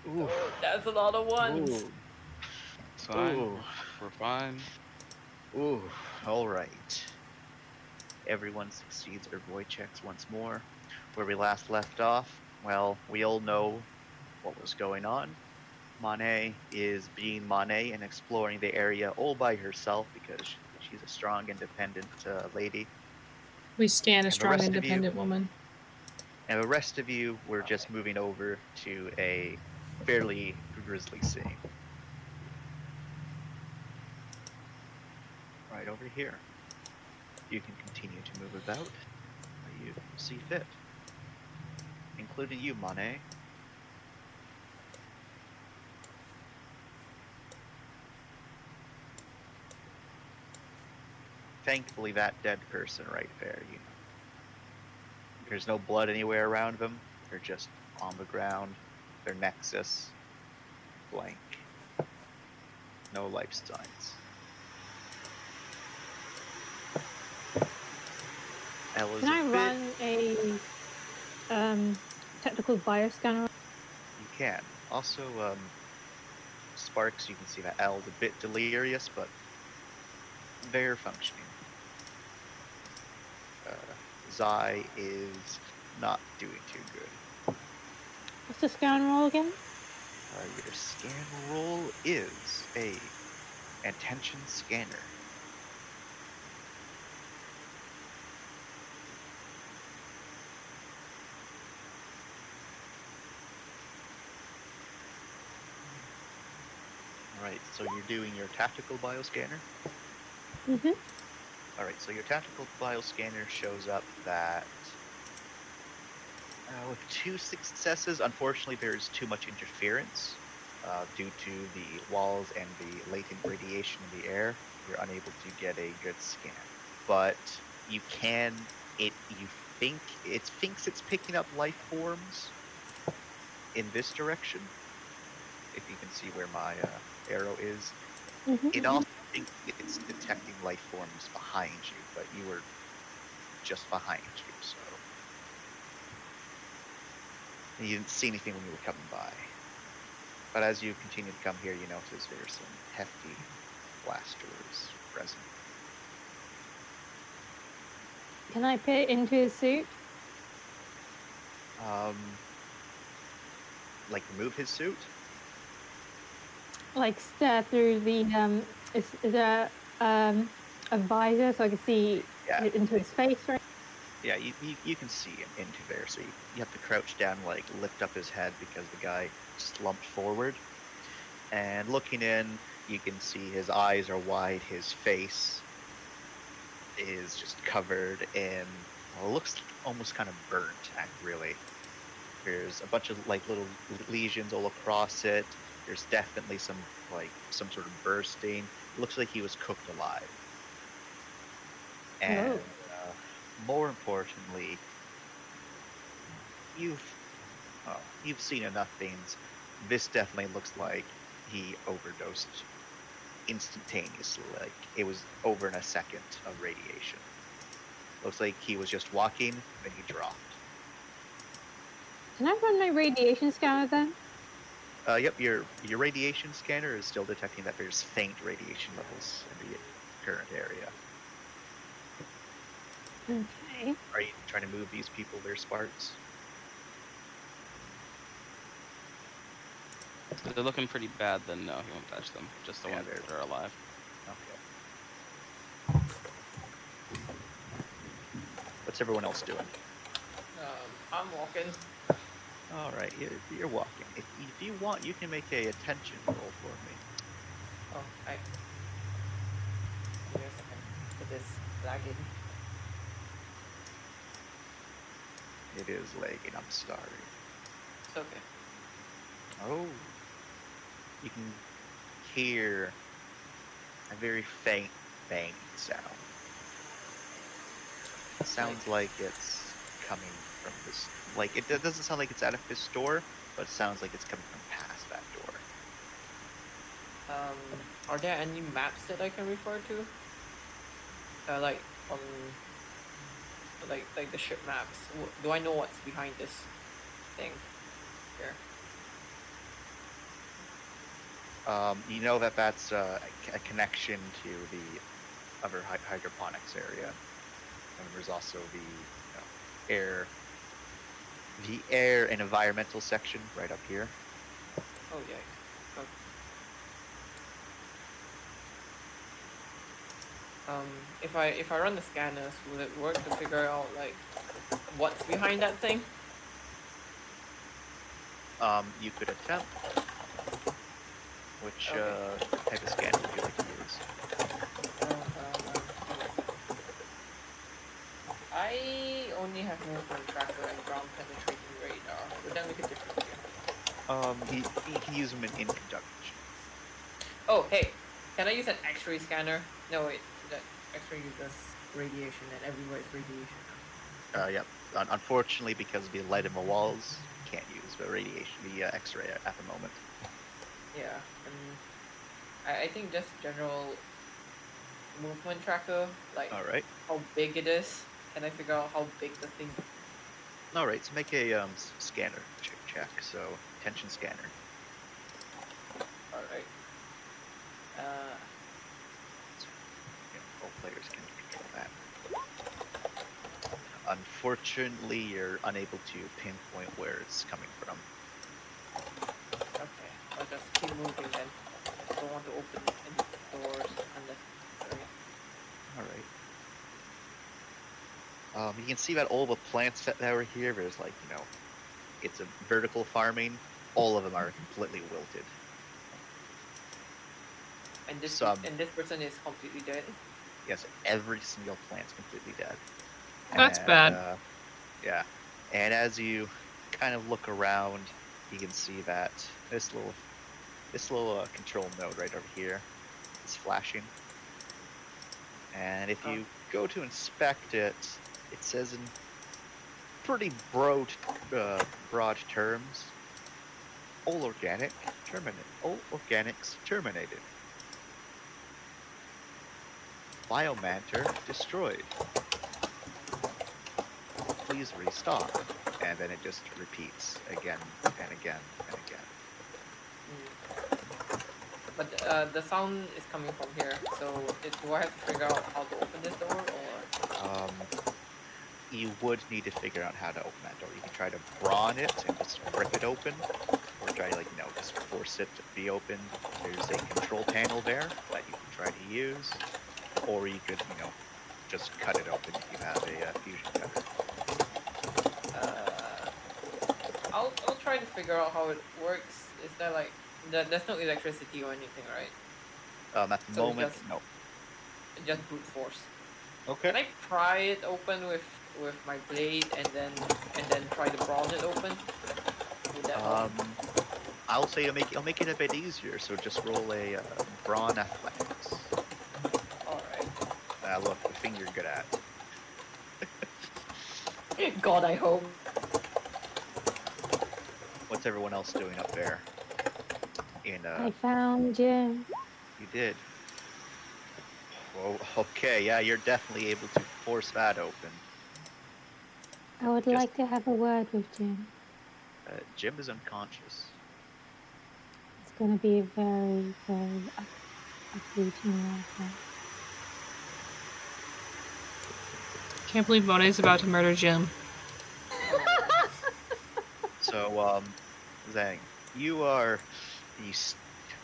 Ooh, Oh, that's a lot of ones. ooh, It's fine. ooh, We're fine. ooh. All right. Everyone succeeds their void checks once more. Where we last left off, well, we all know what was going on. Monet is being Monet and exploring the area all by herself because she's a strong, independent lady. We stand a And the strong, rest of you, independent woman. were just Okay. moving over to a fairly grisly scene. Right over here. You can continue to move about how you see fit, including you, Monet. Thankfully, that dead person right there, there's no blood anywhere around them. They're just on the ground. Their nexus blank. No life signs. L Can is a I bit. run a um, technical bioscanner? You can. Also, Sparks, you can see that L is a bit delirious, but they're functioning. Uh, Zai is not doing too good. What's the scan roll again? Your scan roll is a attention scanner. All right, so you're doing your tactical bioscanner. Mm-hmm. All right, so your tactical bioscanner shows up that with two successes, unfortunately, there's too much interference due to the walls and the latent radiation in the air. You're unable to get a good scan, but you can. You think it thinks it's picking up life forms in this direction. If you can see where my arrow is, it Mm-hmm. also thinks it's detecting life forms behind you, but you were just behind you, so you didn't see anything when you were coming by. But as you continue to come here, you notice there's some hefty blast doors present. Can I put it into his suit? Um, like remove his suit. Like stare through the is there a visor so I can see Yeah, into his face, right? yeah, you can see him into there. So you have to crouch down, like lift up his head because the guy slumped forward. And looking in, you can see his eyes are wide. His face is just covered in, well, it looks almost kind of burnt, really. There's a bunch of like little lesions all across it. There's definitely some sort of bursting. It looks like he was cooked alive. Oh. And more importantly, you've you've seen enough things. This definitely looks like he overdosed instantaneously. Like it was over in a second of radiation. Looks like he was just walking, then he dropped. Can I run my radiation scanner then? Yep, your radiation scanner is still detecting that there's faint radiation levels in the current area. Okay. Are you trying to move these people their sparks? If they're looking pretty bad, then no, he won't touch them. Just the Yeah, ones they're that are alive. okay. What's everyone else doing? I'm walking. All right, you're walking. If you want, you can make a attention roll for me. Oh, give me a second. It is lagging. It is lagging. I'm sorry. It's okay. Oh, you can hear a very faint banging sound. It Like, sounds like it's coming from this. Like it doesn't sound like it's out of this door, but it sounds like it's coming from past that door. um, are there any maps that I can refer to? Like on like the ship maps. Do I know what's behind this thing here? You know that that's a connection to the other hydroponics area, and there's also air, the air and environmental section right up here. Oh yeah. Oh. If I run the scanners, will it work to figure out like what's behind that thing? You could attempt. Which Okay. type of scanner would you like to use? Give me a sec. I only have movement tracker and ground penetrating radar. Would that make a difference here? You can use them in conjunction. Oh, hey, can I use an X-ray scanner? No, wait, that X-ray uses radiation, and everywhere is radiation now. Yep. Unfortunately, because of the light in the walls, can't use the radiation, the X-ray at the moment. Yeah, and I think just general movement tracker, like All right. how big it is. Can I figure out how big the thing? All right. So make a scanner check. So tension scanner. All right. All players can control that. Unfortunately, you're unable to pinpoint where it's coming from. Okay, I'll just keep moving then. Don't want to open any doors unnecessary. All right. You can see that all the plants that are here, there's like, it's a vertical farming. All of them are completely wilted. And this Some, and this person is completely dead. yes, every single plant's completely dead. That's bad. Yeah, and as you kind of look around, you can see that this little control node right over here is flashing. And if you go to inspect it, it says in pretty broad terms, all organics terminated. Biomancer destroyed. Please restock. And then it just repeats again and again and again. But the sound is coming from here, so do I have to figure out how to open this door, or? You would need to figure out how to open that door. You can try to brawn it and just rip it open, or try to just force it to be open. There's a control panel there that you can try to use, or you could just cut it open if you have a fusion cutter. I'll try to figure out how it works. Is there like there's no electricity or anything, right? At the So moment, no. just brute force. Okay. Can I pry it open with my blade and then try to brawn it open? Would that help? I'll say I'll make it a bit easier. So just roll a brawn athletics. All right. Look, the thing you're good at. God, I hope. What's everyone else doing up there? I found Jim. You did. Oh, okay, yeah, you're definitely able to force that open. I would like to have a word with Jim. Jim is unconscious. It's going to be very, very uprooting right now. Can't believe Monet's about to murder Jim. So, Zhang, you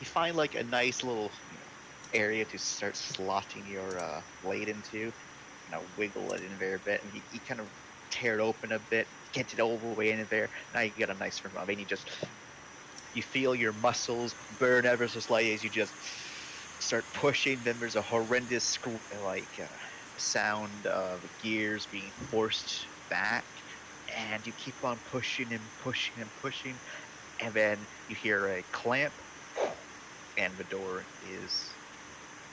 find like a nice little area to start slotting your blade into. Wiggle it in there a bit, and you kind of tear it open a bit, get it all the way in there. Now you get a nice firm of it, and you feel your muscles burn ever so slightly as you just start pushing. Then there's a horrendous sound of gears being forced back, and you keep on pushing and pushing and pushing, and then you hear a clamp, and the door is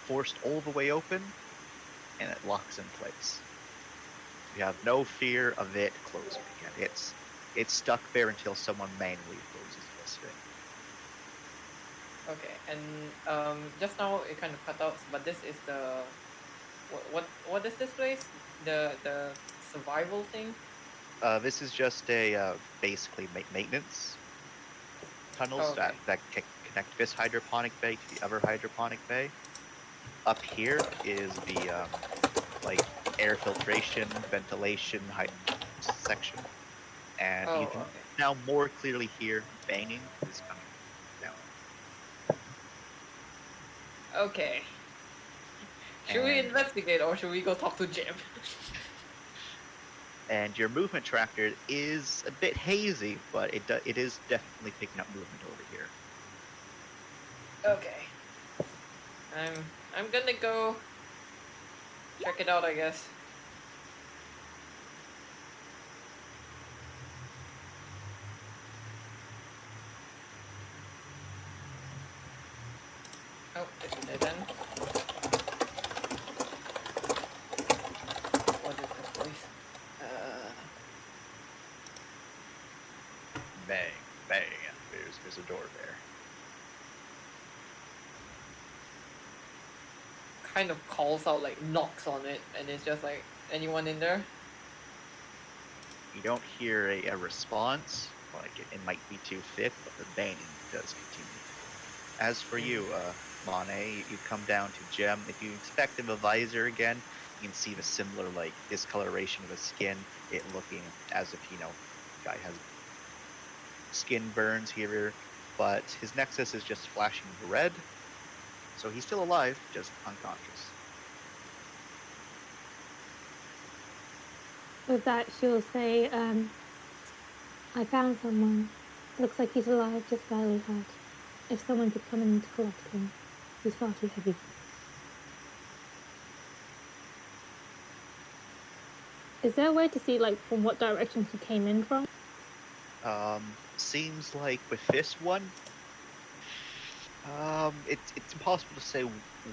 forced all the way open, and it locks in place. You have no fear of it closing again. It's stuck there until someone manually closes this thing. Okay, and just now it kind of cut out, but this is the what is this place? The survival thing? This is just a basically maintenance tunnels Oh, okay. that can connect this hydroponic bay to the other hydroponic bay. Up here is the like air filtration, ventilation section, and Oh, you can okay. now more clearly hear banging is coming down. Okay. Should we And- investigate or should we go talk to Jim? And your movement tracker is a bit hazy, but it is definitely picking up movement over here. Okay. I'm gonna go check it out, I guess. Oh, it's a dead end. What is this place? Bang, bang. There's a door there. Kind of calls out, like knocks on it, and it's just like, anyone in there? You don't hear a response, like it might be too thick, but the banging does continue. As for you, Monet, you come down to Gem. If you expect him a visor again, you can see the similar like discoloration of his skin. It looking as if guy has skin burns here, but his nexus is just flashing red, so he's still alive, just unconscious. With that, she'll say, I found someone. Looks like he's alive, just barely hurt. If someone could come in to collect him, he's far too heavy. Is there a way to see, like, from what direction he came in from? Seems like with this one, it's impossible to say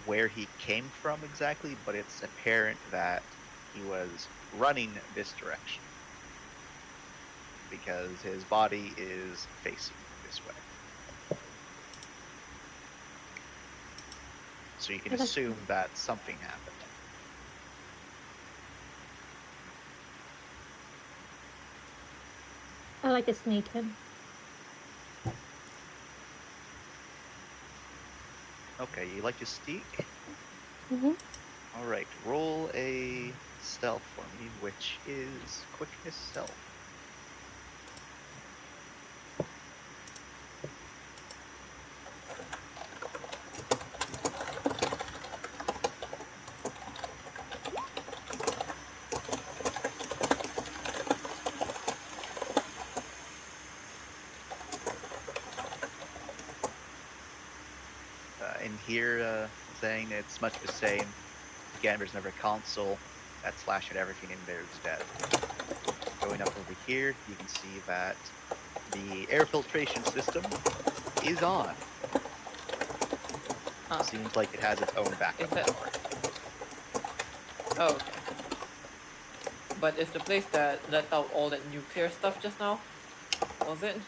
where he came from exactly, but it's apparent that he was running this direction because his body is facing this way. So you can Okay. assume that something happened. I like to sneak him. Okay, you like to sneak? Mm-hmm. Alright, roll a stealth for me, which is quickness stealth. In here, saying it's much the same. Again, there's never a console. That flashing everything in there is dead. Going up over here, you can see that the air filtration system is on. Huh. Seems like it has its own backup Is that- power. Oh, okay. But it's the place that let out all that nuclear stuff just now? Was it?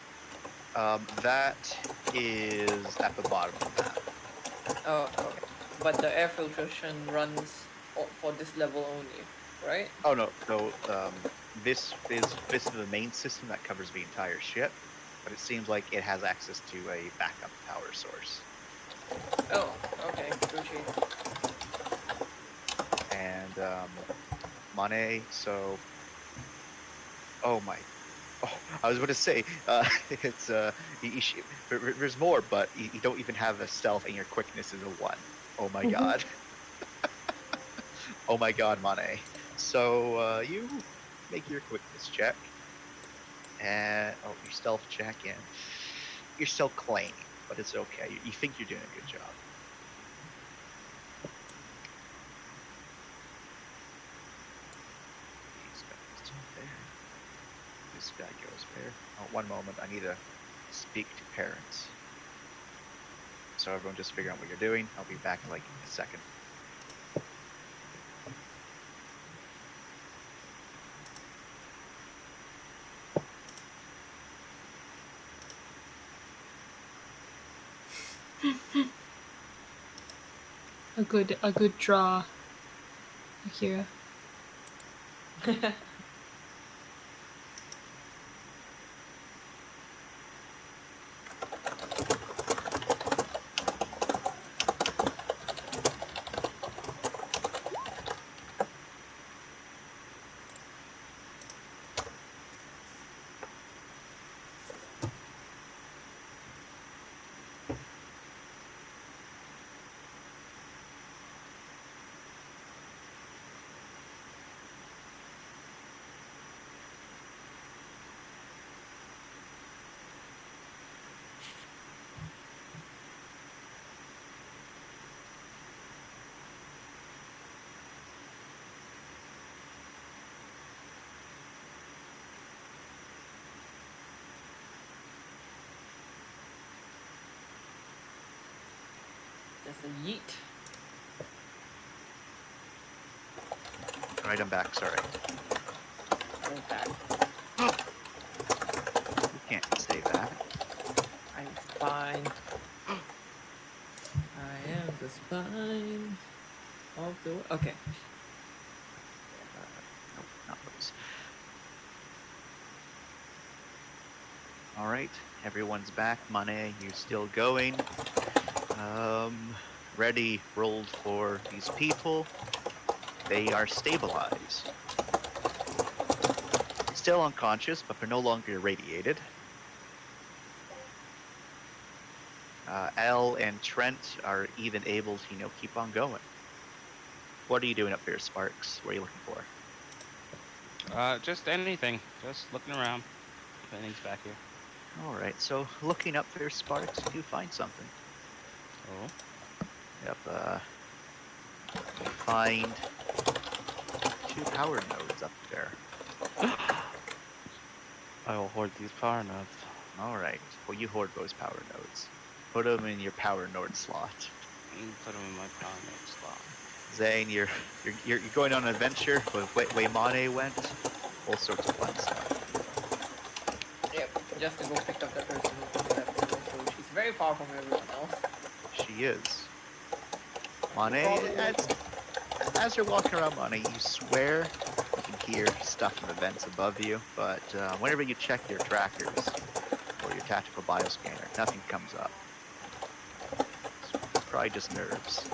That is at the bottom of the map. Oh, okay. But the air filtration runs for this level only, right? Oh no, so this is the main system that covers the entire ship, but it seems like it has access to a backup power source. Oh, okay. Gucci. And Monet, so oh my, oh, I was going to say it's there's more, but you don't even have a stealth, and your quickness is a 1. Oh my god. Oh my god, Monet. So you make your quickness check, and your stealth check, and you're still claiming, but it's okay. You think you're doing a good job. These guys there. This guy goes there. Oh, one moment. I need to speak to parents. So everyone just figure out what you're doing. I'll be back in like a second. A good draw, Akira. Just a yeet. Right, I'm back. Sorry. Go back. You can't say that. I'm fine. I am the spine of the. Okay. Nope, not those. All right, everyone's back. Mane, you're still going. Ready rolled for these people. They are stabilized. Still unconscious, but they're no longer irradiated. Elle and Trent are even able to, keep on going. What are you doing up there, Sparks? What are you looking for? Just anything. Just looking around. If anything's back here. All right, so looking up there, Sparks, you do find something. Oh. Yep, you find 2 power nodes up there. I will hoard these power nodes. All right, well, you hoard those power nodes. Put them in your power node slot. Put them in my power node slot. Zane, you're going on an adventure with way Mane went. All sorts of fun stuff. Yep. Just to go pick up that person who left her, so she's very far from everyone else. She is. Mane, as you're walking around, Mane, you swear you can hear stuff from the vents above you, but whenever you check your trackers or your tactical bioscanner, nothing comes up. It's probably just nerves.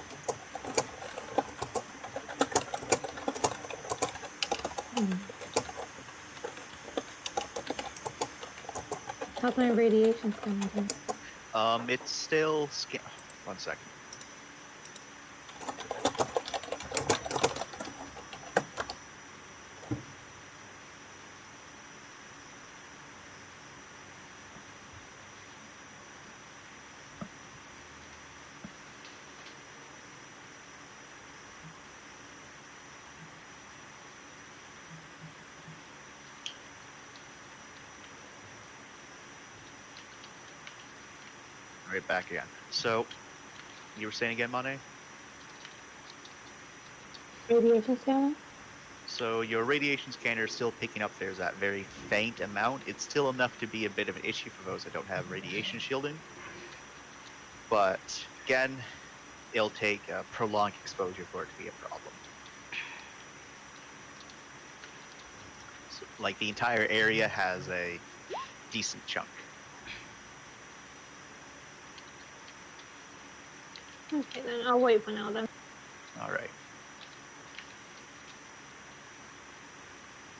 How's my radiation scanner doing? It's still scan. 1 second. Right back again. So, you were saying again, Mane? Radiation scanner? So your radiation scanner is still picking up there's that very faint amount. It's still enough to be a bit of an issue for those that don't have radiation shielding. But again, it'll take a prolonged exposure for it to be a problem. So, like the entire area has a decent chunk. Okay, then I'll wait for now then. All right.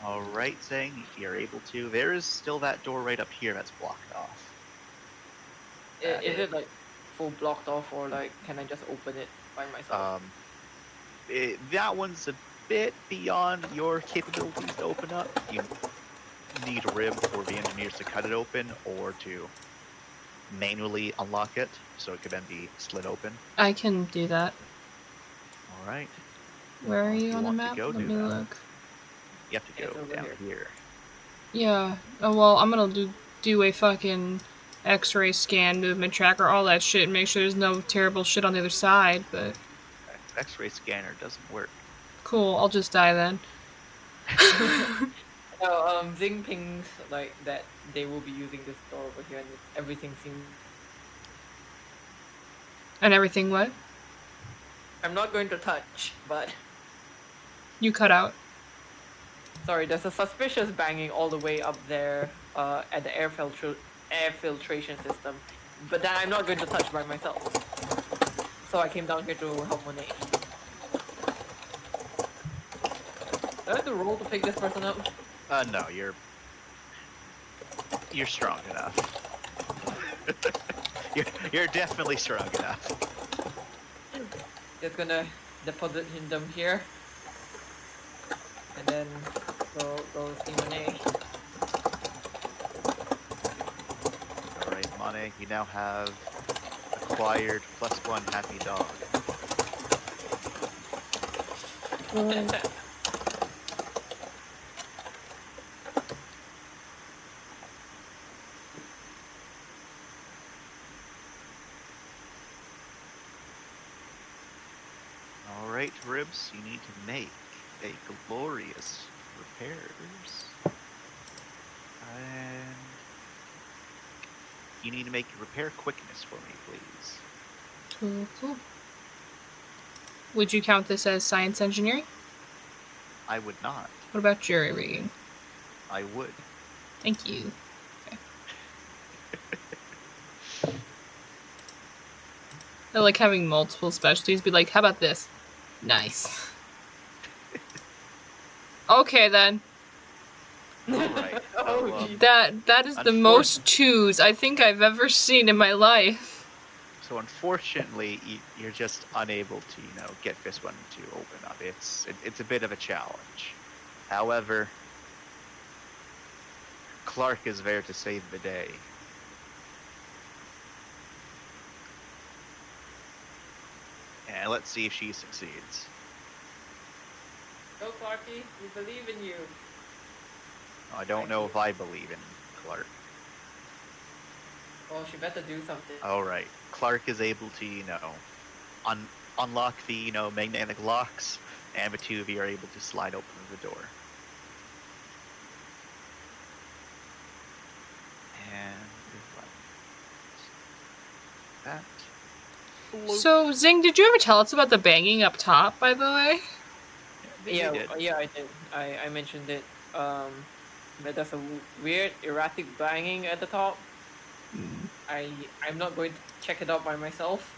All right, Zane, if you're able to. There is still that door right up here that's blocked off. Is it like full blocked off, or like can I just open it by myself? That one's a bit beyond your capabilities to open up. You need a rib for the engineers to cut it open or to manually unlock it so it could then be slid open. I can do that. All right. Where are Well, if you you on the want to map? go Let do me that. look. You have to It's go over down here. here. Yeah. Oh, well, I'm gonna do a fucking X-ray scan, movement tracker, all that shit, and make sure there's no terrible shit on the other side. But X-ray scanner doesn't work. cool, I'll just die then. No, Zing pings like that they will be using this door over here, and everything seems. And everything what? I'm not going to touch, but You cut out. sorry, there's a suspicious banging all the way up there at the air filtration system, but that I'm not going to touch by myself. So I came down here to help Monet. Do I have to roll to pick this person up? No, you're strong enough. you're definitely strong enough. Just gonna deposit them here, and then go see Monet. All right, Mane, you now have acquired +1 happy dog. Good. Alright, Ribs, you need to make a glorious repairs. And you need to make a repair quickness for me, please. Cool, cool. Would you count this as science engineering? I would not. What about jury rigging? I would. Thank you. Okay. I like having multiple specialties. Be like, how about this? Nice. Okay then. Alright. Oh, so, geez. That is the most twos I think I've ever seen in my life. so unfortunately, you're just unable to, get this one to open up. It's a bit of a challenge. However, Clark is there to save the day. And let's see if she succeeds. Go, Clarky. We believe in you. I don't know if I believe in Clark. Well, she better do something. Alright. Clark is able to, unlock the, magnetic locks, and the two of you are able to slide open the door. And that. So, Zing, did you ever tell us about the banging up top, by the way? Yeah, did. yeah, I did. I mentioned it. But there's a weird erratic banging at the top. I'm not going to check it out by myself.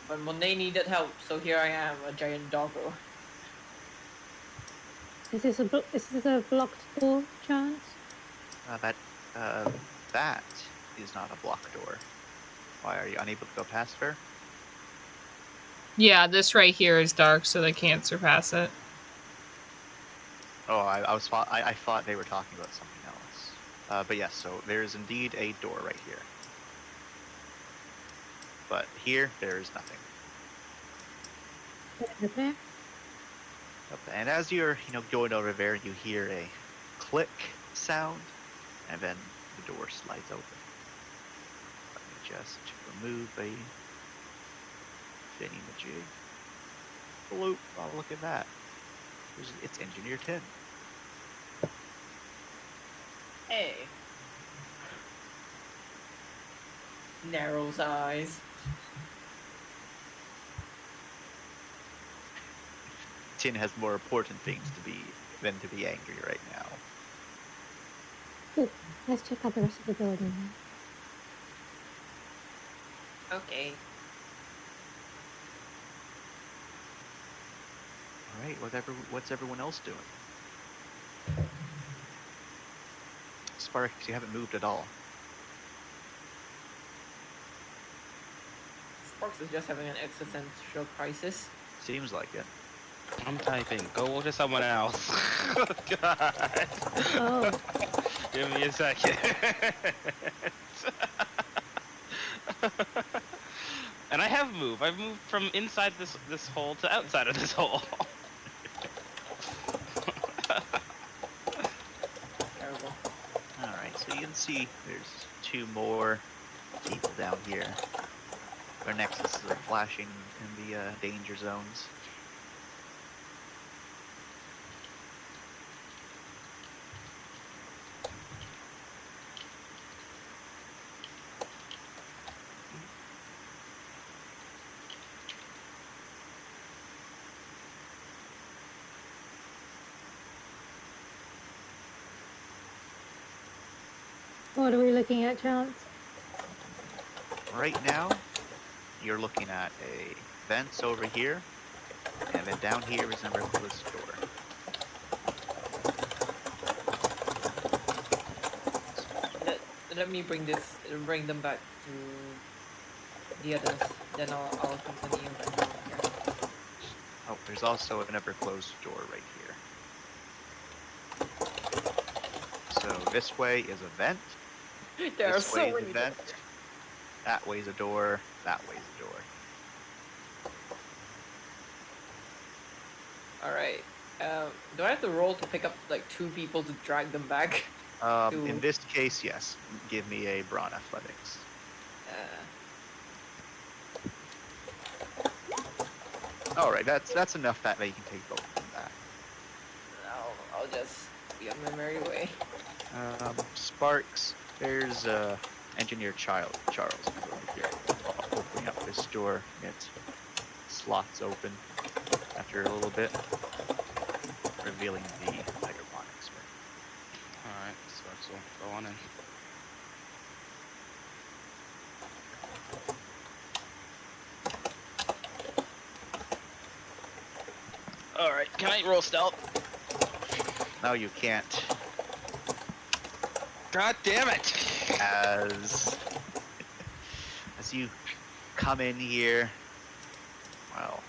But Monet needed help, so here I am, a giant doggo. Is this a blocked door, Chance? That is not a block door. Why, are you unable to go past her? Yeah, this right here is dark, so they can't surpass it. Oh, I thought they were talking about something else. But yes, so there is indeed a door right here. But here, there is nothing. Okay. Yep, and as you're, going over there, you hear a click sound, and then the door slides open. Let me just remove a thingy-majig. Bloop! Oh, look at that. It's Engineer 10. Hey. Narrows eyes. Tin has more important things than to be angry right now. Good. Let's check out the rest of the building now. Okay. All right, what's everyone else doing? Sparks, you haven't moved at all. Sparks is just having an existential crisis. Seems like it. I'm typing. Go to someone else. God. Oh, Give me a second. And I have moved. I've moved from inside this hole to outside of this hole. Terrible. Alright, so you can see there's two more people down here. Their nexuses are flashing in the danger zones. what are we looking at, Chance? Right now, you're looking at a vents over here, and then down here is a reckless door. Let me bring them back to the others. Then I'll continue back down here. Oh, there's also an ever closed door right here. So this way is a vent. There are This so way is a many. vent. That way's a door. That way's a door. All right. Do I have to roll to pick up like two people to drag them back? In this case, yes. Give me a Brawn Athletics. All right, that's enough that you can take both of them back. I'll just be on my merry way. Sparks, there's Engineer Charles over here, opening up this door. It slots open after a little bit, revealing the hydroponics room. Alright, Sparks will go on in. Alright, can I roll stealth? No, you can't, God damn it! as you come in here. Well,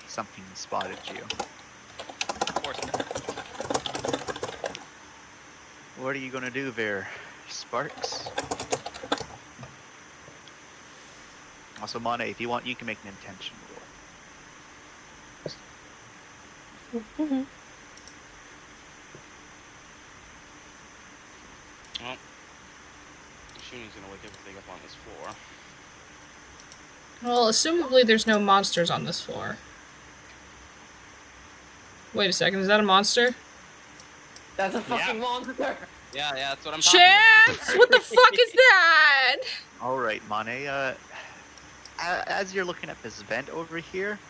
something spotted you. Of course. What are you gonna do there, Sparks? Also, Mane, if you want, you can make an intention roll. Mm-hmm. Well, Shuni's gonna wake everything up on this floor. Well, assumably there's no monsters on this floor. Wait a second, is that a monster? That's a fucking monster. Yeah, that's what I'm talking about. Chance! What the fuck is that? All right, Mane. As you're looking at this vent over here,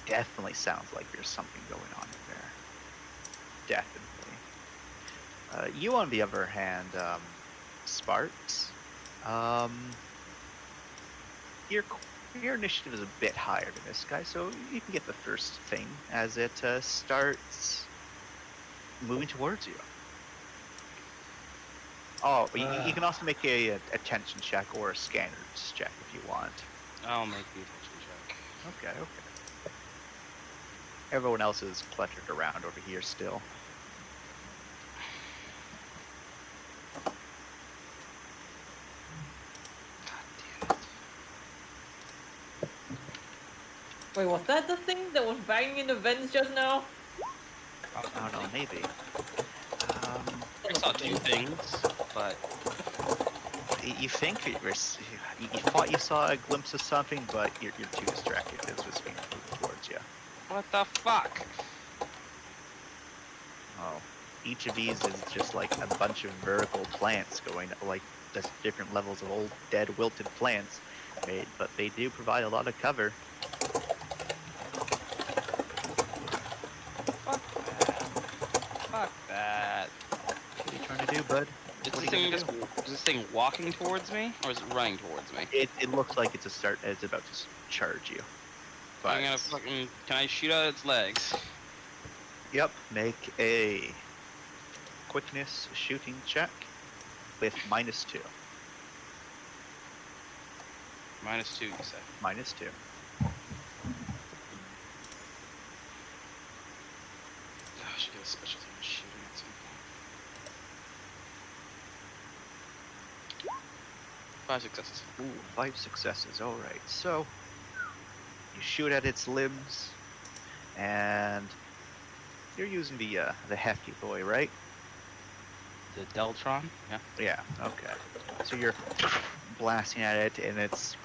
definitely sounds like there's something going on in there. Definitely. You, on the other hand, Sparks, your initiative is a bit higher than this guy, so you can get the first thing as it starts moving towards you. Oh, you can also make a attention check or a scanner's check if you want. I'll make the attention check. Okay. Everyone else is cluttered around over here still. God damn it. Wait, was that the thing that was banging in the vents just now? I don't know, maybe. I saw two things, but You think you thought you saw a glimpse of something, but you're too distracted because it was being moved towards you. what the fuck? Oh, each of these is just like a bunch of vertical plants going, like just different levels of old, dead, wilted plants. But they do provide a lot of cover. Fuck that. What are you trying to do, bud? Is What this are you thing gonna just do? is this thing walking towards me, or is it running towards me? It looks like it's it's about to charge you. But I'm gonna fucking. Can I shoot out its legs? yep, make a quickness shooting check with -2. -2, you said. -2. I should get a special thing for shooting at some point. 5 successes. Ooh, 5 successes. All right. So you shoot at its limbs, and you're using the hefty boy, right? The Deltron? Yeah. Yeah. Okay. So you're blasting at it, and it's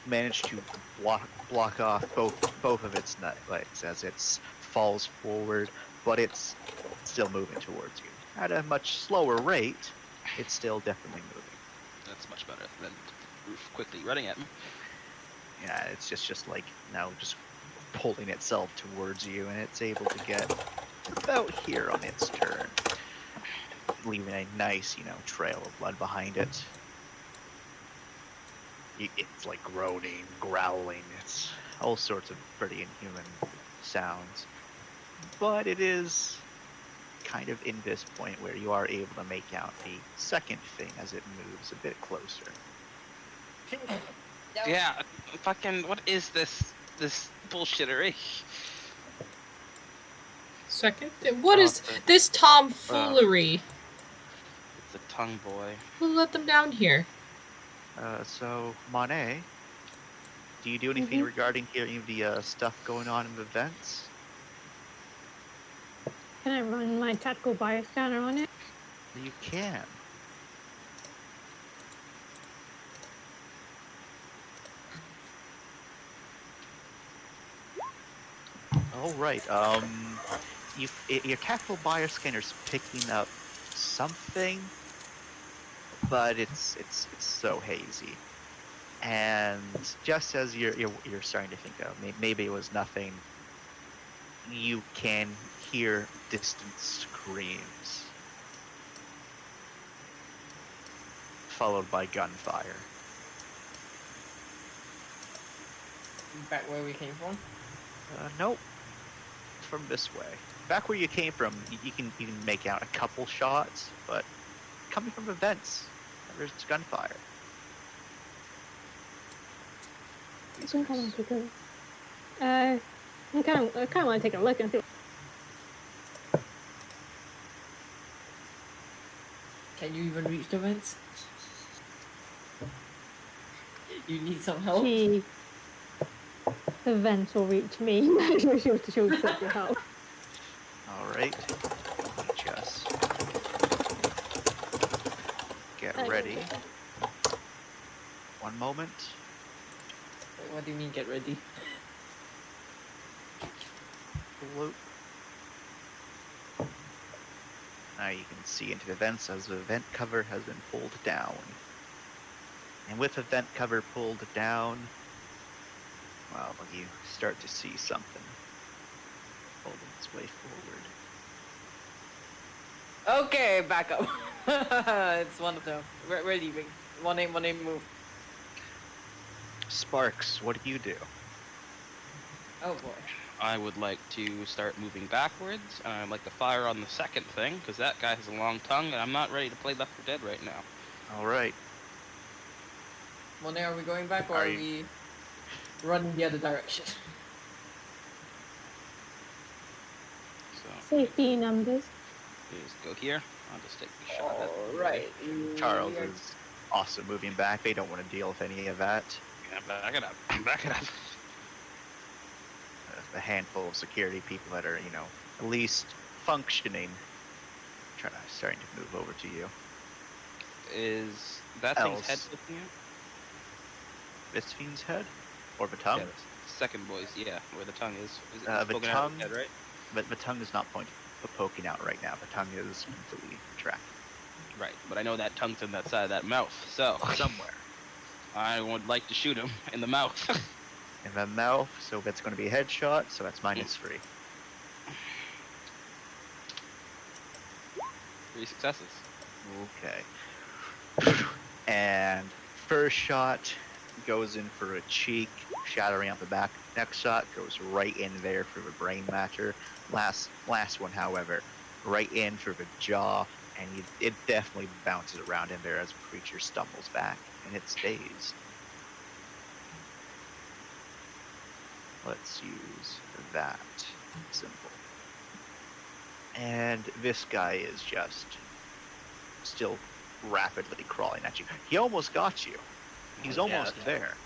managed to block off both of its nut legs as it falls forward, but it's still moving towards you at a much slower rate. It's still definitely moving. That's much better than the roof quickly running at me. Yeah, it's just like now just pulling itself towards you, and it's able to get about here on its turn, leaving a nice, trail of blood behind it. It's like groaning, growling. It's all sorts of pretty inhuman sounds. But it is kind of in this point where you are able to make out the second thing as it moves a bit closer. No. Yeah, fucking. What is this bullshittery? Second? What is this tomfoolery? It's a tongue boy. Who let them down here? So, Monet, do you do anything regarding hearing the stuff going on in the vents? Can I run my tactical bioscanner on it? You can. All right. Your tactile bioscanner's picking up something, but it's so hazy. And just as you're starting to think, oh, maybe it was nothing, you can hear distant screams, followed by gunfire. Back where we came from. Nope, from this way. Back where you came from, you can make out a couple shots, but coming from the vents, there's gunfire. I think I want to take a look. I kind of want to take a look and see. Can you even reach the vents? You need some help? She, the vents will reach me. she'll accept your help. All right, let me just get Okay. ready. One moment. Wait, what do you mean get ready? Bloop. Now you can see into the vents as the vent cover has been pulled down. And with the vent cover pulled down, well, you start to see something holding its way forward. Okay, back up. It's one of them. We're leaving. One name, move. Sparks, what do you do? Oh boy. I would like to start moving backwards, and I'd like to fire on the second thing, because that guy has a long tongue, and I'm not ready to play Left 4 Dead right now. All right. Monet, are we going back or Are are you- we running the other direction? So, Safety numbers. just go here. I'll just take a shot at it. Alright. Charles is also moving back. They don't want to deal with any of that. Yeah, back it up. Back it up. A handful of security people that are, at least functioning, starting to move over to you. Is that thing's Else. head looking at? This fiend's head? Or the tongue? Yeah, the second voice, yeah, where the tongue is. Is it The poking out of tongue- the head, right? But the tongue is not poking out right now. The tongue is completely trapped Right, but I know that tongue's in that side of that mouth, so somewhere. I would like to shoot him in the mouth. In the mouth, so that's going to be a headshot, so that's -3. 3 successes. Okay. And first shot goes in for a cheek, shattering out the back. Next shot goes right in there for the brain matter. Last one, however, right in for the jaw, and it definitely bounces around in there as the creature stumbles back, and it stays. Let's use that symbol. And this guy is just still rapidly crawling at you. He almost got you. He's Yeah, almost there.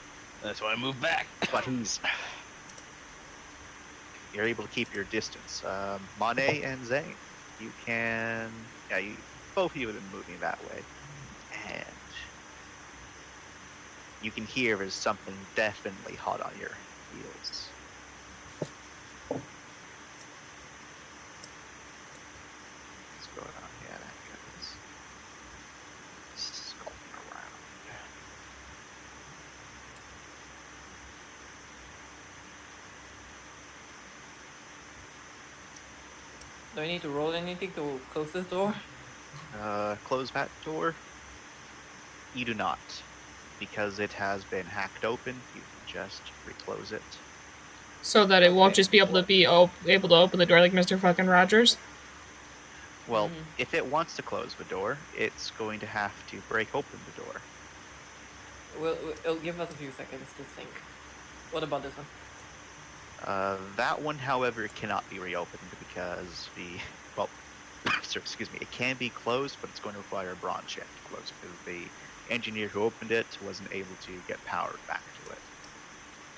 That's why I moved back. But you're able to keep your distance. Monet and Zane, you can, both of you have been moving that way, and you can hear there's something definitely hot on your heels. What's going on? Yeah, that goes skulking around. Do I need to roll anything to close this door? Close that door. You do not, because it has been hacked open. You can just reclose it. So that it won't Okay. just be able to able to open the door like Mr. fucking Rogers. Well, Mhm. if it wants to close the door, it's going to have to break open the door. It'll give us a few seconds to think. What about this one? That one, however, cannot be reopened because excuse me, it can be closed, but it's going to require a bronze check to close it because the engineer who opened it wasn't able to get power back to it.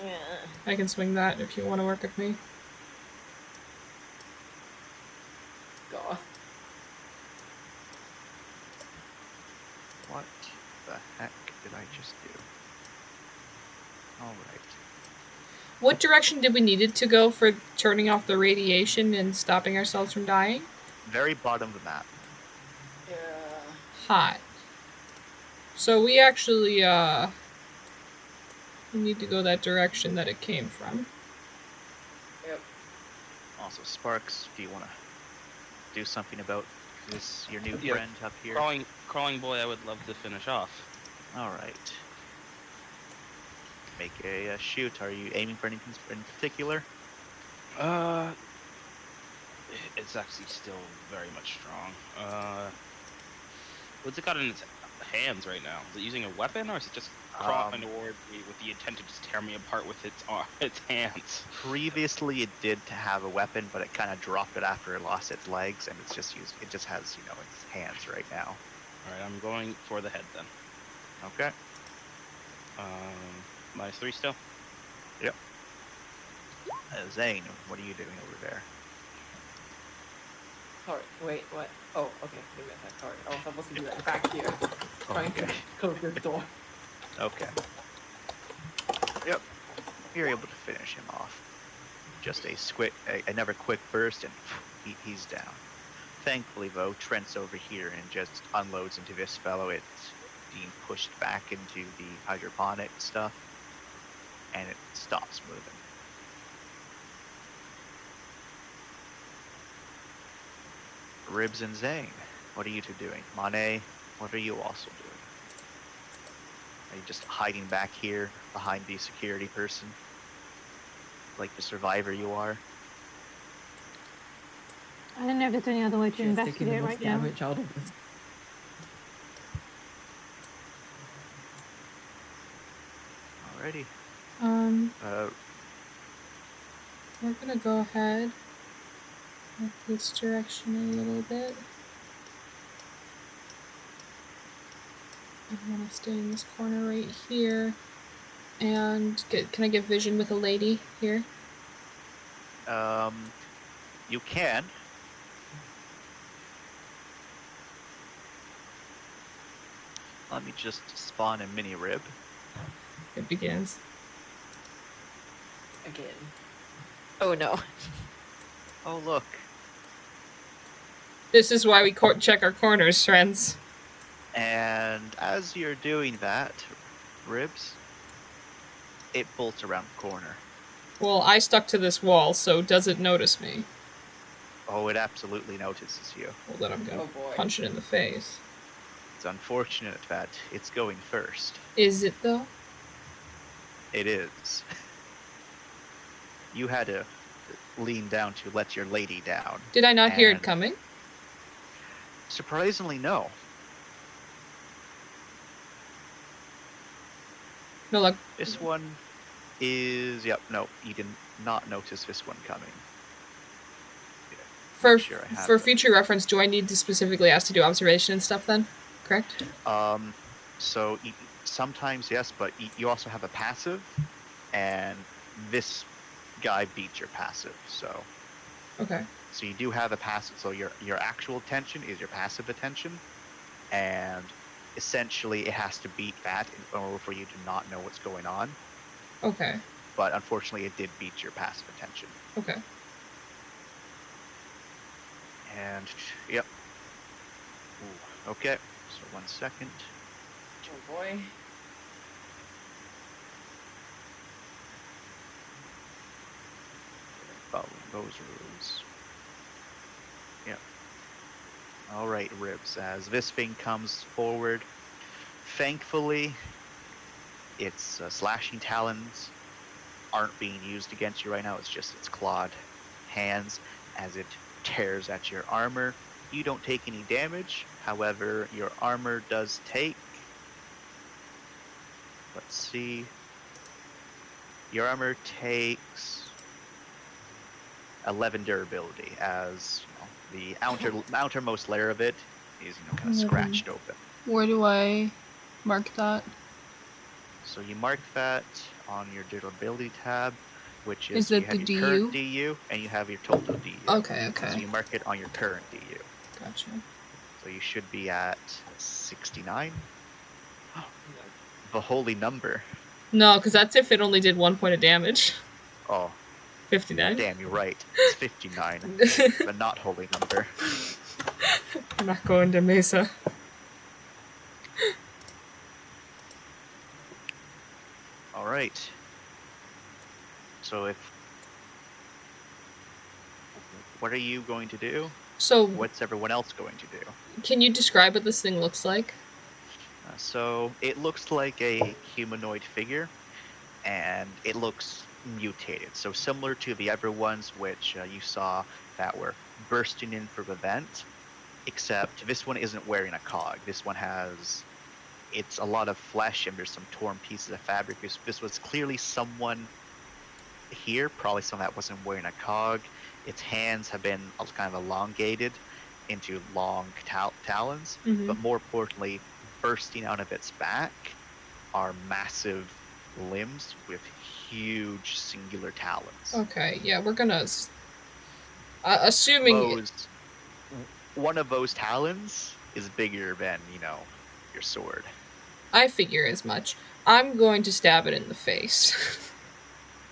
Yeah. I can swing that if you want to work with me. God. What the heck did I just do? Alright. What direction did we need it to go for turning off the radiation and stopping ourselves from dying? Very bottom of the map. Yeah. Hot. So we actually, we need to go that direction that it came from. Yep. Also, Sparks, do you want to do something about this, your new Yeah. friend up here? Crawling boy, I would love to finish off. All right. Make a shoot. Are you aiming for anything in particular? It's actually still very much strong. What's it got in its hands right now? Is it using a weapon, or is it just crawling toward me with the intent to just tear me apart with its hands? Previously, it did have a weapon, but it kind of dropped it after it lost its legs, and it just has its hands right now. All right, I'm going for the head then. Okay. -3 still. Yep. Zane, what are you doing over there? Sorry. Wait. What? Oh. Okay. Give me a sec. Sorry. I was supposed to be like back here, trying to Okay. close this door. Okay. Yep. You're able to finish him off. Just another quick burst, and he's down. Thankfully, though, Trent's over here and just unloads into this fellow. It's being pushed back into the hydroponic stuff, and it stops moving. Ribs and Zane, what are you two doing? Monet, what are you also doing? Are you just hiding back here behind the security person? Like the survivor you are? I don't know if there's any other way to She's taking the investigate most right now. damage out of this. Alrighty. We're gonna go ahead with this direction a little bit. I want to stay in this corner right here. And can I get vision with a lady here? You can. Let me just spawn a mini rib. It begins. Again. Oh no. Oh, look. This is why we check our corners, friends. And as you're doing that, Ribs, it bolts around the corner. Well, I stuck to this wall, so does it notice me? Oh, it absolutely notices you. Well, then I'm gonna Oh boy. punch it in the face. It's unfortunate that it's going first. Is it, though? It is. You had to lean down to let your lady down. Did I not hear it And- coming? Surprisingly, no. No, like, This one is... Yep, no, you did not notice this one coming. for sure I have for them. future reference, do I need to specifically ask to do observation and stuff then? Correct? So sometimes yes, but you also have a passive, and this guy beats your passive. So Okay. you do have a passive. So your actual attention is your passive attention, and essentially it has to beat that in order for you to not know what's going on. Okay. But unfortunately, it did beat your passive attention. Okay. And yep. Ooh, okay. So 1 second. Oh boy. Following those rules. Yep. All right, Ribs. As this thing comes forward, thankfully, its slashing talons aren't being used against you right now. It's just its clawed hands as it tears at your armor. You don't take any damage. However, your armor does take... Let's see. Your armor takes 11 durability, as you know, the outermost layer of it is kind of scratched open. Where do I mark that? So you mark that on your durability tab, which Is is you it have the your current DU and you have your total DU. Okay, So okay. you mark it on your current DU. Gotcha. So you should be at 69. The holy number. No, because that's if it only did 1 point of damage. Oh, 59. damn, you're right. It's 59. The not holy number. I'm not going to Mesa. All right. So what are you going to do? So, What's everyone else going to do? can you describe what this thing looks like? So it looks like a humanoid figure, and it looks mutated. So similar to the other ones which you saw that were bursting in for the vent, except this one isn't wearing a cog. This one it's a lot of flesh and there's some torn pieces of fabric. This was clearly someone here, probably someone that wasn't wearing a cog. Its hands have been kind of elongated into long talons, Mhm. but more importantly, bursting out of its back are massive limbs with huge singular talons. Okay, yeah, we're gonna. Assuming. One of those talons is bigger than, your sword. I figure as much. I'm going to stab it in the face.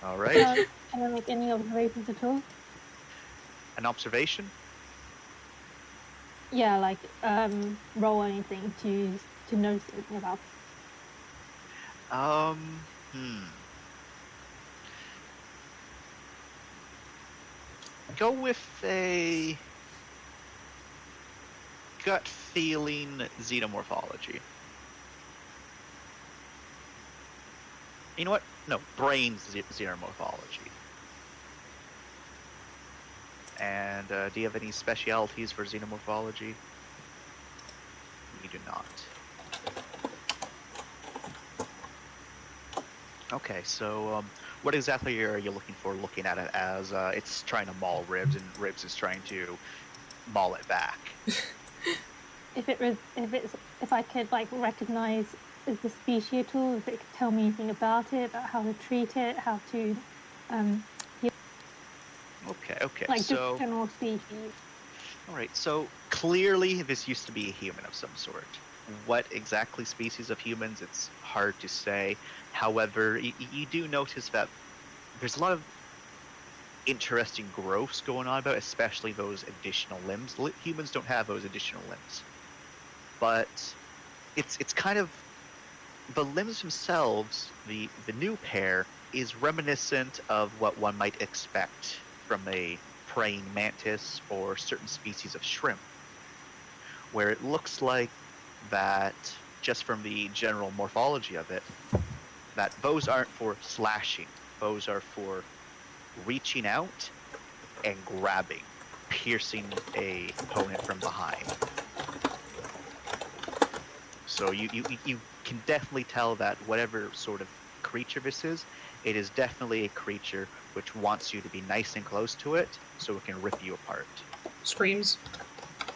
All right. Can I make any observations at all? An observation? Yeah, like roll anything to notice anything about. Go with a gut feeling xenomorphology. You know what? No, brain xenomorphology. And do you have any specialities for xenomorphology? You do not. Okay, so what exactly are you looking for looking at it as it's trying to maul Ribs, and Ribs is trying to maul it back? If I could like recognize the species at all, if it could tell me anything about it, about how to treat it, how to Okay, like so just general species. all right, so clearly this used to be a human of some sort. What exactly species of humans, it's hard to say. However, you do notice that there's a lot of interesting growths going on about, especially those additional limbs. Humans don't have those additional limbs, but it's kind of the limbs themselves. The new pair is reminiscent of what one might expect from a praying mantis or certain species of shrimp, where it looks like that, just from the general morphology of it, that those aren't for slashing. Those are for reaching out and grabbing, piercing a opponent from behind. So you can definitely tell that whatever sort of creature this is, it is definitely a creature which wants you to be nice and close to it so it can rip you apart. Screams.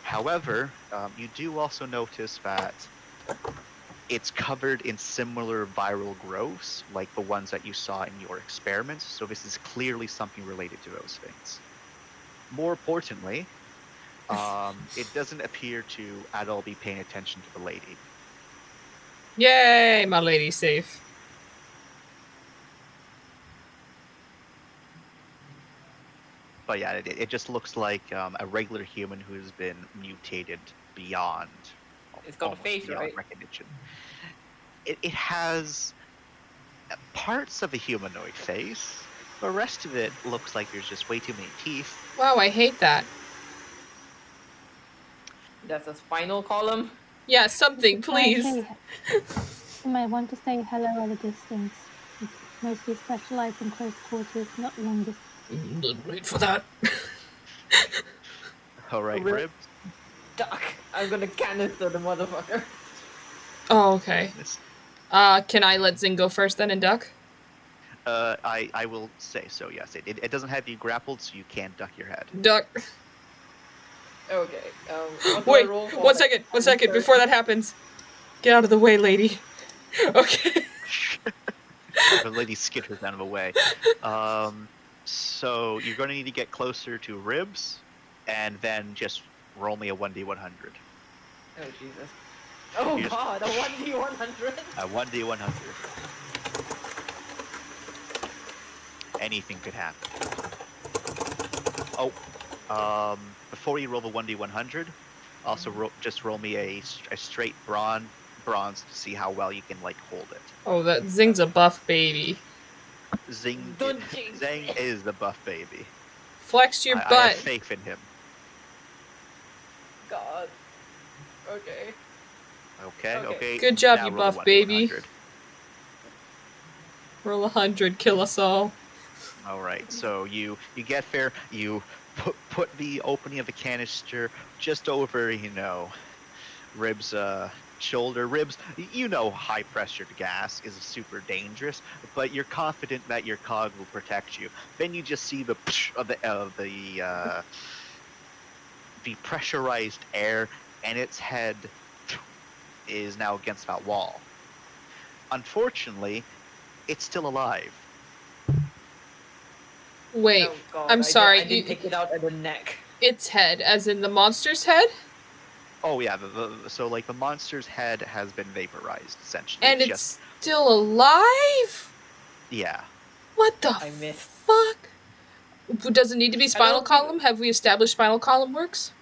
However, you do also notice that it's covered in similar viral growths like the ones that you saw in your experiments, so this is clearly something related to those things. More importantly, it doesn't appear to at all be paying attention to the lady. Yay, my lady's safe. But yeah, it just looks like a regular human who's been mutated beyond. It's got a almost face, beyond right? recognition. It has parts of a humanoid face. The rest of it looks like there's just way too many teeth. Wow, I hate that. That's a spinal column. Yeah, something, please. You might want to say hello at a distance. It's mostly specialized in close quarters, not long distance. Didn't wait for that. All right, Rib- Ribs. Duck. I'm gonna canister the motherfucker. Oh, okay. Can I let Zing go first then and duck? I will say so, yes. It doesn't have you grappled, so you can duck your head. Duck. Okay. What do I Wait, roll for? 1 second, 1 second, before that happens. Get out of the way, lady. Okay. The lady skitters out of the way. So you're going to need to get closer to Ribs, and then just roll me a 1d100. Oh Jesus. Oh Here's- God, a 1d100. A 1d100. anything could happen. Oh, before you roll the 1d100, also just roll me a straight bronze to see how well you can like hold it. Oh, that Zing's a buff baby. Zing Don't jinx Zang it. is the buff baby. Flex your I have butt. faith in him. God. Okay. Okay, Okay. okay. Good job, now you roll the buff baby. 1d100. Roll 100, kill us all. All right, so you get there, you put the opening of the canister just over, Rib's shoulder. Ribs, high pressure gas is super dangerous, but you're confident that your cog will protect you. Then you just see the the pressurized air, and its head is now against that wall. Unfortunately, it's still alive. Wait, Oh God. I'm sorry. I didn't take it out at the neck. Its head, as in the monster's head? Oh yeah, so like the monster's head has been vaporized essentially. And it's still alive? Yeah. What the I missed. fuck? Does it need to be spinal don't think- column? Have we established spinal column works?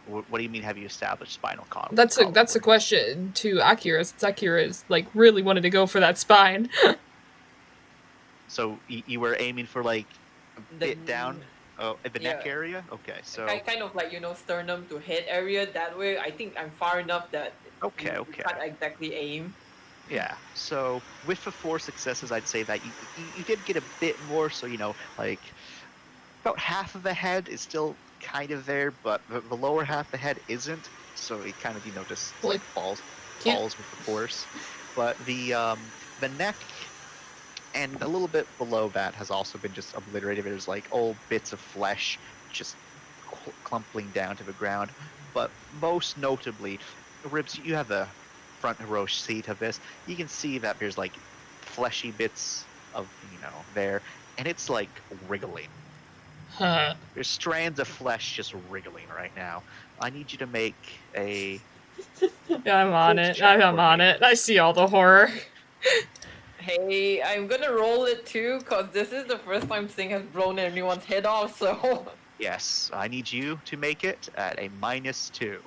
What do you mean? Have you established spinal column? That's a question to Akira, since Akira is like really wanted to go for that spine. So you were aiming for like a The bit down, at the neck yeah. area. Okay, so Kind of like sternum to head area. That way, I think I'm far enough that Okay, you okay. can't exactly aim. yeah. So with the 4 successes, I'd say that you did get a bit more. So like about half of the head is still kind of there, but the lower half of the head isn't. So it kind of just Well, like falls can't- with the force. But the neck and a little bit below that has also been just obliterated. There's like old bits of flesh just clumping down to the ground. But most notably, Ribs, you have the front row seat of this. You can see that there's like fleshy bits of there, and it's like wriggling. Huh. There's strands of flesh just wriggling right now. I need you to make a I'm on Pulse it. check I'm for on me. it. I see all the horror. Hey, I'm gonna roll it too, cause this is the first time Sing has blown anyone's head off. So, yes. I need you to make it at a -2.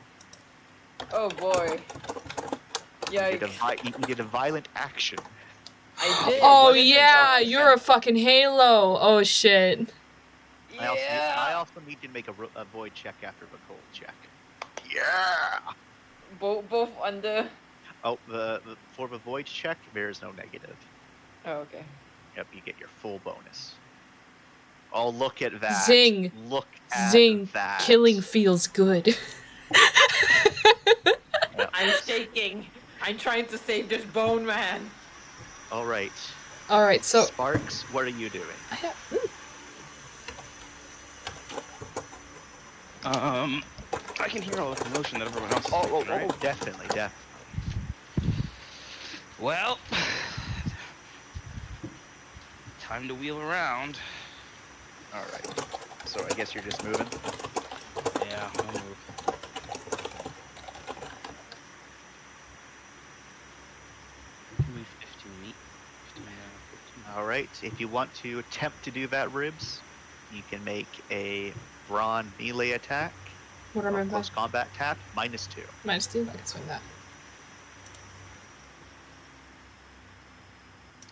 oh boy, You did yikes! you did a violent action. I did. Oh but this is yeah, self-defense. you're a fucking Halo. Oh shit. I also need you to make a void check after the cold check. Yeah. Both under. Oh, for the void check, there is no negative. Oh, okay. Yep, you get your full bonus. Oh, look at that! Zing. Look at Zing. that! Killing feels good. Yep. I'm shaking. I'm trying to save this bone man. All right. Alright, so Sparks, what are you doing? I can hear all the commotion that everyone else is Oh, making, right? definitely. Well, time to wheel around. All right. So I guess you're just moving. Yeah, I'll move. Move 15 feet. 15, 15. All right. If you want to attempt to do that, Ribs, you can make a brawn melee attack. what Or am I close combat tap, -2. -2? I can swing that.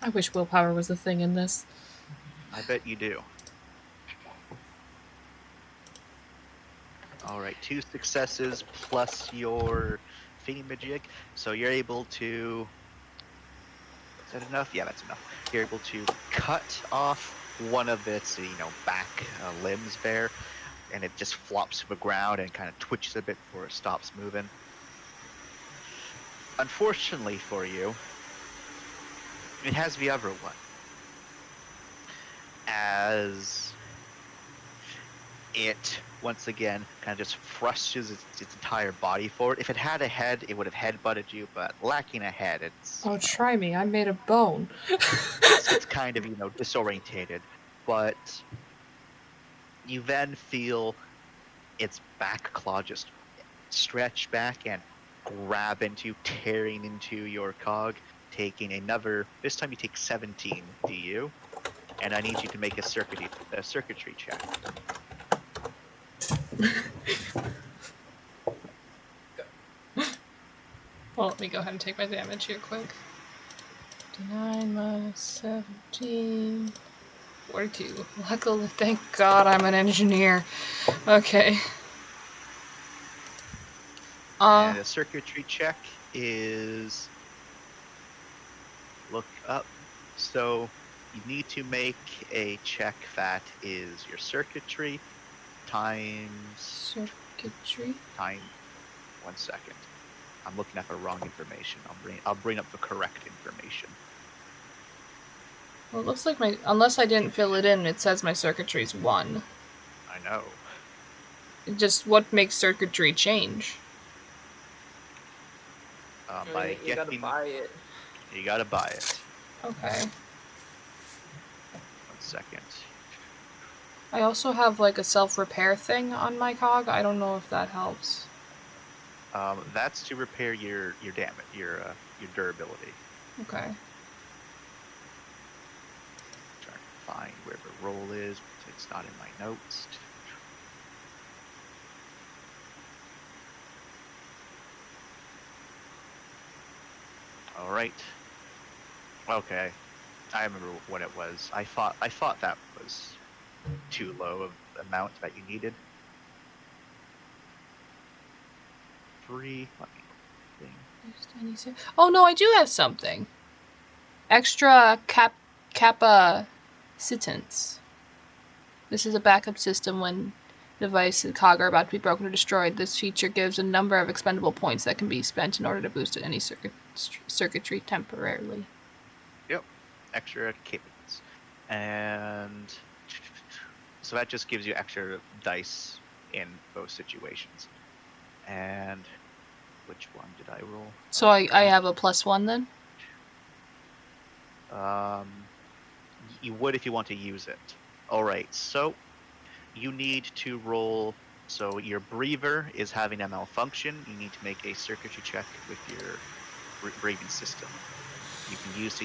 I wish willpower was a thing in this. I bet you do. All right, 2 successes plus your thingamajig, so you're able to. Is that enough? Yeah, that's enough. You're able to cut off one of its, back limbs there, and it just flops to the ground and kind of twitches a bit before it stops moving. Unfortunately for you, it has the other one. As it once again kind of just thrushes its entire body forward. If it had a head, it would have headbutted you, but lacking a head, it's Oh, try me. I'm made of bone. it's kind of disorientated. But you then feel its back claw just stretch back and grab into, tearing into your cog. taking another. This time you take 17 DU, and I need you to make a circuitry check. Well, let me go ahead and take my damage here quick. 59 minus 17. 42. Luckily, thank God I'm an engineer. Okay. And a circuitry check is look up. So you need to make a check that is your circuitry times circuitry. time. 1 second. I'm looking at the wrong information. I'll bring up the correct information. Well, it looks like unless I didn't fill it in, it says my circuitry's 1. I know. Just what makes circuitry change? By you gotta getting, buy it. you gotta buy it. Okay. 1 second. I also have like a self-repair thing on my cog. I don't know if that helps. That's to repair your damage, your durability. Okay. Trying to find where the roll is. It's not in my notes. All right. Okay. I remember what it was. I thought that was too low of amount that you needed. 3. Let me think. Oh no, I do have something. Extra capacitance. This is a backup system when device and cog are about to be broken or destroyed. This feature gives a number of expendable points that can be spent in order to boost any circuitry temporarily. Yep. Extra capabilities. And so that just gives you extra dice in both situations. And which one did I roll? So I have a +1 then? You would if you want to use it. All right, so you need to roll. So your breather is having a malfunction. You need to make a circuitry check with your breathing system. You can choose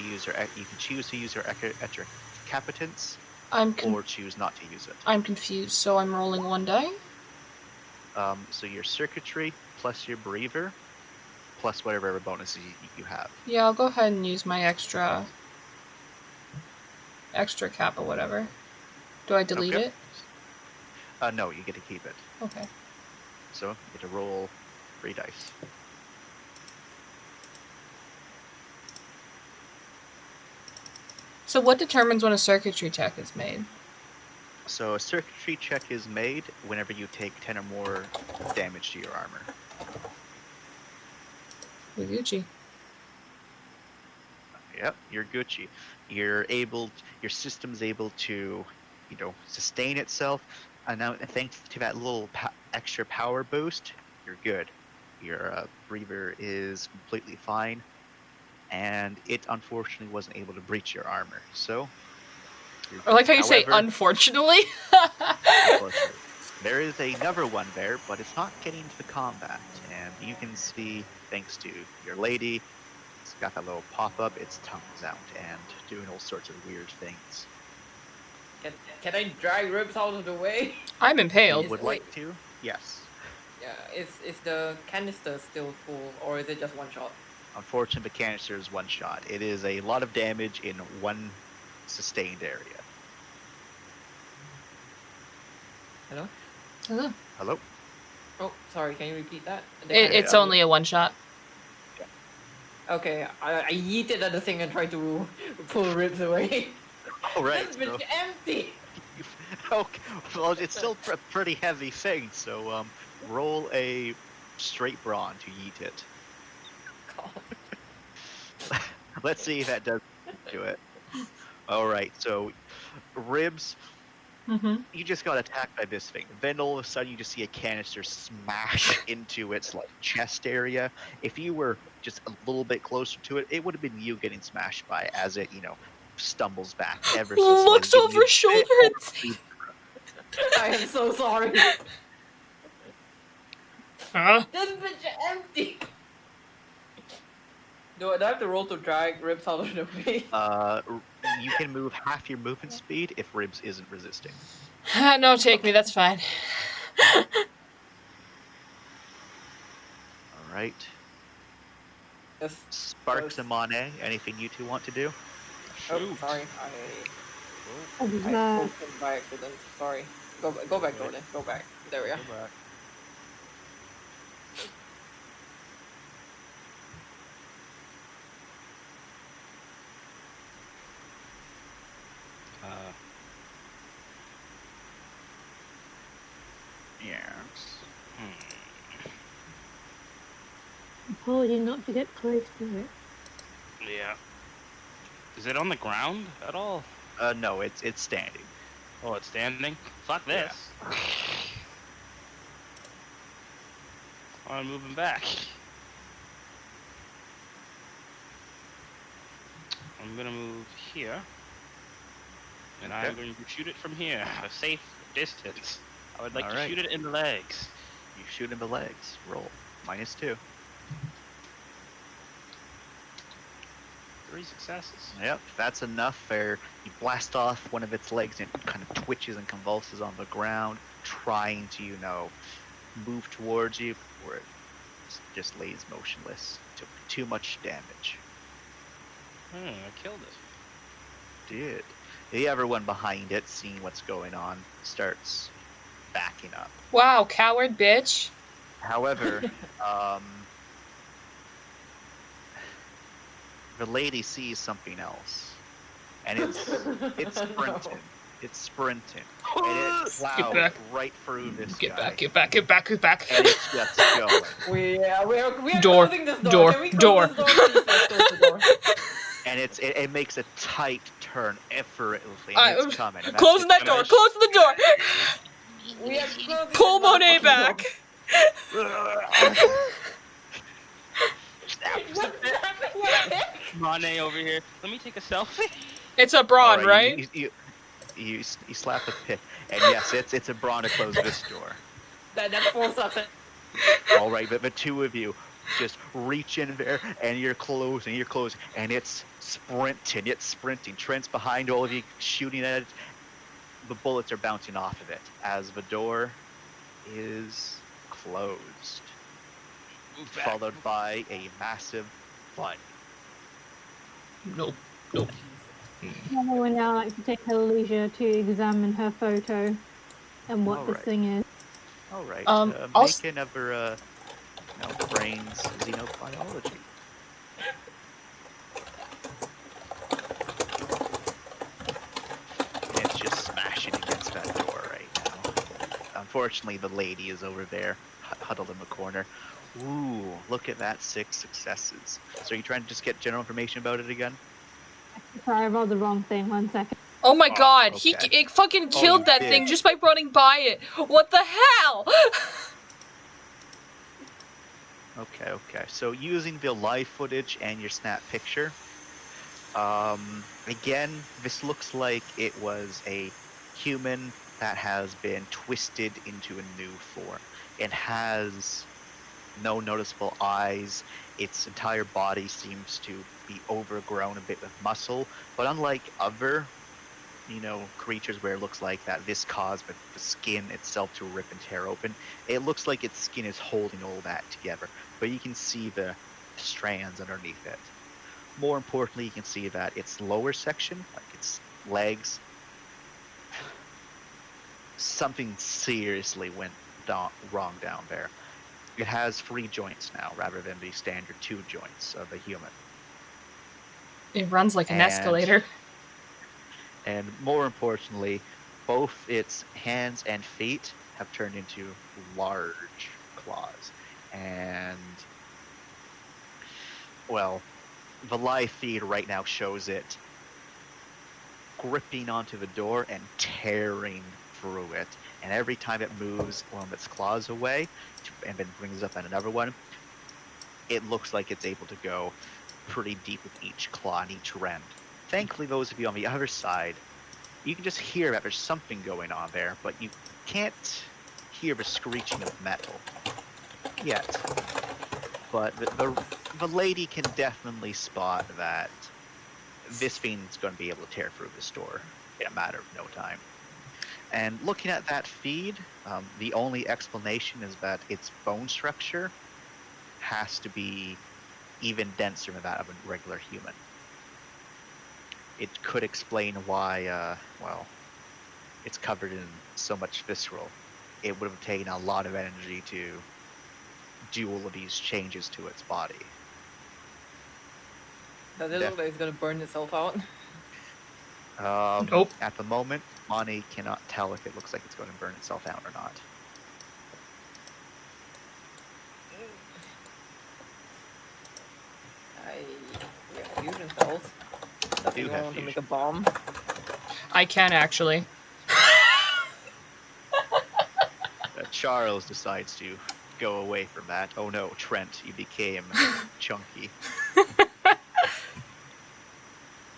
to use your extra capacitance, or choose not to use it. I'm confused. So I'm rolling 1 die. So your circuitry plus your breather plus whatever bonuses you have. Yeah, I'll go ahead and use my extra cap or whatever. Do I delete Okay. it? No, you get to keep it. Okay. So you get to roll 3 dice. So what determines when a circuitry check is made? So a circuitry check is made whenever you take 10 or more damage to your armor. We're Gucci. Yep, you're Gucci. Your system's able to, sustain itself. And now, thanks to that little extra power boost, you're good. Your breather is completely fine, and it unfortunately wasn't able to breach your armor. So, I like how you say however, unfortunately. unfortunately. There is another one there, but it's not getting into the combat. And you can see, thanks to your lady, it's got that little pop-up, its tongue's out and doing all sorts of weird things. Can I drag Ribs out of the way? I'm You impaled. would like to? Yes. Yeah, is the canister still full, or is it just one shot? Unfortunately, the canister is one shot. It is a lot of damage in one sustained area. Hello? Hello. Hello? Oh, sorry, can you repeat that? It's only a 1 shot. Okay, I yeeted at the thing and tried to pull Ribs away. Oh, right. This bitch empty! Okay, well, it's still a pretty heavy thing, so roll a straight brawn to yeet it. God. Let's see if that does to it. All right, so Ribs, Mm-hmm. you just got attacked by this thing. Then all of a sudden, you just see a canister smash into its chest area. If you were just a little bit closer to it, it would have been you getting smashed by as it, stumbles back ever so slightly. Looks giving over you his shoulder a bit and more I am so sorry. Huh? This bitch empty! Do I have to roll to drag Ribs out of the way? You can move half your movement speed if Ribs isn't resisting. No, take me. That's fine. All right. Yes. Sparks and Monet, anything you two want to do? Oh, Shoot. sorry. I Observe. poked him by accident. Sorry. Go back, Okay. Gordon. Go back. There we are. Go back. Yes. I told you not to get close to it. Yeah. Is it on the ground at all? No, it's standing. Oh, it's standing? Fuck Yeah. this. I'm moving back. I'm gonna move here. And I'm Okay. going to shoot it from here, a safe distance. I would like to Alright. shoot it in the legs. You shoot in the legs. Roll. -2. 3 successes. Yep, that's enough. There, you blast off one of its legs and it kind of twitches and convulses on the ground, trying to, move towards you before it just lays motionless. Took too much damage. I killed it. Did. The everyone behind it, seeing what's going on, starts backing up. Wow, coward bitch. However, the lady sees something else, and it's sprinting. It's sprinting, and it plows back. right through this Get guy. back, get back, get back, get back. And it's just going. We are Door, closing this door. door, Can we close door. this door, please? Let's close the door. And it makes a tight turn effortlessly, and it's coming. And that's Closing just that door, gonna close the door. We are closing Pull this Monet motherfucking back. Snap. door. What? Monet over here. Let me take a selfie. It's a brawn, Alright, right? You slap the pit, and yes, it's a brawn to close this door. That's full success. All right, but the two of you just reach in there, and you're closing, and it's sprinting. Trent's behind all of you, shooting at it. The bullets are bouncing off of it as the door is closed, Move back. followed by a massive thud. Nope. I would now like to take her leisure to examine her photo and what this Alright. thing is. All right, I'll make another brains xenobiology. And it's just smashing against that door right now. Unfortunately, the lady is over there, huddled in the corner. Ooh, look at that, 6 successes. So are you trying to just get general information about it again? Sorry, I rolled the wrong thing. 1 second. Oh my Oh, god, okay. it fucking Oh, killed you that did. thing just by running by it. What the hell? Okay. So using the live footage and your snap picture, again, this looks like it was a human that has been twisted into a new form. It has no noticeable eyes. Its entire body seems to be overgrown a bit with muscle, but unlike other creatures where it looks like that this caused the skin itself to rip and tear open, it looks like its skin is holding all that together, but you can see the strands underneath it. More importantly, you can see that its lower section, like its legs, something seriously went wrong down there. It has 3 joints now rather than the standard 2 joints of a human. It runs like an And- escalator. And more importantly, both its hands and feet have turned into large claws. And, well, the live feed right now shows it gripping onto the door and tearing through it. And every time it moves one of its claws away and then brings up another one, it looks like it's able to go pretty deep with each claw and each rend. Thankfully, those of you on the other side, you can just hear that there's something going on there, but you can't hear the screeching of metal yet. But the lady can definitely spot that this fiend's going to be able to tear through the store in a matter of no time. And looking at that feed, the only explanation is that its bone structure has to be even denser than that of a regular human. It could explain why, well, it's covered in so much visceral. It would have taken a lot of energy to do all of these changes to its body. Does it look like it's gonna burn itself out? Nope. At the moment, Monty cannot tell if it looks like it's going to burn itself out or not. We have fusion cells. Does Do anyone have want to make fusion. a bomb? I can actually. Charles decides to go away from that. Oh no, Trent, you became chunky.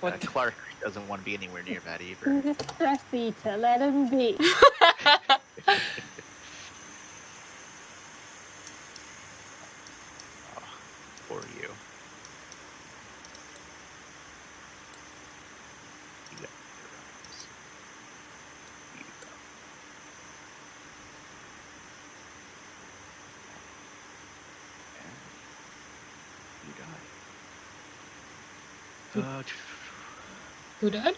What? Clark doesn't want to be anywhere near that He's either. a stress eater. Let him be. Oh, poor you. You got heroes. You go. And you die. Who died?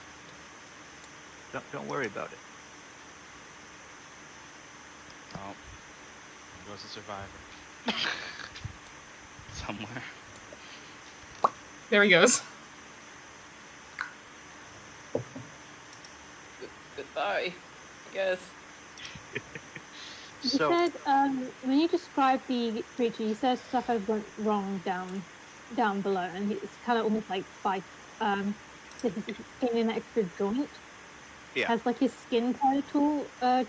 Don't worry about it. Oh, there goes a survivor. Somewhere. There he goes. Goodbye. I guess. You So said when you described the creature, you said stuff had went wrong down below, and it's kind of almost like by he's getting an extra joint. yeah, Has like his skin part at all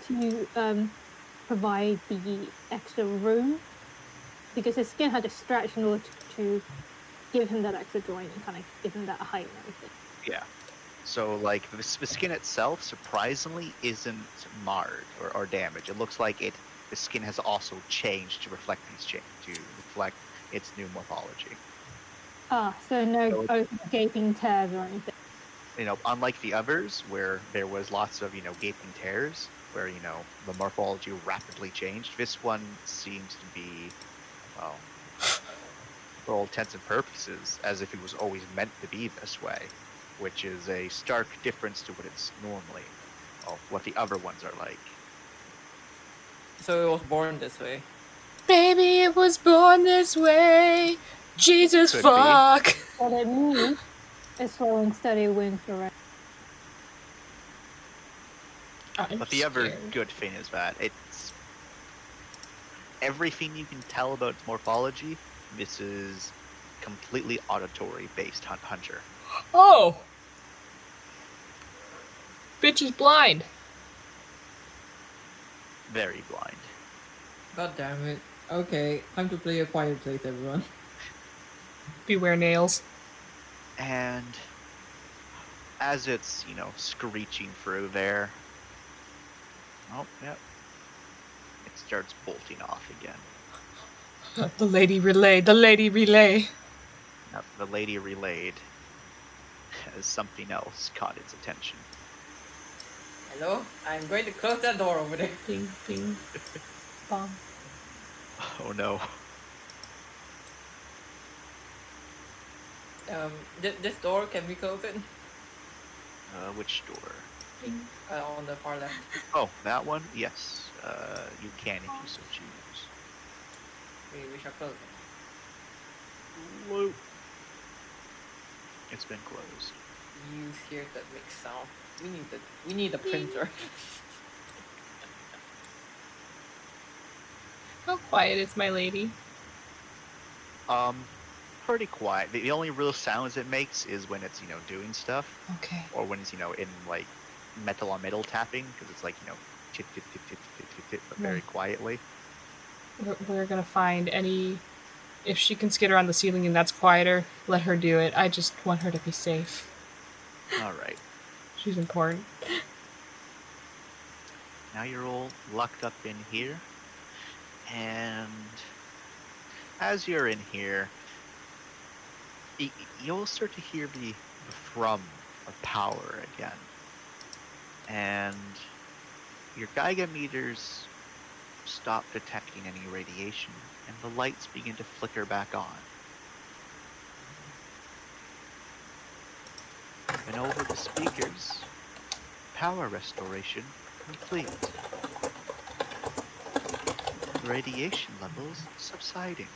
to provide the extra room, because his skin had to stretch in order to give him that extra joint and kind of give him that height and everything. yeah. So like the skin itself, surprisingly, isn't marred or damaged. It looks like the skin has also changed to reflect these to reflect its new morphology. Ah, so no So- open gaping tears or anything. You know, unlike the others where there was lots of gaping tears, where the morphology rapidly changed. This one seems to be, well, for all intents and purposes, as if it was always meant to be this way, which is a stark difference to what it's normally, well, what the other ones are like. So it was born this way. Baby, it was born this way. Jesus Could be. fuck. What it means is flowing steady wings around. But the other good thing is that it's everything you can tell about its morphology. This is completely auditory based hunter. Oh. Bitch is blind. Very blind. God damn it. Okay, time to play a quiet place, everyone. Beware nails. And as it's, screeching through there, oh, yep, it starts bolting off again. The lady relay. The lady relay. Now, the lady relayed as something else caught its attention. Hello? I'm going to close that door over there. Bing, bing. Bong. Oh no. This door, can we close it? Which door? Bing. On the far left. Oh, that one? Yes. You can if you so choose. We shall close it. Whoa. It's been closed. Use here that makes sound. We need a printer. How quiet is my lady? Pretty quiet. The only real sounds it makes is when it's, doing stuff, Okay. or when it's, in like metal on metal tapping, because it's like, tip, tip, tip, tip, tip, tip, tip, but very quietly. We're gonna find any. If she can skid around the ceiling and that's quieter, let her do it. I just want her to be safe. All right. She's important. Now you're all locked up in here, and as you're in here, you'll start to hear the thrum of power again. And your Geiger meters stop detecting any radiation, and the lights begin to flicker back on. And over the speakers, power restoration complete. Radiation levels subsiding.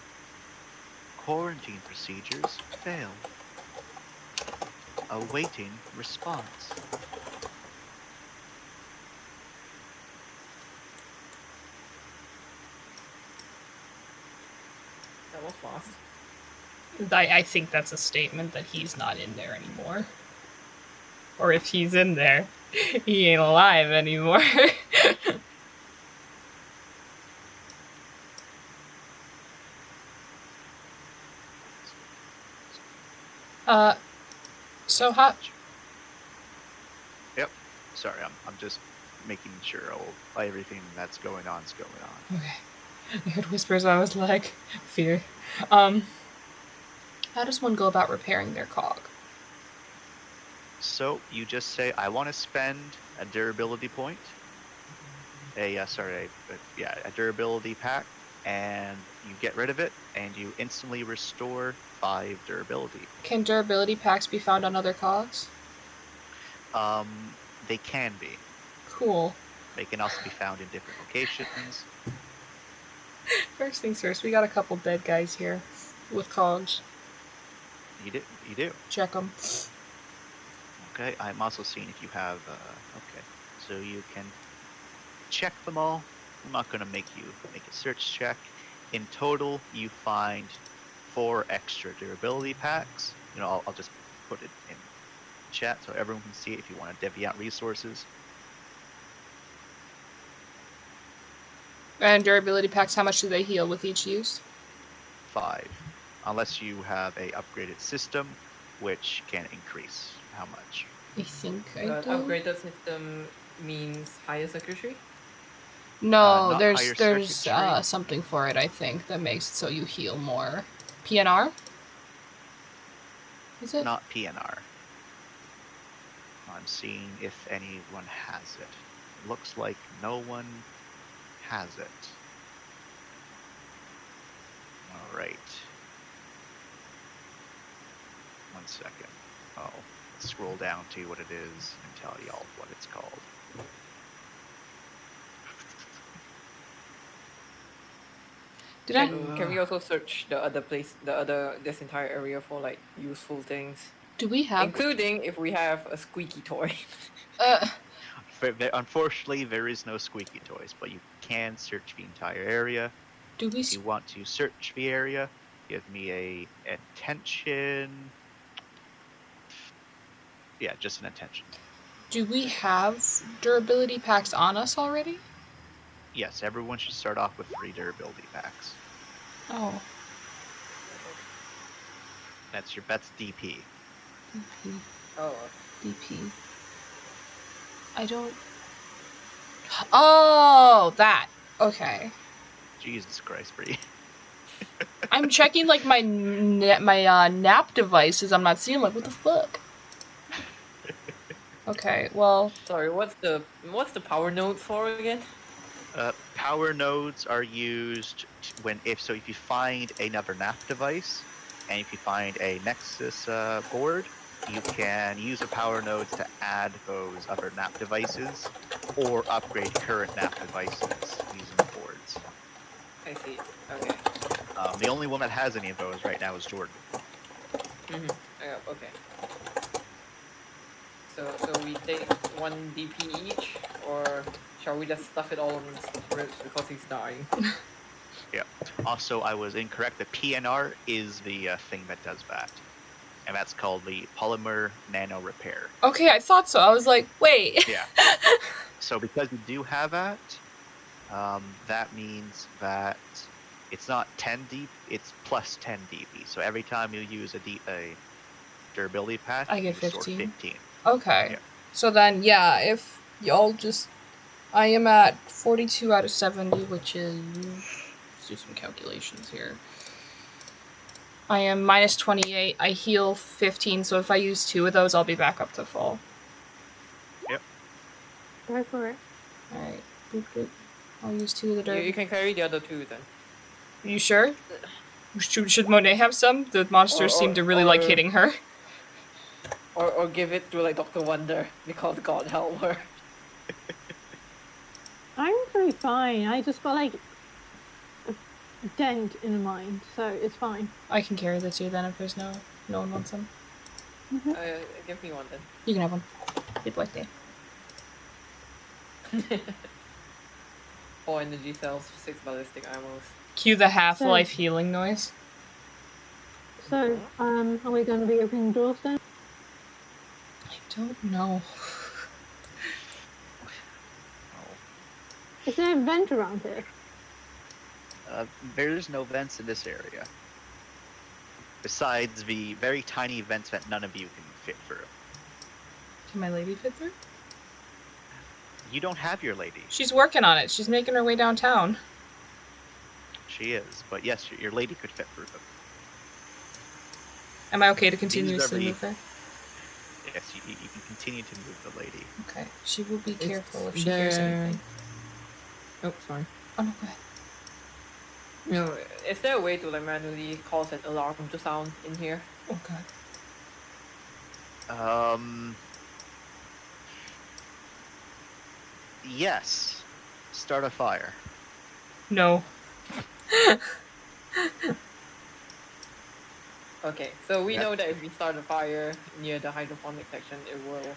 Quarantine procedures failed. Awaiting response. That was fast. I think that's a statement that he's not in there anymore. Or if he's in there, he ain't alive anymore. So how... Yep. Sorry, I'm just making sure everything that's going on is going on. Okay. I heard whispers, I was like, fear. How does one go about repairing their cog? So you just say, I want to spend a durability point. A durability pack, and you get rid of it, and you instantly restore 5 durability. Can durability packs be found on other cogs? They can be. Cool. They can also be found in different locations. First things first, we got a couple dead guys here with cogs. You do. Check them. Okay, I'm also seeing if you have. Okay, so you can check them all. I'm not going to make you make a search check. In total, you find 4 extra durability packs. I'll just put it in chat so everyone can see it if you want to divvy out resources. And durability packs, how much do they heal with each use? 5, unless you have a upgraded system, which can increase how much. I think I But do. upgraded system means higher circuitry? No, Not there's higher circuitry. something for it, I think, that makes it so you heal more. PNR? Is it? Not PNR. I'm seeing if anyone has it. It looks like no one has it. Alright. 1 second. Oh, let's scroll down to what it is and tell y'all what it's called. Can we also search this entire area for like useful things? Do we have... Including if we have a squeaky toy. Unfortunately, there is no squeaky toys, but you can search the entire area. do we... If you want to search the area, give me a attention. Yeah, just an attention. Do we have durability packs on us already? Yes, everyone should start off with 3 durability packs. Oh. That's DP. DP. Oh. DP. I don't... Oh, that. Okay. Jesus Christ, Bree. I'm checking like my nap devices. I'm not seeing like what the fuck. Okay, well, Sorry, what's the power node for again? Power nodes are used if you find another NAP device, and if you find a Nexus board, you can use the power nodes to add those other NAP devices, or upgrade current NAP devices using the boards. I see. Okay. The only one that has any of those right now is Jordan. Okay. So we take 1 DP each, or shall we just stuff it all in his ribs because he's dying? Yeah. Also, I was incorrect. The PNR is the thing that does that, and that's called the Polymer Nano Repair. okay, I thought so. I was like, wait. Yeah. So because you do have that, that means that it's not 10 deep, it's plus 10 DP. So every time you use a durability pack, I get you restore 15. 15. Okay. Yeah. So then, yeah, if y'all just... I am at 42 out of 70, which is... Let's do some calculations here. I am minus 28. I heal 15, so if I use 2 of those, I'll be back up to full. Go for it. Alright. Boop, boop. I'll use 2 of the You dirt. can carry the other two then. You sure? Should Monet have some? The monsters seem to really like hitting her. Or give it to like Dr. Wonder because God help her. I'm pretty fine. I just got like a dent in the mind, so it's fine. I can carry the 2 then if there's no one wants them. Give me one then. You can have one. Happy birthday. 4 energy cells, 6 ballistic ammos. Cue the half-life healing noise. So, are we going to be opening doors then? I don't know. Is there a vent around here? There's no vents in this area. Besides the very tiny vents that none of you can fit through. Can my lady fit through? You don't have your lady. She's working on it. She's making her way downtown. She is, but yes, your lady could fit through them. Am I okay to continuously move her? Yes, you can continue to move the lady. Okay. She will be It's careful if she hears anything. Oh, sorry. Oh no, go ahead. No, is there a way to like manually cause an alarm to sound in here? Oh god. Yes. Start a fire. No. Okay, so we Yep. know that if we start a fire near the hydroponic section, it will.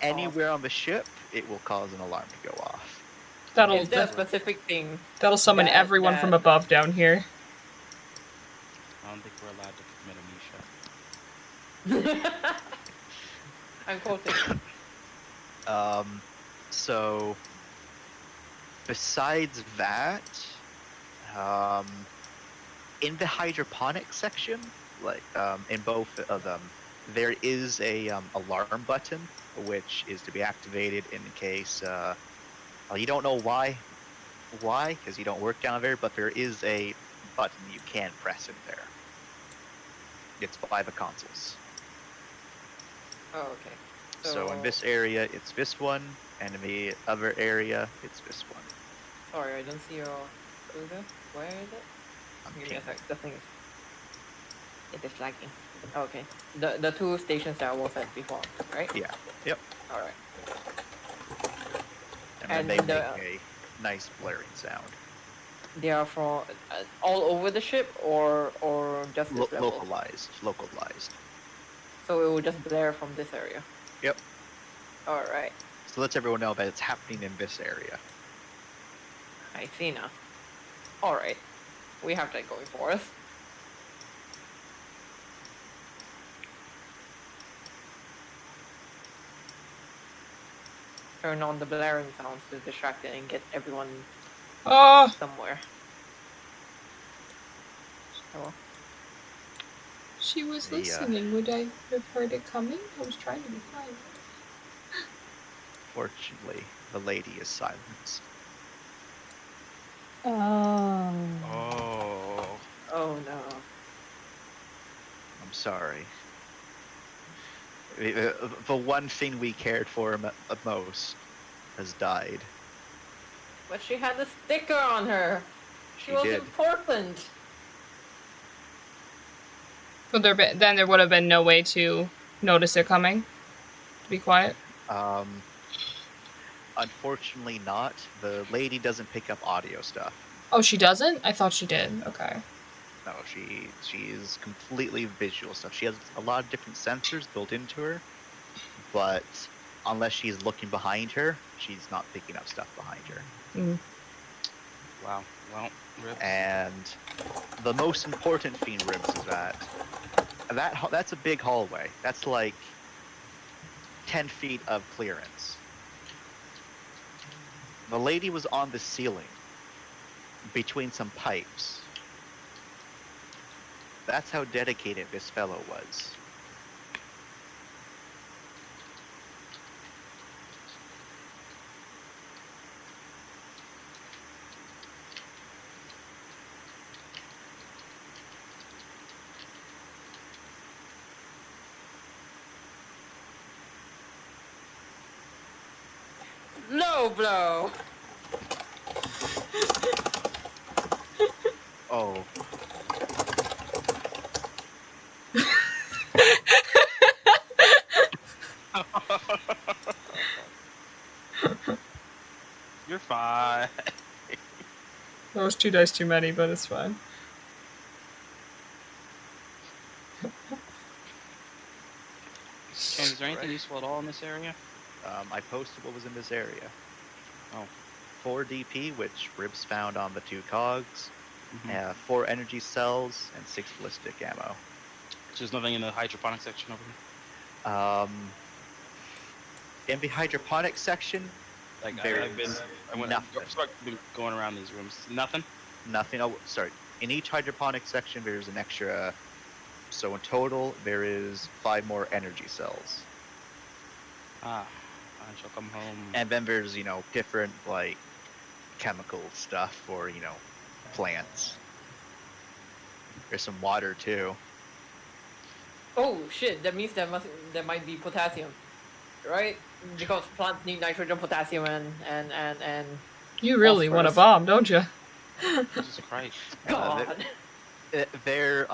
Anywhere on the ship, it will cause an alarm to go off. Is there a specific thing? That'll summon that- everyone from above down here. I don't think we're allowed to commit amnesia. I'm quoting. So besides that, in the hydroponic section, like in both of them, there is a alarm button which is to be activated in case you don't know why because you don't work down there, but there is a button you can press in there. It's by the consoles. Oh, okay. So in this area, it's this one, and in the other area, it's this one. Sorry, I don't see your cruiser. Where is it? Give me a sec. The thing is, it is lagging. Okay. The 2 stations that I was at before, right? Yeah. Yep. All right. And then And they make a nice blaring sound. They are from all over the ship, or just this level? Localized. So it will just blare from this area. Yep. All right. So lets everyone know that it's happening in this area. I see now. All right. We have that going for us. Turn on the blaring sounds to distract it and get everyone Oh! somewhere. Oh. She was The, listening. Would I have heard it coming? I was trying to be quiet. Fortunately, the lady is silenced. Oh. Oh. Oh no. I'm sorry. The one thing we cared for most has died. But she had a sticker on her. She was did. important. Would then there would have been no way to notice it coming? To be quiet? Unfortunately not. The lady doesn't pick up audio stuff. Oh, she doesn't? I thought she did. Okay. No, she is completely visual stuff. She has a lot of different sensors built into her, but unless she's looking behind her, she's not picking up stuff behind her. Mm. Wow. Well, rip. And the most important thing, Ribs, is that's a big hallway. That's like 10 feet of clearance. The lady was on the ceiling between some pipes. That's how dedicated this fellow was. Low blow. Oh, You're fine. That was 2 dice too many, but it's fine. James, is there anything Right. useful at all in this area? I posted what was in this area. Oh. 4 DP, which Ribs found on the 2 cogs, Mhm. 4 energy cells, and 6 ballistic ammo. So there's nothing in the hydroponic section over here? In the hydroponic section, Like, I've there's been going around these rooms. Nothing? nothing. Oh, sorry. In each hydroponic section, there's an extra. So in total, there is 5 more energy cells. Ah, I shall come home. And then there's, different, like, chemical stuff for, plants. There's some water, too. Oh shit! That means there might be potassium, right? Because plants need nitrogen, potassium, and You really want a phosphorus. bomb, don't you? Jesus Christ. God. They're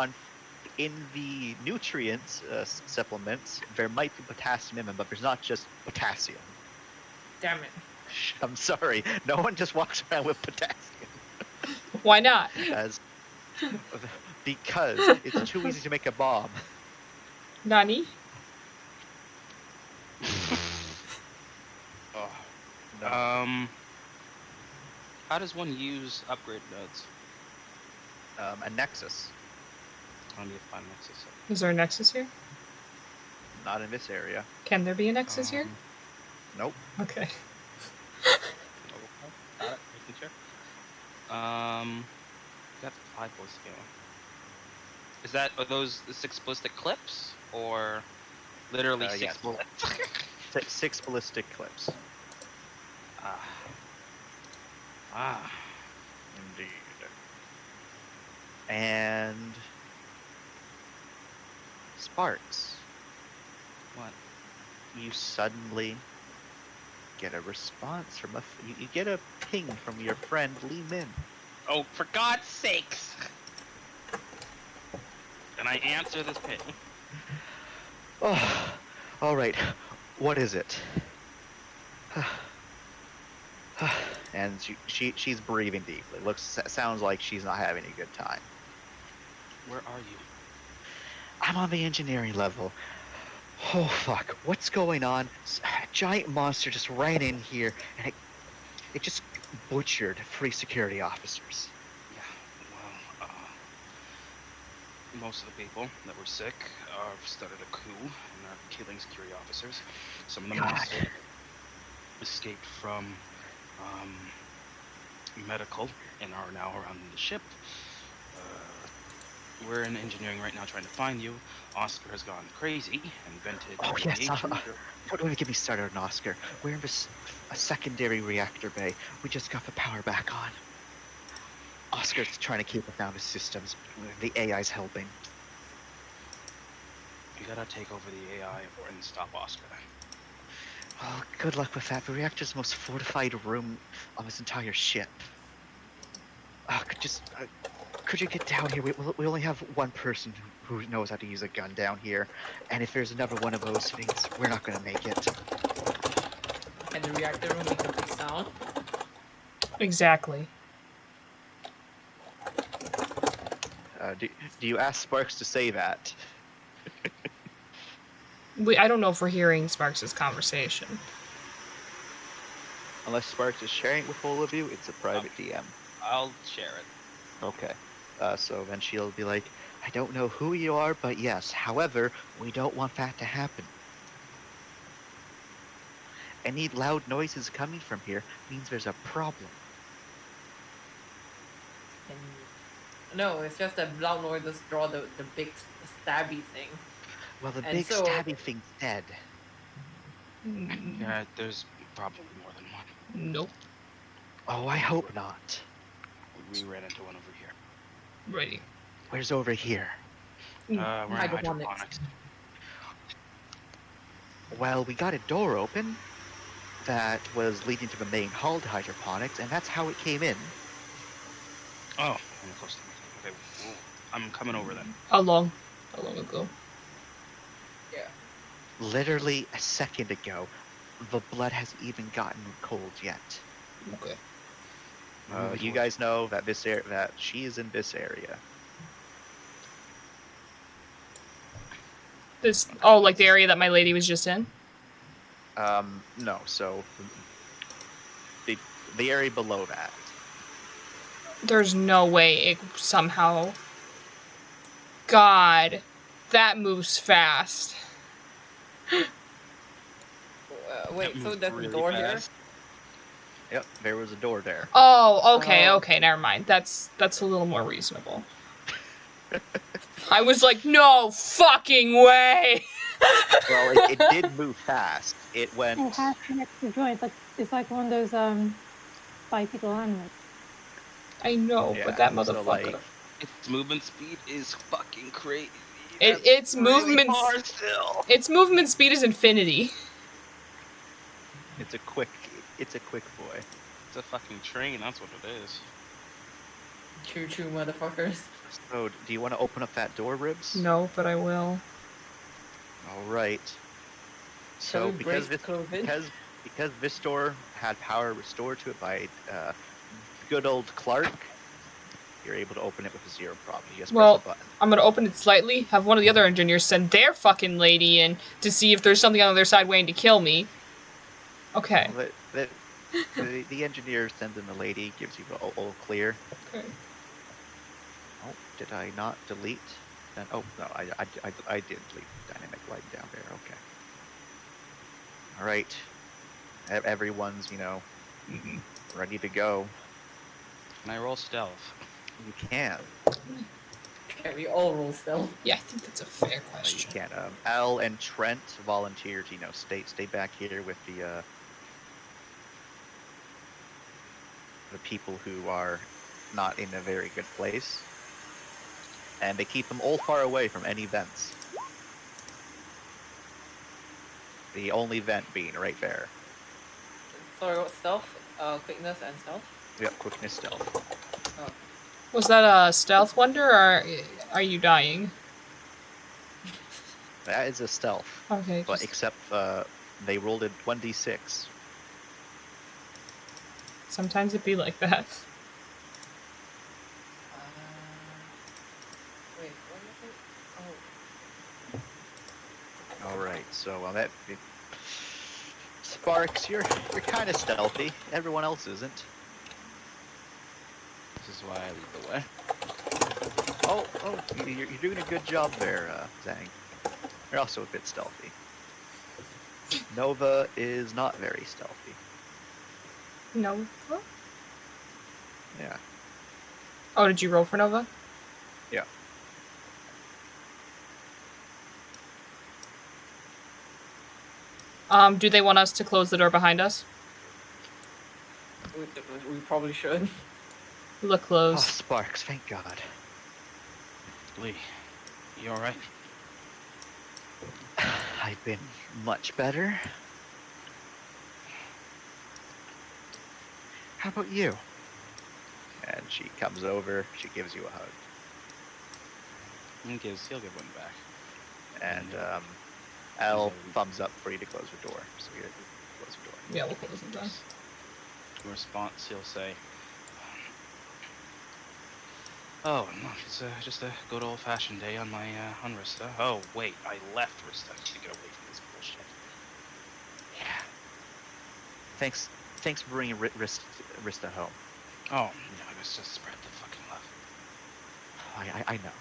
in the nutrients supplements, there might be potassium in them, but there's not just potassium. Damn it. I'm sorry, no one just walks around with potassium. Why not? Because it's too easy to make a bomb. Nani? Oh. No. How does one use upgrade nodes? A nexus, I need to find Nexus. Is there a nexus here? not in this area. Can there be a nexus here? Nope. Okay. Got it. Making sure. Got 5 ballistic ammo. Are those the 6 ballistic clips, or literally 6 yes. bullets? 6 ballistic clips. Ah. Indeed. And Sparks, What? you suddenly get a response from you get a ping from your friend Lee Min. Oh, for God's sakes! And I answer this ping. Oh, all right. What is it? And she's breathing deeply. Sounds like she's not having a good time. Where are you? I'm on the engineering level. Oh fuck! What's going on? A giant monster just ran in here, and it just butchered 3 security officers. Yeah, well, most of the people that were sick have started a coup and are killing security officers. Some of them God. also escaped from medical and are now around the ship. We're in engineering right now trying to find you. Oscar has gone crazy and vented Oh yes. radiation. Don't even get me started on Oscar. We're in a secondary reactor bay. We just got the power back on. Oscar's trying to keep us down to systems. The AI's helping. You gotta take over the AI and stop Oscar. Oh, good luck with that. The reactor's the most fortified room on this entire ship. Could you get down here? We only have one person who knows how to use a gun down here, and if there's another one of those things, we're not gonna make it. Can the reactor room make a big sound? Exactly. Do you ask Sparks to say that? I don't know if we're hearing Sparks' conversation. Unless Sparks is sharing it with all of you, it's a private DM. I'll share it. Okay. So then she'll be like, I don't know who you are, but yes. However, we don't want that to happen. Any loud noises coming from here means there's a problem. No, it's just that loud noises draw the big stabby thing. Well, the And big so- stabby thing's dead. Yeah, there's probably more than one. Nope. Oh, I hope not. We ran into one over here. Ready. Where's over here? We're in Hydroponics. hydroponics. Well, we got a door open. that was leading to the main hull to hydroponics, and that's how it came in. Oh, I'm close to me. Okay, well, I'm coming over then. How long? How long ago? Yeah. Literally a second ago. The blood hasn't even gotten cold yet. Okay. Moving You towards- guys know that that she is in this area. This. Oh, like the area that my lady was just in. No, so the area below that. There's no way it somehow. God, that moves fast. Wait, That so moves there's a really door fast. Yep, there was a door there. Oh, okay, Oh. okay, never mind. That's a little more reasonable. I was like, no fucking way. Well, it did move fast. It went. It has an extra joint. It's like one of those bipedal animals. I know, Yeah, but that so, motherfucker. like, Its movement speed is fucking crazy. It- That's its really movement- far still. Its movement speed is infinity. it's a quick boy. It's a fucking train. That's what it is. Choo choo, motherfuckers. So, do you want to open up that door, Ribs? No, but I will. All right. Shall So we because brace COVID? because this door had power restored to it by good old Clark, you're able to open it with a zero problem. You just Well, press a button. I'm gonna open it slightly, have one of the other engineers send their fucking lady in to see if there's something on the other side waiting to kill me. Okay. Well, the engineer sends in the lady, gives you the all clear. Okay. Oh, did I not delete? Oh no, I did delete dynamic light down there. Okay. All right. Everyone's ready to go. Can I roll stealth? You can. Can we all roll stealth? Yeah, I think that's a fair You question. can. Al and Trent volunteered. Stay back here with the people who are not in a very good place, and they keep them all far away from any vents. The only vent being right there. Sorry, what stealth? Quickness and stealth? Yep, quickness, stealth. Oh. Was that a stealth wonder, or are you dying? That is a stealth, Okay, but just- except they rolled a 1d6. sometimes it be like that. Wait, what was it? Oh. All right, so Sparks, you're kind of stealthy. Everyone else isn't. This is why I lead the way. Oh, you're doing a good job there, Zhang. You're also a bit stealthy. Nova is not very stealthy. Nova? Yeah. Oh, did you roll for Nova? Yeah. Do they want us to close the door behind us? We probably should. Look Oh, closed. Sparks, thank God. Lee, you alright? I've been much better. How about you? And she comes over, she gives you a hug. He'll give one back. And Yeah. Al Yeah. thumbs up for you to close the door. So you close the door. Yeah, we'll close it then. In response, he'll say, "Oh, no, it's just a good old-fashioned day on my on Rista. Oh, wait, I left Rista to get away from this bullshit." Yeah. Thanks for bringing Rista home. Oh, no, I was just spread the fucking love. I know.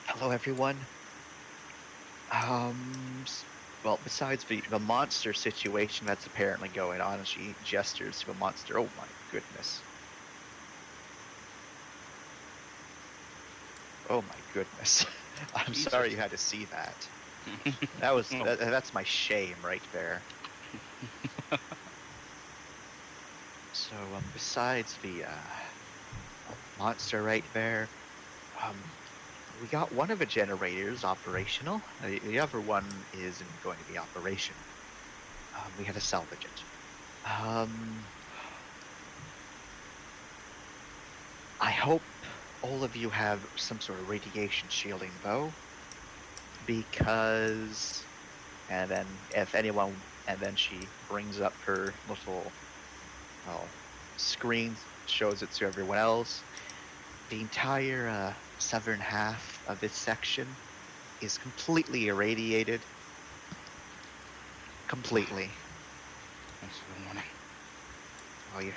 Hello everyone. Well, besides the monster situation that's apparently going on, and she gestures to a monster. Oh my goodness. Oh my goodness. I'm Jesus. sorry you had to see that. That was Oh. that's my shame right there. So besides the monster right there, We got one of the generators operational. The other one isn't going to be operational. We had to salvage it. I hope all of you have some sort of radiation shielding, though, because. And then, if anyone, and then she brings up her little screen, shows it to everyone else. The entire southern half of this section is completely irradiated. Completely. Thanks for the warning. Oh, you.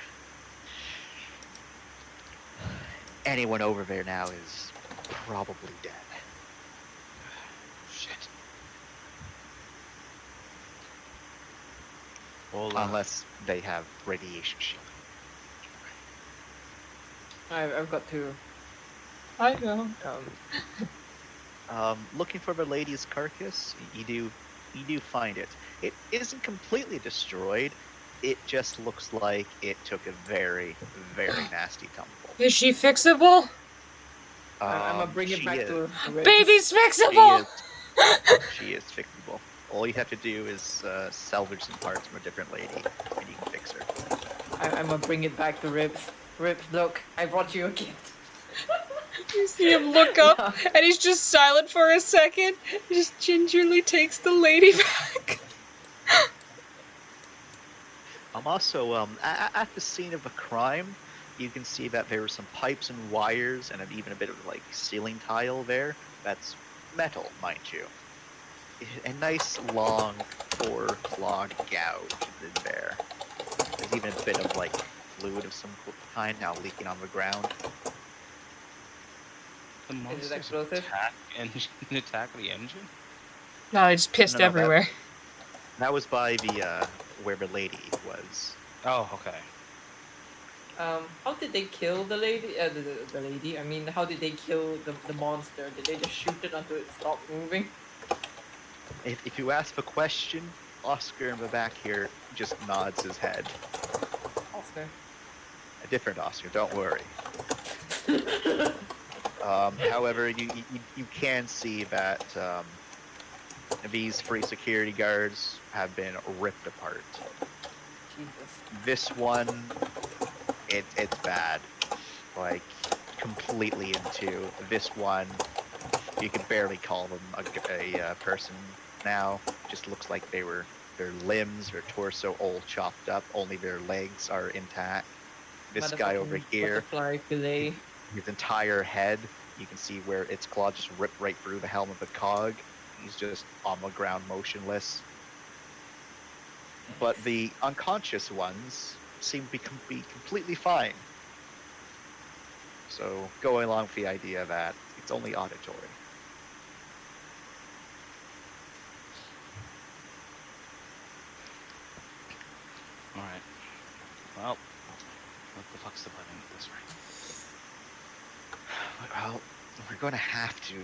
Anyone over there now is probably dead. Shit. Well, Unless they have radiation shielding. I've got to. I know. Looking for the lady's carcass, you do find it. It isn't completely destroyed. It just looks like it took a very, very nasty tumble. Is she fixable? I'm gonna bring it she back is, to Ribs. Baby's She fixable! is, she is fixable. All you have to do is salvage some parts from a different lady, and you can fix her. I'm gonna bring it back to Ribs. Ribs, look, I brought you a gift. You see him look up, and he's just silent for a second. He just gingerly takes the lady back. Also, at the scene of a crime, you can see that there are some pipes and wires, and even a bit of like ceiling tile there. That's metal, mind you. A nice long 4-clawed gouge in there. There's even a bit of like fluid of some kind now leaking on the ground. the monsters explosive? attack the engine? No, he just pissed No, everywhere. That was by the where the lady was. Oh, okay. How did they kill the lady? The lady. I mean, how did they kill the monster? Did they just shoot it until it stopped moving? If you ask the question, Oscar in the back here just nods his head. Oscar. A different Oscar, don't worry. However, you can see that these 3 security guards have been ripped apart. Jesus. This one, it's bad, like completely in two. This one, you can barely call them a person now. Just looks like their limbs, their torso, all chopped up. Only their legs are intact. This guy over Motherfucking here, butterfly fillet. his entire head, you can see where its claw just ripped right through the helm of the cog. He's just on the ground motionless. But the unconscious ones seem to be completely fine. So going along with the idea that it's only auditory. Alright. Well, what the fuck's the button at this rate? Well, we're going to have to,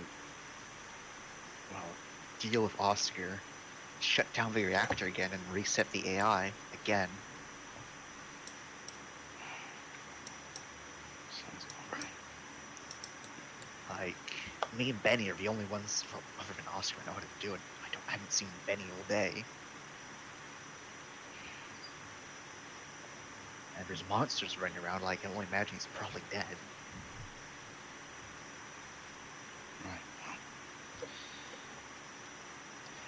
deal with Oscar, shut down the reactor again, and reset the AI again. Sounds about right. Like, me and Benny are the only ones, well, other than Oscar, know how to do it. I haven't seen Benny all day. And there's monsters running around, like, I can only imagine he's probably dead. Right. Well.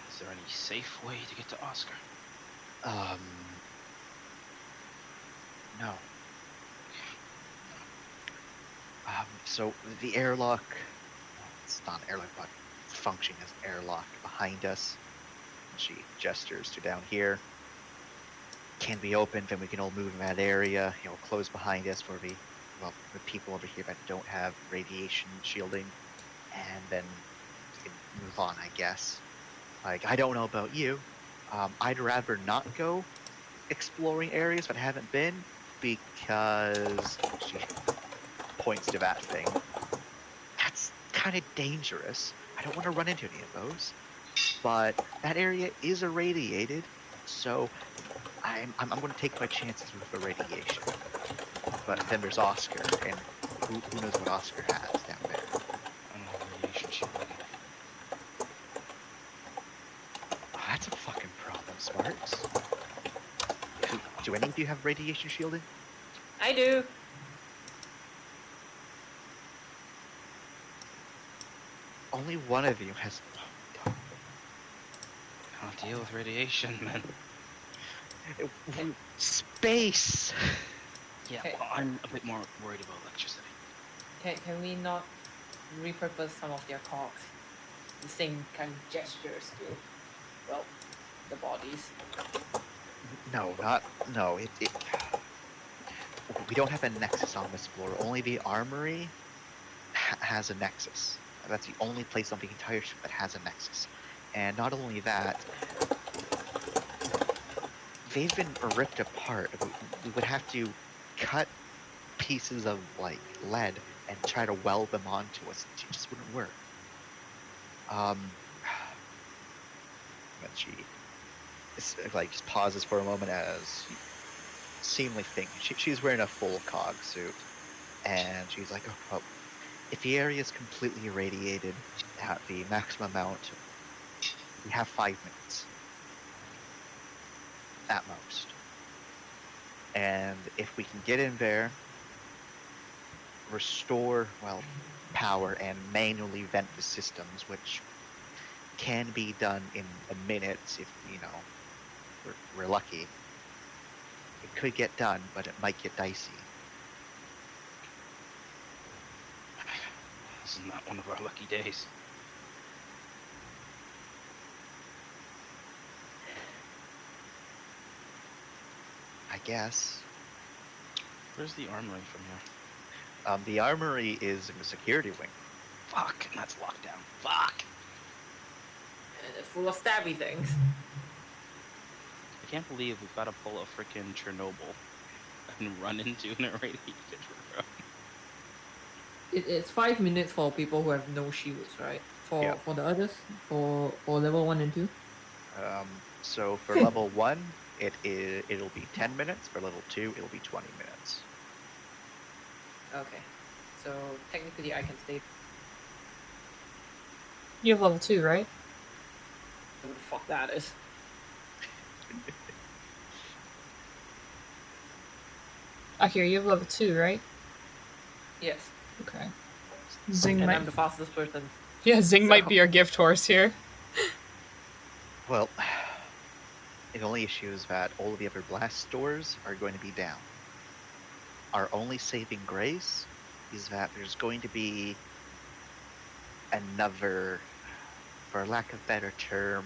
Is there any safe way to get to Oscar? No. So the airlock, it's not an airlock, but functioning as an airlock behind us. She gestures to down here. Can be opened, then we can all move in that area. Close behind us for the people over here that don't have radiation shielding, and then we can move on, I guess. Like, I don't know about you. I'd rather not go exploring areas that haven't been, because she points to that thing. That's kind of dangerous. I don't want to run into any of those. But that area is irradiated, so I'm going to take my chances with the radiation. But then there's Oscar, and who knows what Oscar has down there. I don't have Do any of you have radiation shielding? I do. Only one of you has. I'll deal with radiation, man. Space! Yeah, Okay. well, I'm a bit more worried about electricity. Can we not repurpose some of their cogs? The same kind of gestures to, well, the bodies. No, not. No, it. We don't have a nexus on this floor. Only the armory has a nexus. That's the only place on the entire ship that has a nexus. And not only that, they've been ripped apart. We would have to cut pieces of like lead and try to weld them onto us. It just wouldn't work. But she like just pauses for a moment as you seemingly think she's wearing a full cog suit, and she's like, "Oh, well, if the area is completely irradiated at the maximum amount, we have 5 minutes at most. And if we can get in there, restore, well, power and manually vent the systems, which can be done in a minute if, we're lucky. It could get done, but it might get dicey. This is not one of our lucky days. I guess. Where's the armory from here? The armory is in the security wing. Fuck, and that's locked down. Fuck! And it's full of stabby things. I can't believe we've got to pull a freaking Chernobyl and run into an irradiated room. It's 5 minutes for people who have no shields, right? For Yeah. for the others, for level 1 and 2. So for level 1, it'll be 10 minutes. For level 2, it'll be 20 minutes. Okay, so technically I can stay. You have level 2, right? Whatever the fuck that is. Akira, you have level 2, right? Yes, Okay. Zing and might. I'm the fastest person. Yeah, Zing might so- be our gift horse here. Well, the only issue is that all of the other blast doors are going to be down. Our only saving grace is that there's going to be another, for lack of better term,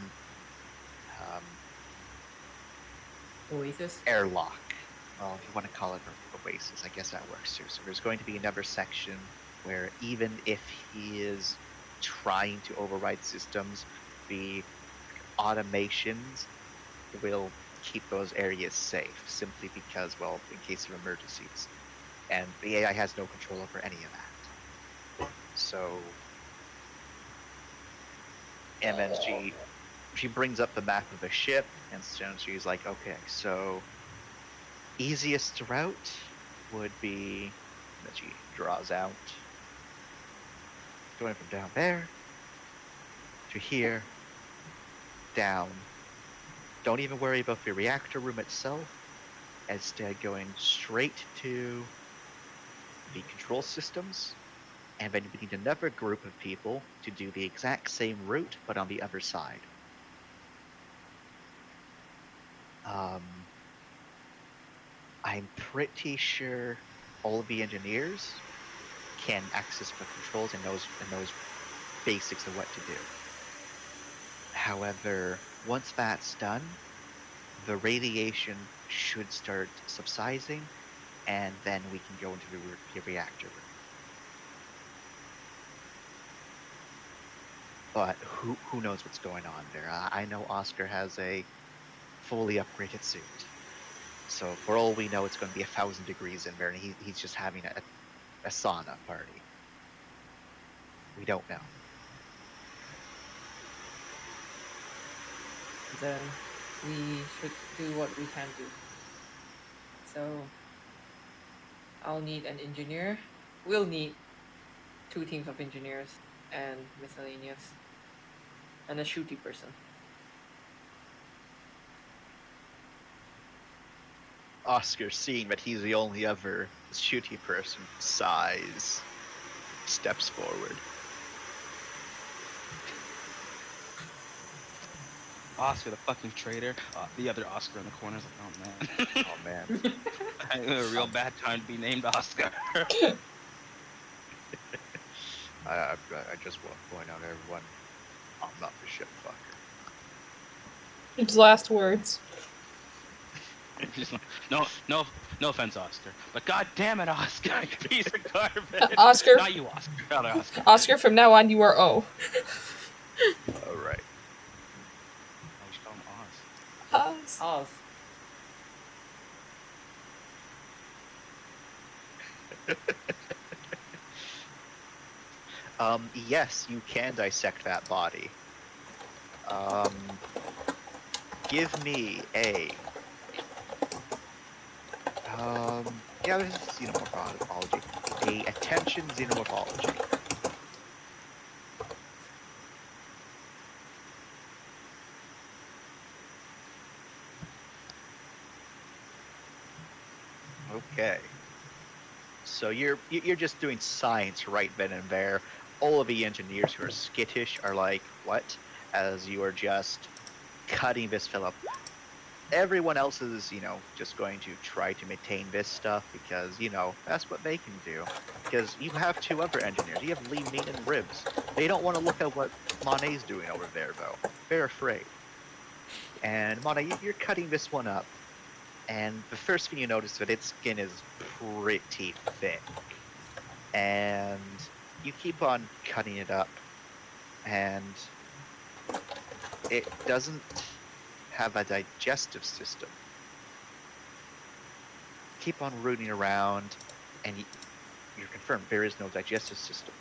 Oasis. airlock. Well, if you want to call it oasis, I guess that works too. So there's going to be another section where even if he is trying to override systems, the automations will keep those areas safe simply because, well, in case of emergencies. And the AI has no control over any of that. So, and then she brings up the map of the ship, and so she's like, okay, so easiest route would be that she draws out, going from down there to here, down. Don't even worry about the reactor room itself. Instead, going straight to the control systems, and then we need another group of people to do the exact same route, but on the other side. I'm pretty sure all of the engineers can access the controls and knows basics of what to do. However, once that's done, the radiation should start subsiding, and then we can go into the reactor room. But who knows what's going on there? I know Oscar has a fully upgraded suit, so for all we know, it's going to be 1,000 degrees in there, and he's just having a sauna party. We don't know. Then we should do what we can do. So I'll need an engineer. We'll need 2 teams of engineers and miscellaneous, and a shooty person. Oscar, seeing that he's the only other shooty person, sighs, steps forward. Oscar, the fucking traitor. The other Oscar in the corner is like, oh man. Oh man. I had a real bad time to be named Oscar. I just want to point out, everyone, I'm not the shit fucker. His last words. Just like, no offense, Oscar, but god damn it, Oscar, you piece of garbage. Oscar. Not you, Oscar. Other Oscar. Oscar, from now on, you are O. All right. I should call him Oz. Oz. Oz. Yes, you can dissect that body. Give me a. Yeah, this is xenomorphology. A attention xenomorphology. Okay. So you're just doing science right then and there. All of the engineers who are skittish are like, "What?" As you are just cutting this fellow. Everyone else is, just going to try to maintain this stuff because, that's what they can do. Because you have two other engineers. You have Lee, Meat, and Ribs. They don't want to look at what Monet's doing over there, though. They're afraid. And Monet, you're cutting this one up. And the first thing you notice is that its skin is pretty thick. And you keep on cutting it up. And it doesn't have a digestive system. Keep on rooting around, and you're confirmed there is no digestive system.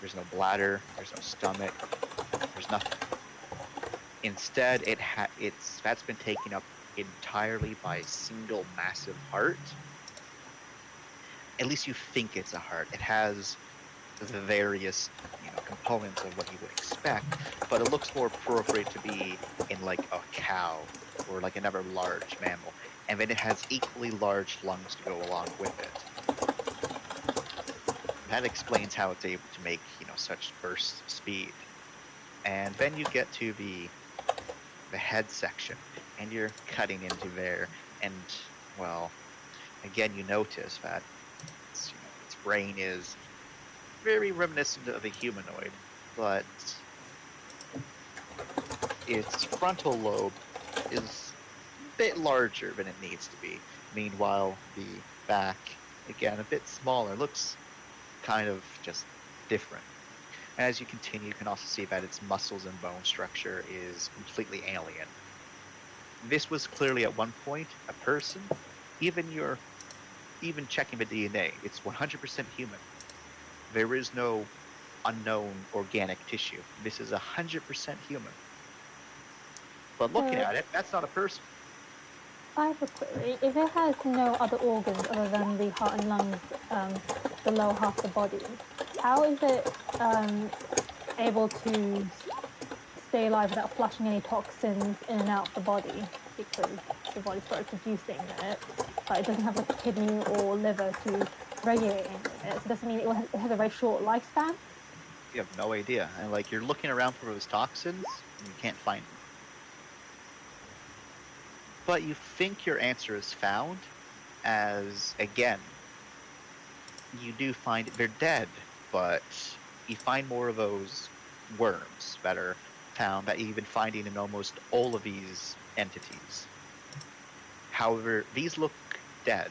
There's no bladder. There's no stomach. There's nothing. Instead, that's been taken up entirely by a single massive heart. At least you think it's a heart. It has the various components of what you would expect, but it looks more appropriate to be in like a cow or like another large mammal, and then it has equally large lungs to go along with it. That explains how it's able to make such burst speed. And then you get to the head section, and you're cutting into there, and well, again you notice that its brain is very reminiscent of a humanoid, but its frontal lobe is a bit larger than it needs to be. Meanwhile, the back, again, a bit smaller, looks kind of just different. And as you continue, you can also see that its muscles and bone structure is completely alien. This was clearly at one point a person. Even checking the DNA, it's 100% human. There is no unknown organic tissue. This is 100% human. But looking at it, that's not a person. I have a query. If it has no other organs other than the heart and lungs, the lower half of the body, how is it able to stay alive without flushing any toxins in and out of the body? Because the body started producing it, but it doesn't have like a kidney or liver to regulate it. So does it mean it has a very short lifespan? You have no idea. And like you're looking around for those toxins, and you can't find them. But you think your answer is found, as again, you do find they're dead, but you find more of those worms that are found that you've been finding in almost all of these entities. However, these look dead.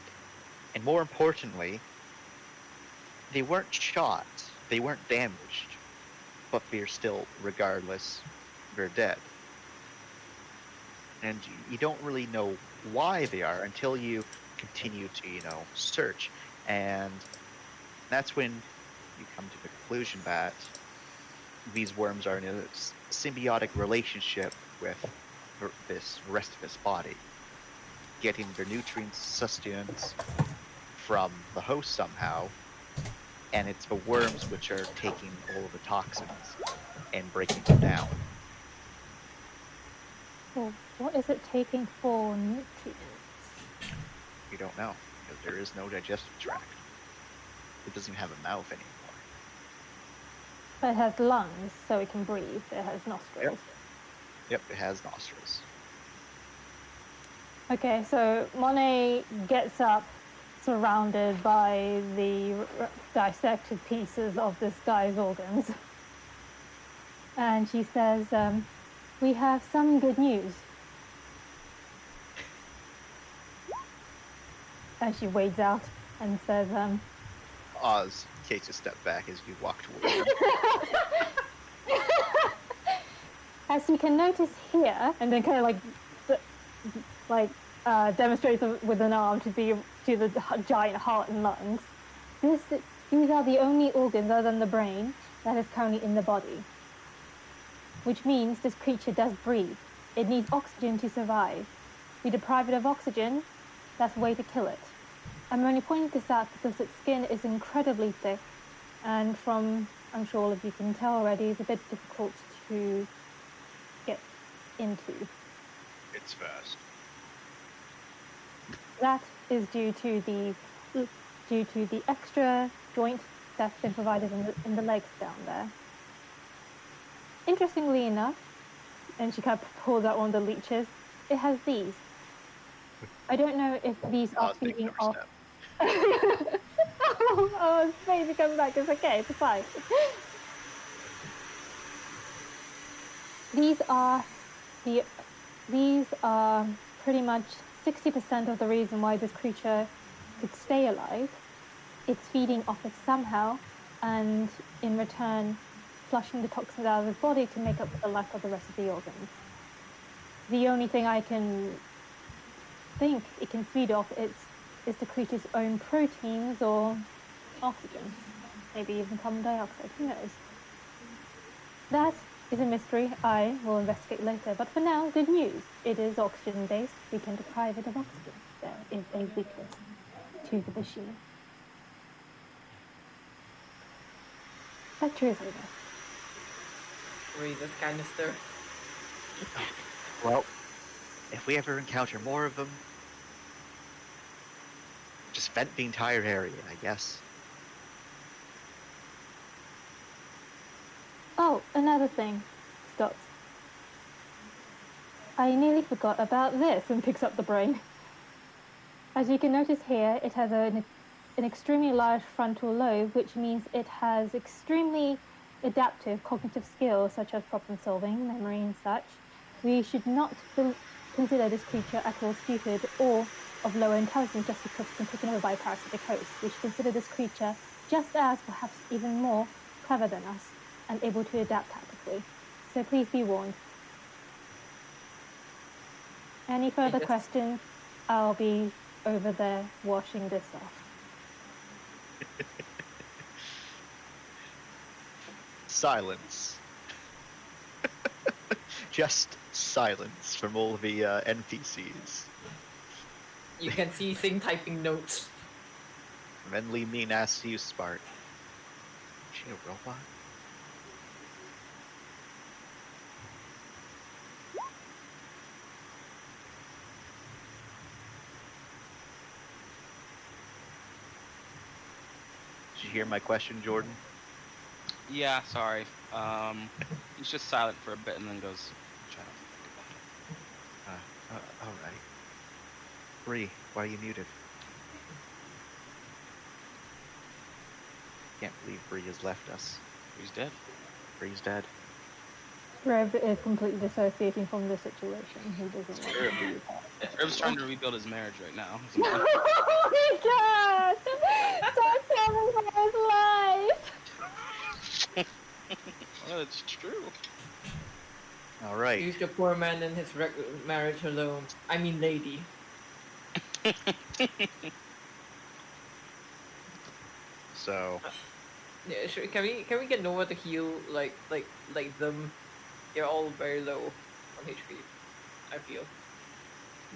And more importantly, they weren't shot, they weren't damaged, but they're still, regardless, they're dead. And you don't really know why they are until you continue to, search. And that's when you come to the conclusion that these worms are in a symbiotic relationship with this rest of this body, getting their nutrients, sustenance from the host somehow, and it's the worms which are taking all of the toxins and breaking them down. So what is it taking for nutrients? You don't know, because there is no digestive tract. It doesn't even have a mouth anymore. But it has lungs, so it can breathe. It has nostrils. Yep, it has nostrils. Okay, so Monet gets up, surrounded by the dissected pieces of this guy's organs. And she says, we have some good news. And she wades out and says, Oz takes a step back as you walk towards him. as you can notice here, and then kind of demonstrates with an arm to the giant heart and lungs. These are the only organs other than the brain that is currently in the body, which means this creature does breathe. It needs oxygen to survive. We deprive it of oxygen, that's a way to kill it. I'm only pointing this out because its skin is incredibly thick, and from, I'm sure all of you can tell already, it's a bit difficult to get into. It's fast. That is due to the extra joint that's been provided in the legs down there. Interestingly enough, and she kind of pulls out one of the leeches, it has these. I don't know if these are Oz takes feeding another off. step. Oh, baby, come back. It's okay. It's fine. These are pretty much 60% of the reason why this creature could stay alive. It's feeding off it somehow, and in return, flushing the toxins out of his body to make up for the lack of the rest of the organs. The only thing I can think it can feed off is the creature's own proteins or oxygen, maybe even carbon dioxide. Who knows? That is a mystery I will investigate later. But for now, good news. It is oxygen-based. We can deprive it of oxygen. There is a weakness to the machine. Lecture is over. Raise this canister. Well, if we ever encounter more of them, just vent the entire area, I guess. Oh, another thing. Stops. I nearly forgot about this, and picks up the brain. As you can notice here, it has an extremely large frontal lobe, which means it has extremely adaptive cognitive skills such as problem solving, memory, and such. We should not consider this creature at all stupid or of lower intelligence just because it's been taken over by a parasitic host. We should consider this creature just as, perhaps even more, clever than us and able to adapt tactically. So please be warned. Any further Yes. questions? I'll be over there washing this off. Silence. Just silence from all the NPCs. You can see Sing typing notes. And then Lee Mean asks you, Spark. Is she a robot? Did you hear my question, Jordan? Yeah, sorry. He's just silent for a bit and then goes, "Shut up." Alright. Bree, why are you muted? Can't believe Bree has left us. He's dead. Bree's dead. Rev is completely dissociating from the situation. He doesn't want to be Rev's trying to rebuild his marriage right now. Oh my god! Stop telling me his life! Well, it's true. Alright. Use the poor man and his marriage alone. I mean, lady. So, Yeah, sure. Can we get Nova to heal like them? They're all very low on HP. I feel.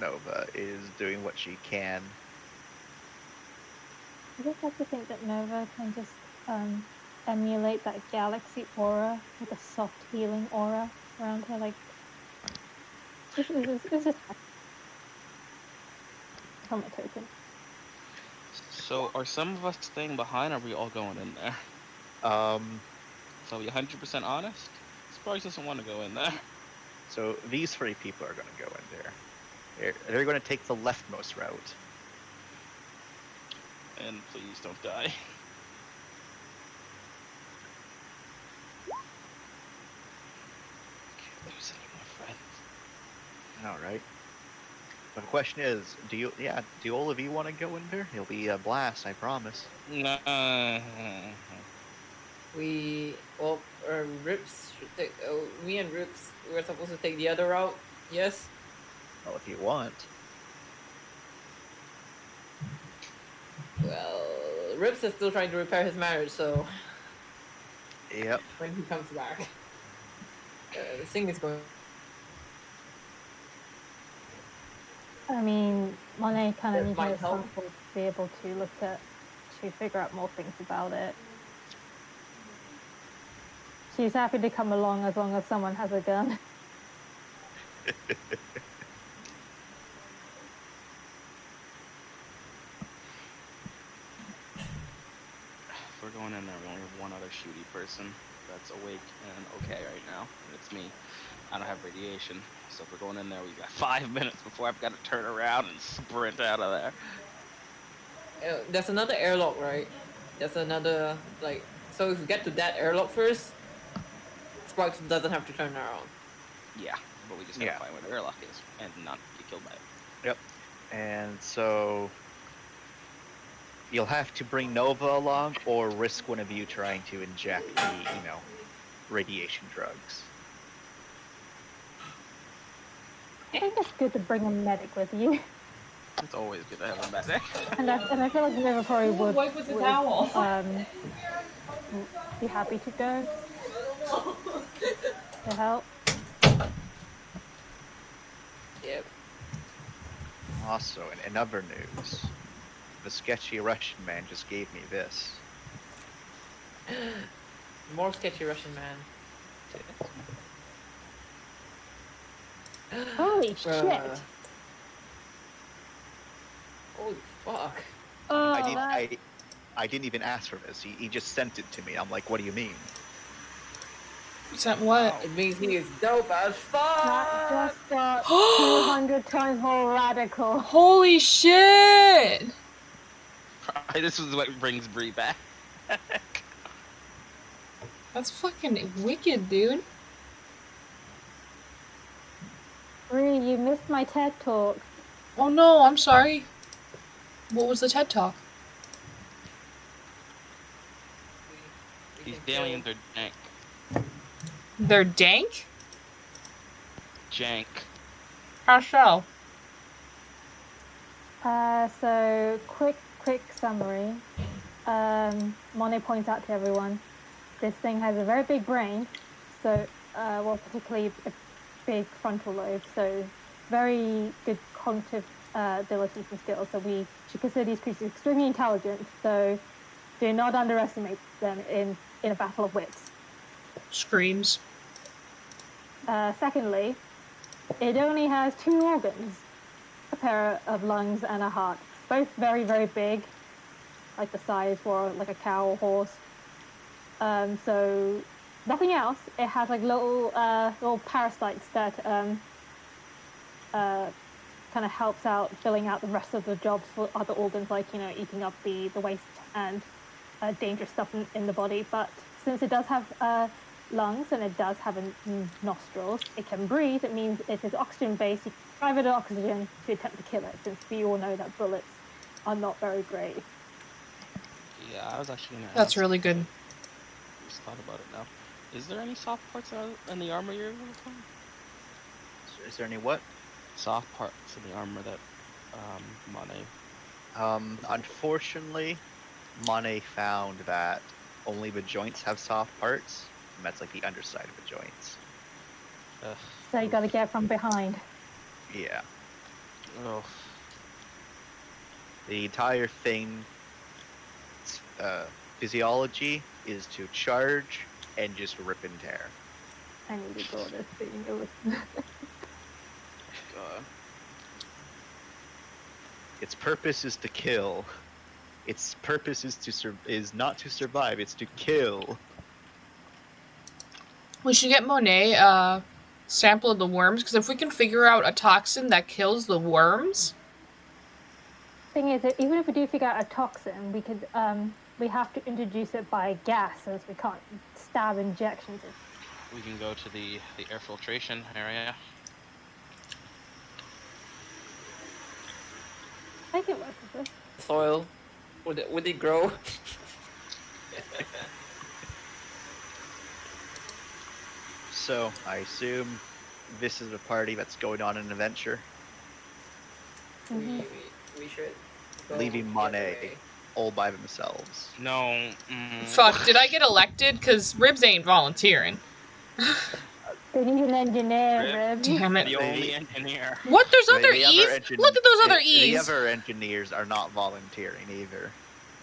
Nova is doing what she can. I just like to think that Nova can just emulate that galaxy aura with a soft healing aura around her. Like, this is just from a token. So are some of us staying behind? Or are we all going in there? So are we 100% honest? Sparks doesn't want to go in there. So these 3 people are going to go in there. They're going to take the leftmost route. And please don't die. Can't lose any more friends. All right. But the question is, do all of you want to go in there? It'll be a blast, I promise. Nah. Rips should take. Me and Rips were supposed to take the other route. Yes. Well, if you want. Well, Rips is still trying to repair his marriage, so Yep. when he comes back, the thing is going. I mean, Monet kind of That needs might more help. sample to be able to figure out more things about it. She's happy to come along as long as someone has a gun. If we're going in there, we only have one other shooty person that's awake and okay right now, and it's me. I don't have radiation, so if we're going in there, we got 5 minutes before I've got to turn around and sprint out of there. There's another airlock, right? There's another So if we get to that airlock first, Sparks doesn't have to turn around. Yeah, but we just gotta Yeah. find where the airlock is and not get killed by it. Yep. And so you'll have to bring Nova along, or risk one of you trying to inject the, radiation drugs. I think it's good to bring a medic with you. It's always good to have a medic. And I feel like Nova probably would Wipe with a towel. Be happy to go to help. Yep. Also, in other news, the sketchy Russian man just gave me this. More sketchy Russian man. Holy shit! Bruh. Holy fuck. Oh, I didn't even ask for this. He just sent it to me. I'm like, what do you mean? Sent what? It means he is dope as fuck. that just got 200 times more radical. Holy shit! This is what brings Bree back. That's fucking wicked, dude. Bree, you missed my TED talk. Oh no, I'm sorry. What was the TED Talk? These aliens are jank. They're dank? Jank. How so? So quick summary. Monet points out to everyone, this thing has a very big brain, so particularly a big frontal lobe, so very good cognitive abilities and skills. So we should consider these creatures extremely intelligent. So do not underestimate them in a battle of wits. Screams. Secondly, it only has 2 organs, a pair of lungs and a heart, both very, very big, like the size for like a cow or horse. So nothing else. It has like little parasites that kind of helps out filling out the rest of the jobs for other organs, like eating up the waste and dangerous stuff in the body. But since it does have lungs and it does have nostrils, it can breathe. It means it is oxygen based. You can private oxygen to attempt to kill it, since we all know that bullets are not very great. Yeah, I was actually gonna ask. That's really good. I just thought about it now. Is there any soft parts in the armor you're able to find? Is there any what? Soft parts in the armor that Monet. Unfortunately, Monet found that only the joints have soft parts, and that's like the underside of the joints. Ugh. So you got to get from behind. Yeah. Oh. The entire thing, physiology is to charge and just rip and tear. I need to draw this thing. It was. God. Its purpose is to kill. Its purpose is not to survive; it's to kill. We should get Monet a sample of the worms, because if we can figure out a toxin that kills the worms, Thing is, that even if we do figure out a toxin, we have to introduce it by gas, as we can't stab injections. We can go to the air filtration area. I can work with this. Soil. Would it grow? So I assume this is a party that's going on an adventure, We should go leaving the Monet other way. all by themselves. No. fuck, did I get elected? Because Ribs ain't volunteering. They need an engineer, Rib? Rib. Damn it. The only engineer. What? There's other The other E's? Look at those other the E's. other engineers are not volunteering either.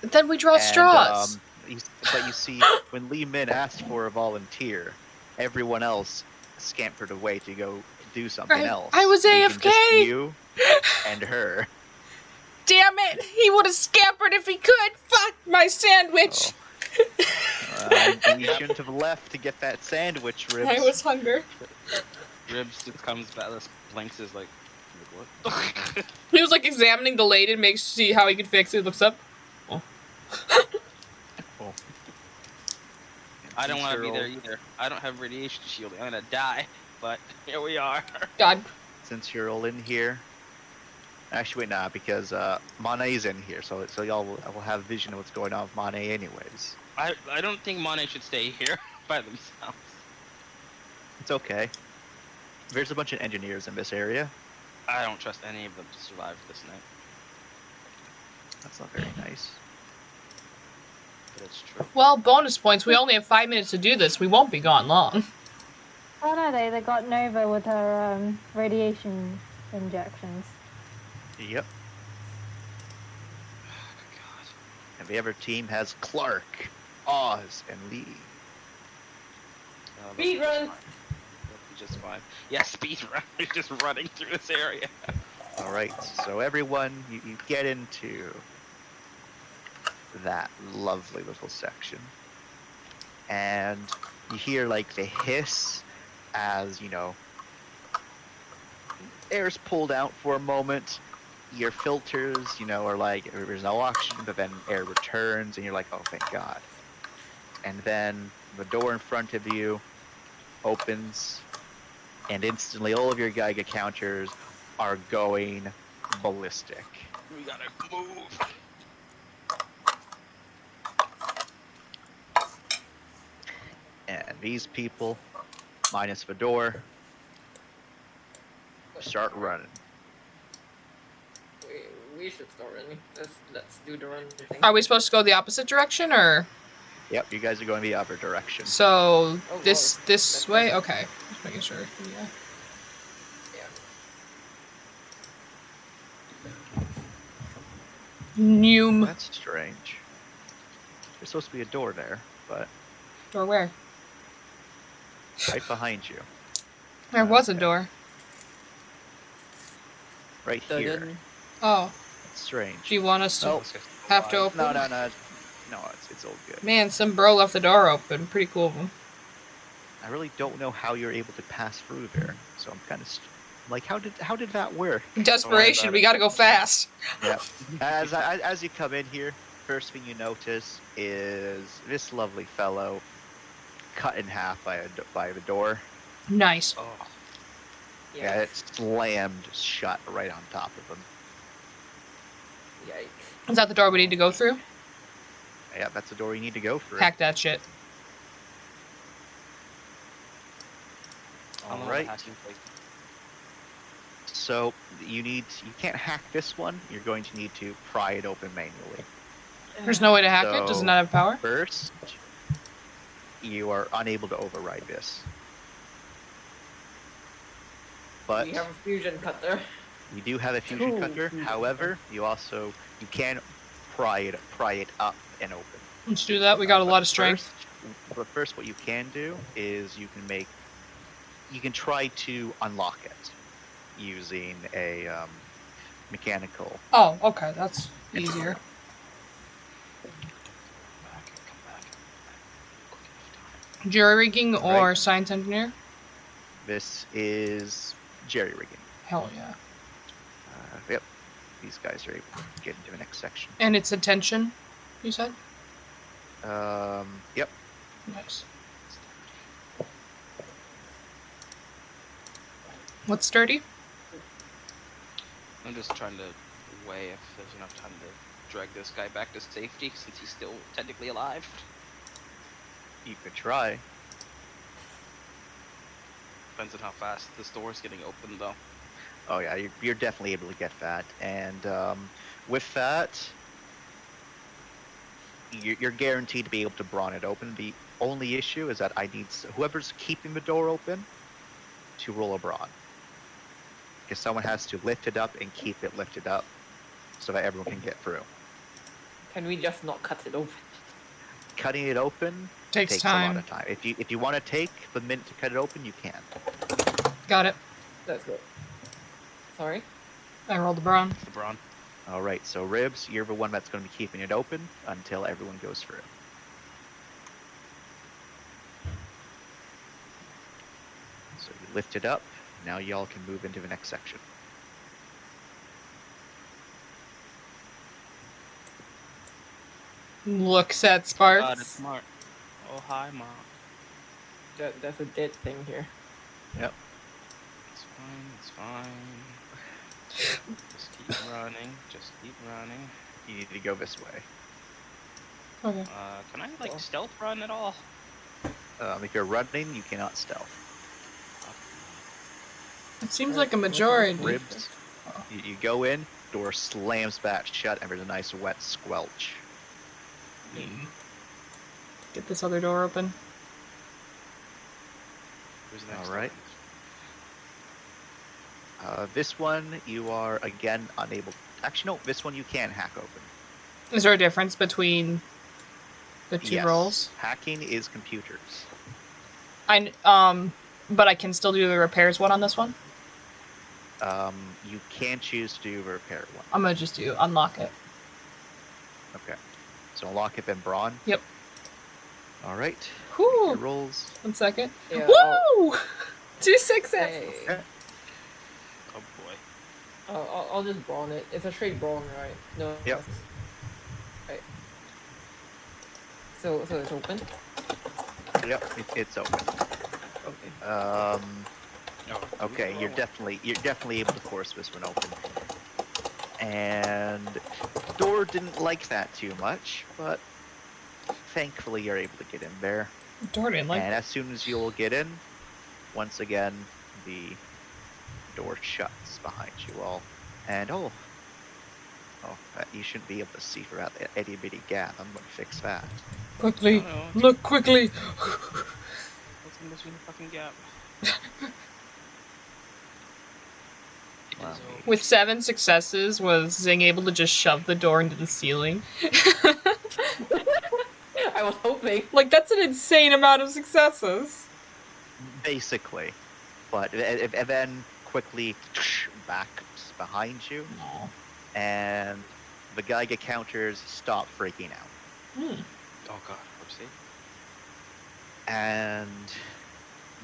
Then we draw And, straws. but you see, when Lee Min asked for a volunteer, everyone else scampered away to go do something Right. else. I was leaving just AFK. you and her. Damn it! He would have scampered if he could. Fuck my sandwich. You shouldn't have left to get that sandwich, Ribs. I was hunger. Ribs just comes back, just blinks, is like what? He was like examining the lid and makes see how he could fix it. Looks up. Oh. I don't want to be Zero. there either. I don't have radiation shielding. I'm gonna die. But here we are. God. Since you're all in here. Actually, wait, nah, because Monet's in here, so y'all will have vision of what's going on with Monet anyways. I don't think Monet should stay here by themselves. It's okay. There's a bunch of engineers in this area. I don't trust any of them to survive this night. That's not very nice. But it's true. Well, bonus points. We only have 5 minutes to do this. We won't be gone long. Oh no, they got Nova with her radiation injections. Yep. God. And the other team has Clark, Oz, and Lee. Speed run. They'll be just fine. Yeah, speed run. We're just running through this area. Alright, so everyone, you get into that lovely little section. And you hear like the hiss as, air's pulled out for a moment. Your filters, are like, there's no oxygen, but then air returns, and you're like, oh, thank God. And then the door in front of you opens, and instantly all of your Geiger counters are going ballistic. We gotta move. And these people, minus the door, start running. We should start running. Let's do the run thing. Are we supposed to go the opposite direction, or Yep, you guys are going the other direction. so Oh, this Lord. this That's way? fine. Okay, just making sure. Yeah. Noom. That's strange. There's supposed to be a door there, but Door where? right behind you. There was a Okay. door. Right here. Dun-dun. Oh, It's strange. do you want us to Oh, have to open? no, it's all good. Man, some bro left the door open. Pretty cool of him. I really don't know how you're able to pass through there, so I'm kind of like, how did that work? Desperation. about We it. gotta go fast. Yeah. As you come in here, first thing you notice is this lovely fellow cut in half by the door. Nice. Oh, Yeah, it's slammed shut right on top of him. Yikes. Is that the door we need to go through? Yeah, that's the door you need to go through. Hack that shit. I don't know Alright. what hacking takes. So you can't hack this one. You're going to need to pry it open manually. There's no way to hack it. Does it So- not have power? First, you are unable to override this. But We have a fusion cutter. you do have a fusion Cool. cutter. However, you can pry it up and open. Let's do that. We got a lot of strength. But first, what you can do is you can try to unlock it using a mechanical. Oh, okay. That's easier. Jury rigging or Right. science engineer? This is jerry rigging. Hell yeah. Yep. These guys are able to get into the next section. And it's attention, you said? Yep. Nice. What's sturdy? I'm just trying to weigh if there's enough time to drag this guy back to safety since he's still technically alive. You could try. Depends on how fast this door is getting open, though. Oh yeah, you're definitely able to get that, and with that, you're guaranteed to be able to brawn it open. The only issue is that I need whoever's keeping the door open to roll a brawn, because someone has to lift it up and keep it lifted up so that everyone can get through. Can we just not cut it open? Cutting it open Takes a lot time. of time. If you want to take the minute to cut it open, you can. Got it. That's good. Sorry? I rolled the brawn. The brawn. All right, so Ribs, you're the one that's going to be keeping it open until everyone goes through. So you lift it up. Now y'all can move into the next section. Looks at God, it's Sparks. smart. Oh, hi, Mom. There's a dead thing here. Yep. It's fine, it's fine. Just keep running, just keep running. You need to go this way. Okay. Can I, like, Oh. stealth run at all? If you're running, you cannot stealth. It seems Right, like a what's majority. this? Ribs, you go in, door slams back shut, and there's a nice wet squelch. Get this other door open. Where's the next All right. one? This one, you are, again, unable... Actually, no, this one you can hack open. Is there a difference between the two Yes. rolls? Hacking is computers. But I can still do the repairs one on this one? You can choose to do the repair one. I'm gonna just do unlock it. Okay. So unlock it, then brawn. Yep. All right. Whew. Your rolls. 1 second. Yeah, Woo! 2 successes. Hey. Okay. Oh, boy. I'll just brawn it. It's a straight brawn, right? No. Yep. that's- Right. So it's open. Yep, it's open. Okay. Oh, Okay, you're definitely able to force this one open. And door didn't like that too much, but thankfully you're able to get in there. Door didn't like And as soon as you'll get in, once again the door shuts behind you all. And you shouldn't be able to see throughout that itty bitty gap. I'm gonna fix that. Quickly. Oh, Look quickly. what's in between the fucking gap? Wow. With 7 successes, was Zing able to just shove the door into the ceiling? I was hoping. Like, that's an insane amount of successes. Basically, but and then quickly back behind you, No. and the Geiger counters stop freaking out, Oh, God. Oopsie. and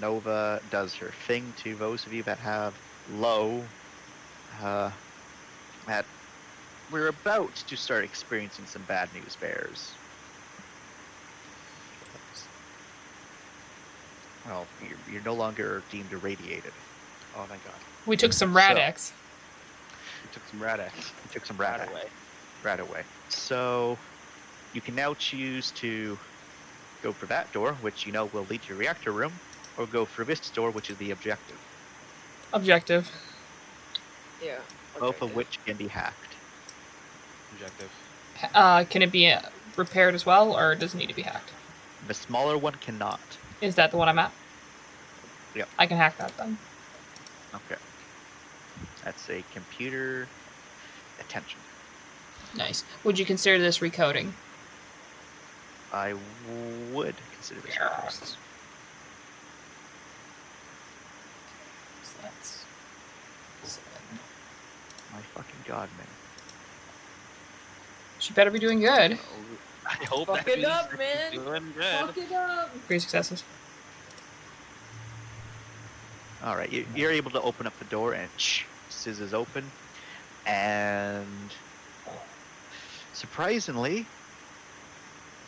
Nova does her thing to those of you that have low. That we're about to start experiencing some bad news bears. Well, you're no longer deemed irradiated. Oh, thank God. We took some Radex. We took some Rad-X. You took some Right rat away. right away. So you can now choose to go for that door, which you know will lead to your reactor room, or go for this door, which is the objective. Objective. Yeah. Both of which can be hacked. Objective. Can it be repaired as well, or does it need to be hacked? The smaller one cannot. Is that the one I'm at? Yep. I can hack that then. Okay. That's a computer attention. Nice. Would you consider this recoding? I would consider this. Yes. So that's 7. My fucking god, man. She better be doing good. I hope Fuck that it means up, you're man. doing good. Fuck it up. 3 successes. All right, you're able to open up the door and scissors open, and surprisingly,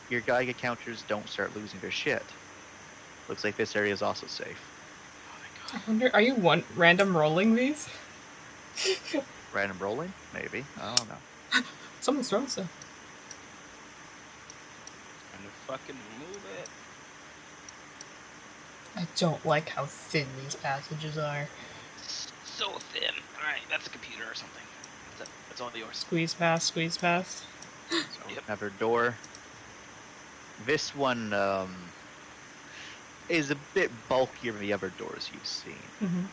your Geiger counters don't start losing their shit. Looks like this area is also safe. I wonder, are you random rolling these? Random rolling, maybe. I don't know. Someone's throwing stuff. Trying to fucking move it. I don't like how thin these passages are. So thin. Alright, that's a computer or something. That's it. That's all yours. Squeeze past, squeeze past. So Yep. another door. This one is a bit bulkier than the other doors you've seen. Mm-hmm.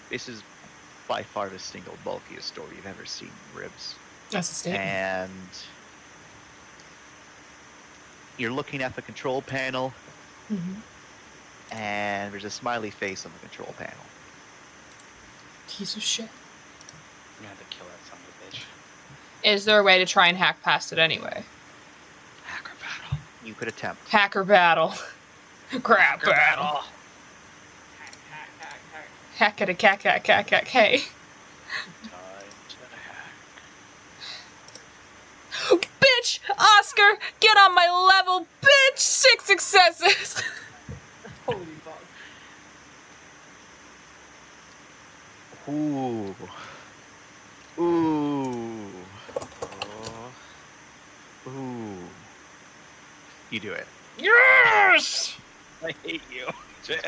This is by far the single bulkiest door you've ever seen, Ribs. That's a statement. And you're looking at the control panel, Mm-hmm. and there's a smiley face on the control panel. Piece of shit. I'm gonna have to kill that son of a bitch. Is there a way to try and hack past it anyway? Hacker battle. You could attempt. Hacker battle. Crap Hacker battle. battle. Hack, hack, hack, hack. Hack it a cack cack cack cack hey. Time to hack. Bitch! Oscar! Get on my level! Bitch! 6 successes! Holy fuck. Ooh. Ooh. Oh. Ooh. You do it. Yes! I hate you.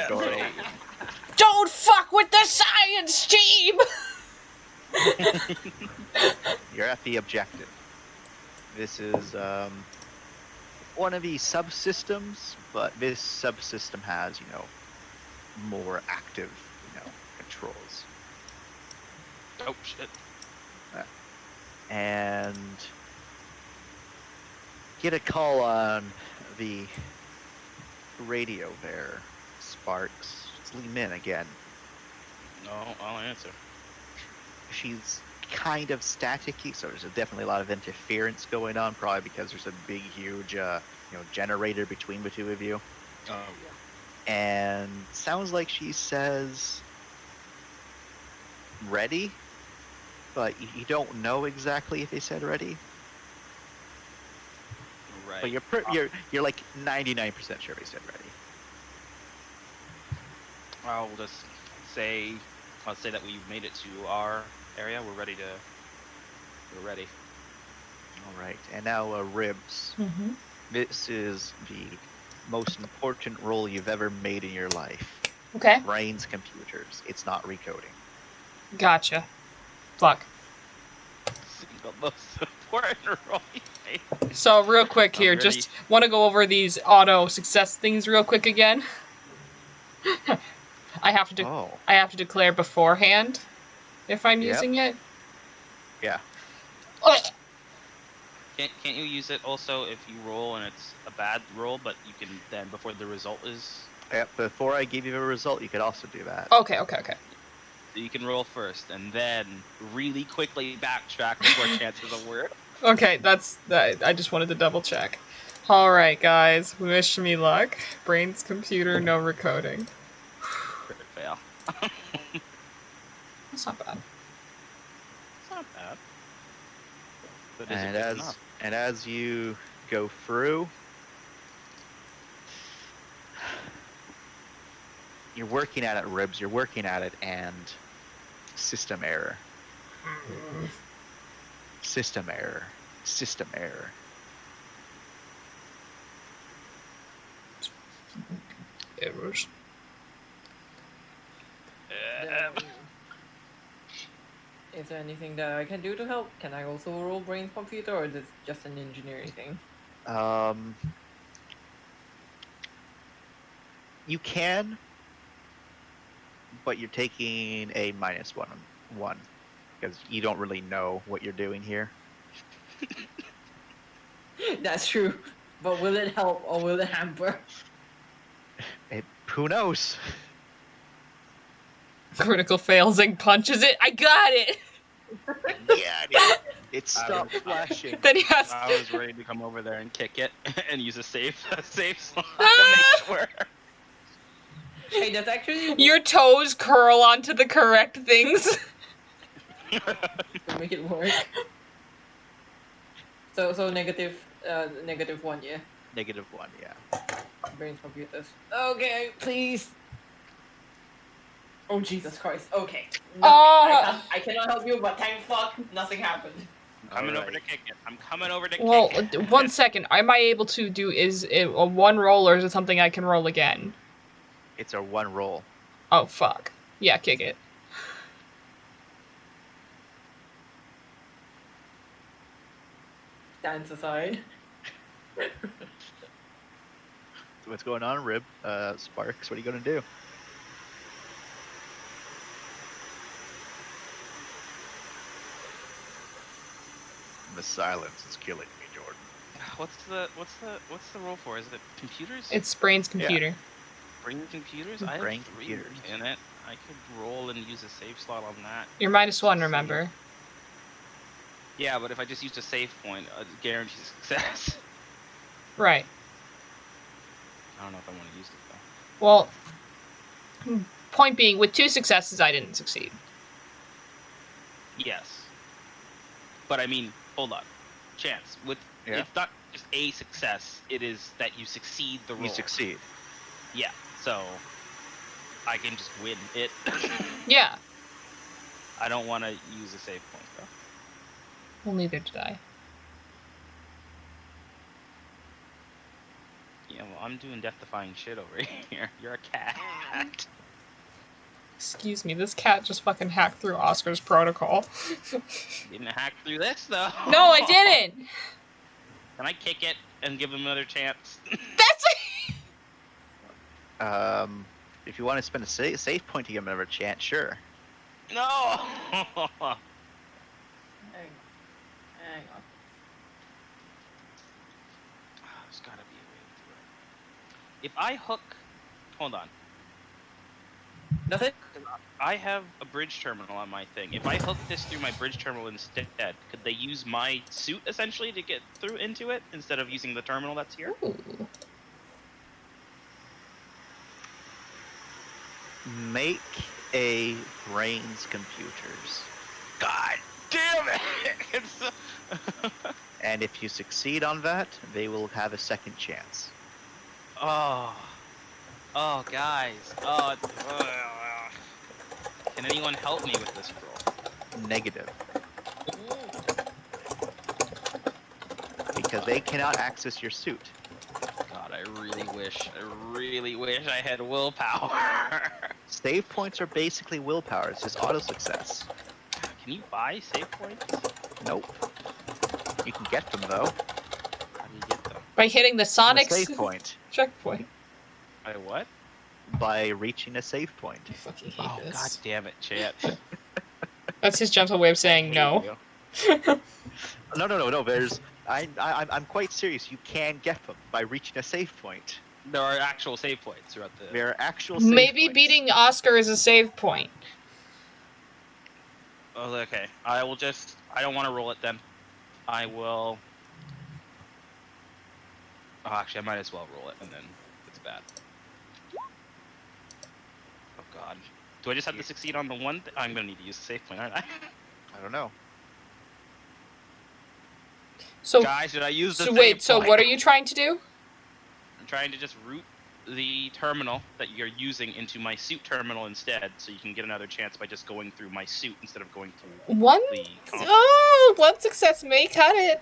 Story. Don't fuck with the science team! You're at the objective. This is one of the subsystems, but this subsystem has, more active, controls. Oh shit. And get a call on the radio there, Sparks. It's Lee Min again. No, I'll answer. She's kind of staticky, so there's definitely a lot of interference going on, probably because there's a big, huge, generator between the two of you. Oh And sounds like she says ready, but you don't know exactly if they said ready. right. But you're like 99% sure they said ready. I'll just say, I'll say that we've made it to our area. We're ready. All right, and now Ribs. Mm-hmm. This is the most important roll you've ever made in your life. Okay. Brains computers. It's not recoding. Gotcha. Fuck. Single most important role you made. So real quick here, I'm ready. just want to go over these auto success things real quick again. I have to declare beforehand if I'm Yep. using it. Yeah. Ugh. Can't you use it also if you roll and it's a bad roll, but you can then before the result is, Yep. Before I give you a result, you could also do that. Okay. you can roll first and then really quickly backtrack before chances of word. Okay, I just wanted to double check. Alright guys, wish me luck. Brains computer, no recoding. Crit fail. That's not bad. It's not bad. But is And it big enough? as you go through, you're working at it, Ribs. You're working at it, and system error. System error. System error. Errors. Is there anything that I can do to help? Can I also roll brains computer, or is it just an engineering thing? You can, but you're taking a -1 because you don't really know what you're doing here. That's true. But will it help or will it hamper? Who knows? Critical fail, Zing punches it. I got it! Yeah. It stopped flashing. Then he has. I was ready to come over there and kick it and use a safe slot to make it work. Hey, that's actually Your toes curl onto the correct things. to make it work. So negative 1, yeah. -1, yeah. Brains computers. Okay, please. Oh Jesus Christ. Okay. No, I cannot help you, but thank fuck nothing happened. I'm coming over to Alright. kick it. I'm coming over to Well, kick it. 1 second. Am I able to do is it a 1 roll or is it something I can roll again? It's a 1 roll. Oh fuck. Yeah, kick it. Stands aside. What's going on, Rib? Sparks, what are you gonna do? The silence is killing me, Jordan. What's the roll for? Is it computers? It's Brain's computer. Brain computers? I Brain have 3 computers. in it. I could roll and use a save slot on that. You're -1, remember? Yeah, but if I just used a save point, guaranteed success. Right. I don't know if I want to use it though. Well, point being, with 2 successes, I didn't succeed. Yes. But I mean, hold on. Chance. Yeah. It's not just a success, it is that you succeed the roll. You succeed. Yeah. So I can just win it. Yeah. I don't want to use a save point though. Well, neither did I. Yeah, well, I'm doing death-defying shit over here. You're a cat. Excuse me, this cat just fucking hacked through Oscar's protocol. Didn't hack through this though. No, I didn't! Can I kick it and give him another chance? That's If you want to spend a save point to give him another chance, sure. No. Hang on. There's gotta be a way to do it. If I hook, hold on. Does it? I have a bridge terminal on my thing. If I hook this through my bridge terminal instead, could they use my suit essentially to get through into it instead of using the terminal that's here? Ooh. Make a brains computers. God damn it! And if you succeed on that, they will have a second chance. Oh, guys. Oh. Can anyone help me with this roll? Negative. Because they cannot access your suit. God, I really wish I had willpower. Save points are basically willpower. It's just auto success. Can you buy save points? Nope. You can get them though. How do you get them? By hitting the Sonic A save point. checkpoint. By what? By reaching a save point. I fucking hate Oh, this. god damn it, Chance. That's his gentle way of saying no. No. There's. I'm quite serious. You can get them by reaching a save point. There are actual save points throughout the... There are actual save Maybe points. beating Oscar is a save point. Oh, okay. I will just... I don't want to roll it then. I will... Oh, actually, I might as well roll it, and then it's bad. Oh, God. Do I just have to succeed on the one thing? I'm gonna need to use a save point, aren't I? I don't know. So, Guys, did I use the so save wait, so point? what are you trying to do? I'm trying to just route the terminal that you're using into my suit terminal instead, so you can get another chance by just going through my suit instead of going through One? the... Oh, one success may cut it.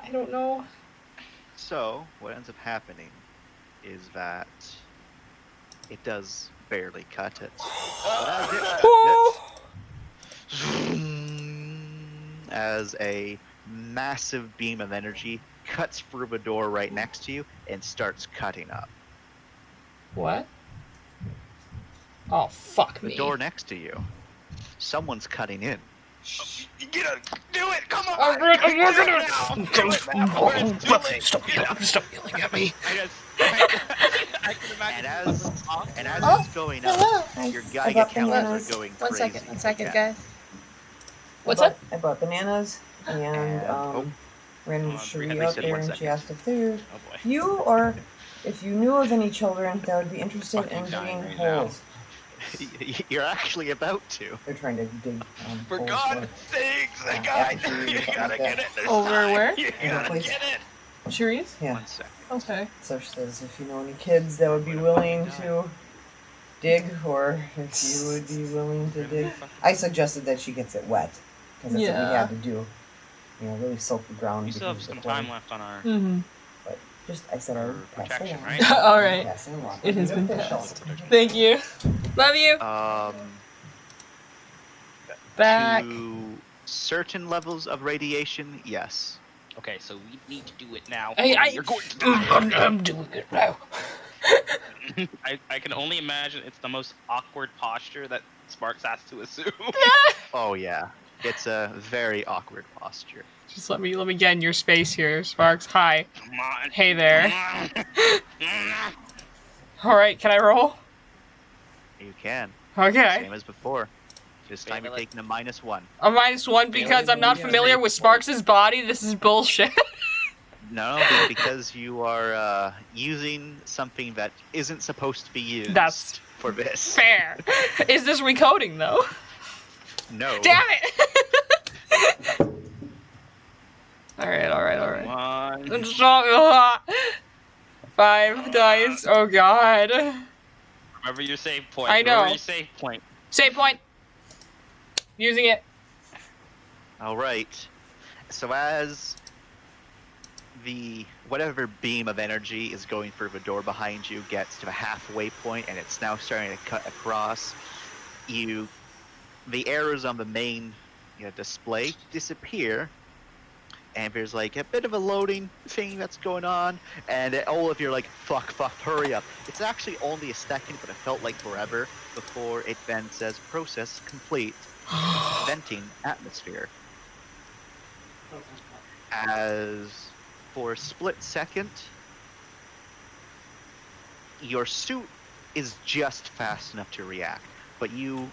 I don't know. So, what ends up happening is that it does barely cut it. As a massive beam of energy cuts through the door right next to you and starts cutting up. What? Oh, fuck The me. door next to you. Someone's cutting in. Get it! Do it! Come on! I'm working Do on it it! now! Do it now! Or it's too late! Stop yelling at me. I can imagine And as Oh, it's going up, hello. your I Geiger brought counters bananas. are going One crazy. second, guys. What's I bought bananas and And- ran Hold with on, Cherie Reset out in there, 1 and she second. asked if there Oh boy. you or if you knew of any children that would be interested Fucking in dying digging right now. holes. You're actually about to. They're trying to dig For holes. God's sakes, the Yeah, guy, apple tree or you something gotta like get that. it this Over time. where? You In her gotta place. get it. Cherise? Yeah. 1 second. Okay. So she says if you know any kids that would be willing to dig, or if you would be willing to dig. I suggested that she gets it wet, because that's what we Yeah. had to do. You know, really soak the ground. We still have because of some the flooding. time left on our. Mm-hmm. But just, I said I For would pass protection, it right? All right. Pass it along. It has Need been official. passed. Thank you. Love you. Back. To certain levels of radiation, yes. Okay, so we need to do it now. Hey, or you're going to die. I'm doing it now. I can only imagine it's the most awkward posture that Sparks has to assume. Oh yeah, it's a very awkward posture. Just let me get in your space here, Sparks. Hi. Come on. Hey there. Come on. All right, can I roll? You can, Okay. same as before. This time you're Fail it. taking a -1. A -1 because I'm not familiar with Sparks' body. This is bullshit. No, because you are using something that isn't supposed to be used. That's for this. Fair. Is this recoding though? No. Damn it! Alright. Come on. Stop. 5 dice. Oh god. Remember your save point. I know. Remember your save point. Save point. Using it. All right. So as the whatever beam of energy is going through the door behind you gets to the halfway point and it's now starting to cut across, the arrows on the main display disappear, and there's like a bit of a loading thing that's going on, and all of you are like, fuck, hurry up. It's actually only a second, but it felt like forever before it then says process complete. Venting atmosphere. As for a split second, your suit is just fast enough to react, but you,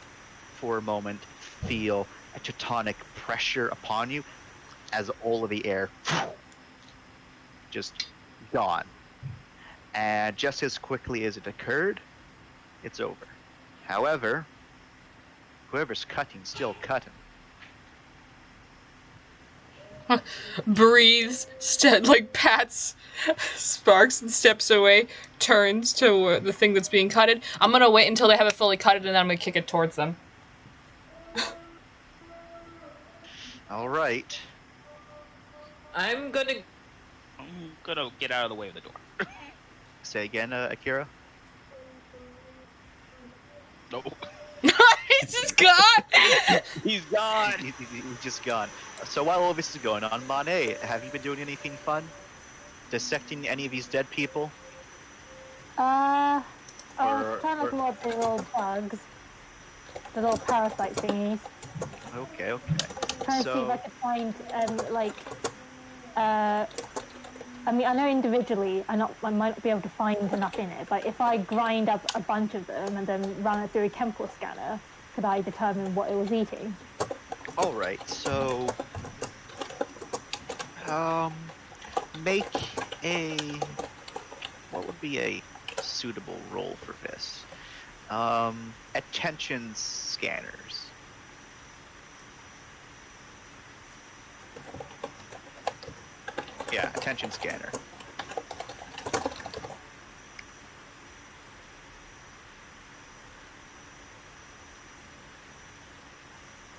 for a moment, feel a tectonic pressure upon you as all of the air just gone. And just as quickly as it occurred, it's over. However, whoever's cutting still cutting. Breathes, pats Sparks and steps away, turns to the thing that's being cutted. I'm gonna wait until they have it fully cutted and then I'm gonna kick it towards them. All right. I'm gonna. I'm gonna get out of the way of the door. Say again, Akira. No. He's just gone! He's gone. He's just gone. So while all this is going on, Monet, have you been doing anything fun? Dissecting any of these dead people? I Or- was trying to look at the little bugs, the little parasite thingies. Okay. Trying to see if I could find, I mean, I know individually I might not be able to find enough in it, but if I grind up a bunch of them and then run it through a chemical scanner, could I determine what it was eating? All right. So, make what would be a suitable role for this? Attention scanners. Yeah, attention scanner.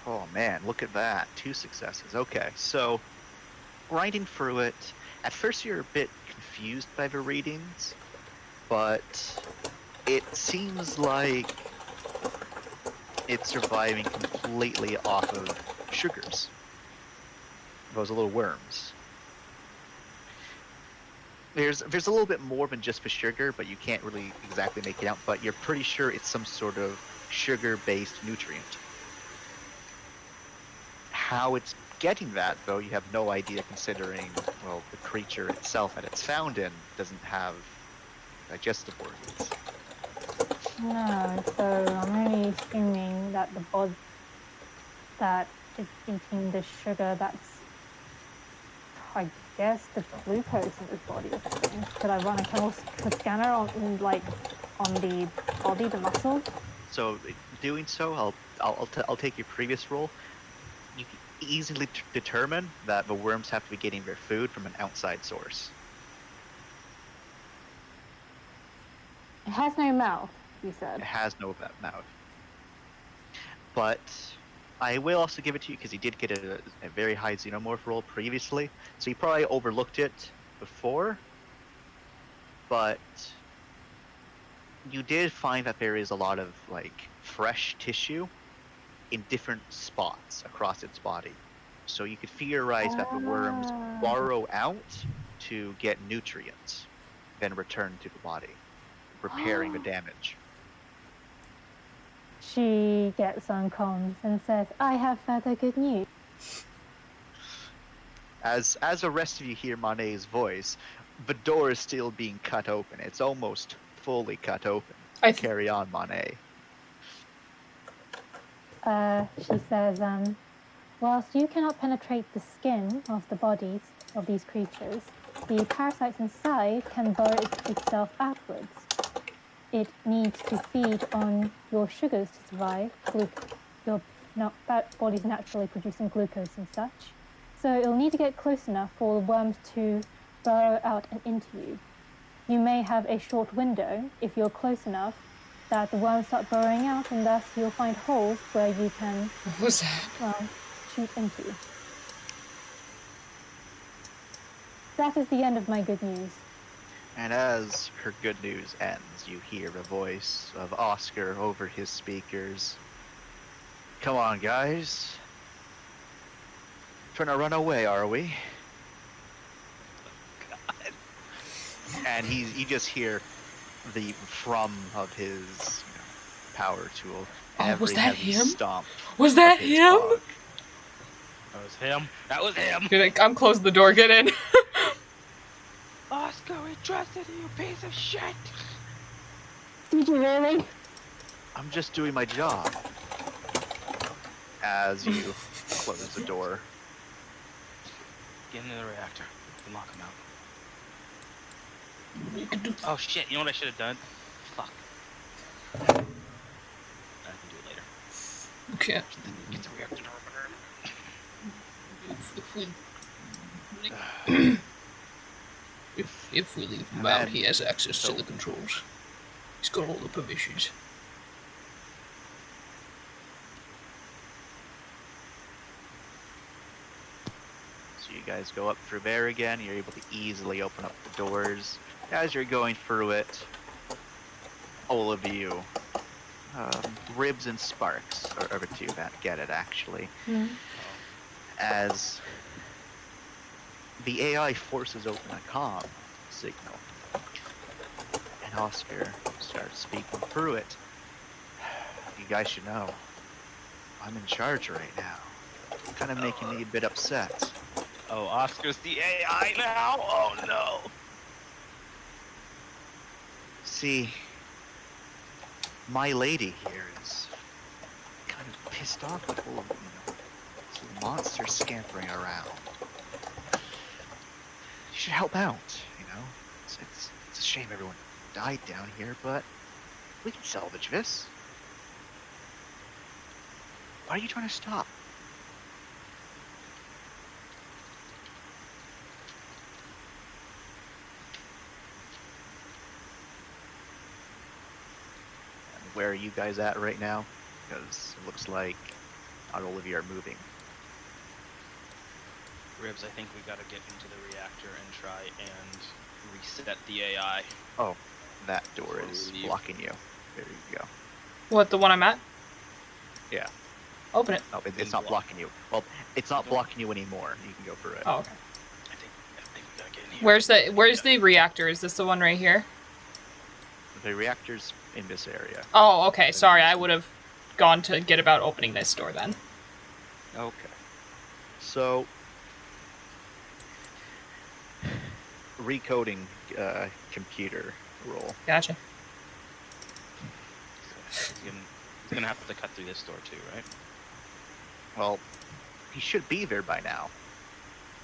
Oh man, look at that. 2 successes. Okay, so grinding through it, at first you're a bit confused by the readings, but it seems like it's surviving completely off of sugars. Those little worms. There's a little bit more than just the sugar, but you can't really exactly make it out, but you're pretty sure it's some sort of sugar-based nutrient. How it's getting that, though, you have no idea, considering, well, the creature itself that it's found in doesn't have digestive organs. No, so I'm only assuming that is eating the sugar that's, I guess, the glucose in his body or something. Could I run a chemical scanner on the body, the muscle? So doing so, I'll take your previous roll. You can easily determine that the worms have to be getting their food from an outside source. It has no mouth, you It said. has no mouth. But I will also give it to you because he did get a very high xenomorph roll previously, so you probably overlooked it before. But you did find that there is a lot of like fresh tissue in different spots across its body. So you could theorize that the worms burrow out to get nutrients, then return to the body, repairing the damage. She gets on comms and says, I have further good news. As the rest of you hear Monet's voice, the door is still being cut open. It's almost fully cut open. Carry on, Monet. She says, whilst you cannot penetrate the skin of the bodies of these creatures, the parasites inside can burrow itself outwards. It needs to feed on your sugars to survive. Your body's naturally producing glucose and such. So it'll need to get close enough for the worms to burrow out and into you. You may have a short window, if you're close enough, that the worms start burrowing out, and thus you'll find holes where you can, What was that? well, shoot into. That is the end of my good news. And as her good news ends, you hear the voice of Oscar over his speakers. Come on, guys. Trying to run away, are we? God. And you just hear the thrum of his power tool. Oh, was that heavy him? Stomp Was that of his him? dog. That was him. That was him. Dude, I'm closing the door. Get in. Oscar, we trusted you, piece of shit. Did you really? I'm just doing my job. As you close the door. Get into the reactor. You can lock him out. Oh shit, you know what I should have done? Fuck. I can do it later. Okay. Get the reactor door If we leave him And out, then- he has access so- to the controls. He's got all the permissions. So you guys go up through there again. You're able to easily open up the doors. As you're going through it, all of you, Ribs and Sparks are over to that get it actually. As the AI forces open a comm signal, and Oscar starts speaking through it. You guys should know, I'm in charge right now. Kind of making me a bit upset. Oh, Oscar's the AI now? Oh no! See, my lady here is kind of pissed off with all of this monster scampering around. You should help out, It's a shame everyone died down here, but we can salvage this. Why are you trying to stop? And where are you guys at right now? Because it looks like not all of you are moving. Ribs, I think we gotta get into the reactor and try and reset the AI. Oh, that door Before we is leave. blocking you. There you go. What, the one I'm at? Yeah. Open it. No, it's Been not blocked. blocking you. Well, it's not blocking you anymore. You can go through it. Oh, okay. I think we gotta get in here. Where's the reactor? Is this the one right here? The reactor's in this area. Oh, okay. Sorry, I would have gone to get about opening this door then. Okay. So, recoding computer roll. Gotcha. He's gonna have to cut through this door too, right? Well, he should be there by now,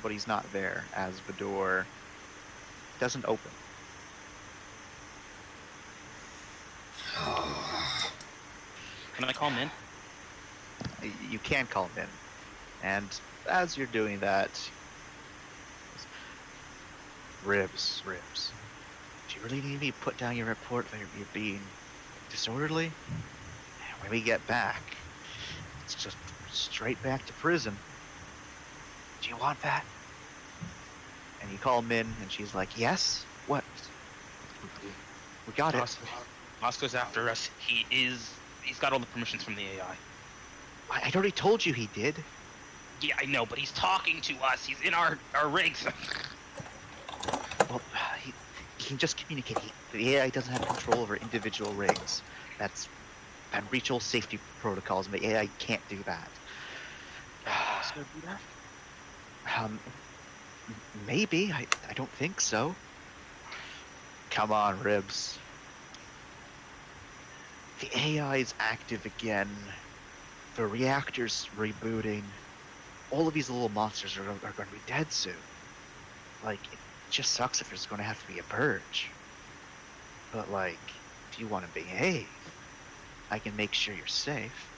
but he's not there as the door doesn't open. Can I call him in? You can call him in, and as you're doing that, Ribs, do you really need me to put down your report that you're being disorderly? And when we get back, it's just straight back to prison. Do you want that? And you call Min, and she's like, yes? What? We got it. Moscow's after us. He's got all the permissions from the AI. I already told you he did. Yeah, I know, but he's talking to us. He's in our rigs. Well, he can just communicate. The AI doesn't have control over individual rigs. That breach all safety protocols, and the AI can't do that. Moscow do that? Maybe. I don't think so. Come on, Ribs. The AI is active again. The reactor's rebooting. All of these little monsters are going to be dead soon. Like, it just sucks if there's going to have to be a purge. But, like, if you want to behave, I can make sure you're safe.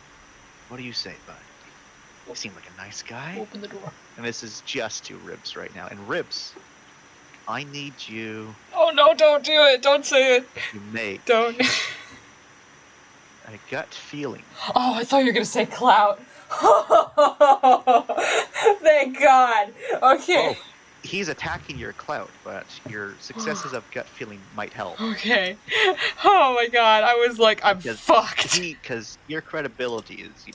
What do you say, bud? You seem like a nice guy. Open the door. And this is just to Ribs right now. And Ribs, I need you Oh no, don't do it. Don't say it. to make Don't. a gut feeling. Oh, I thought you were going to say clout. Thank God. Okay. Oh, he's attacking your clout, but your successes of gut feeling might help. Okay. Oh my God. I was like, I'm Because fucked. Because your credibility is,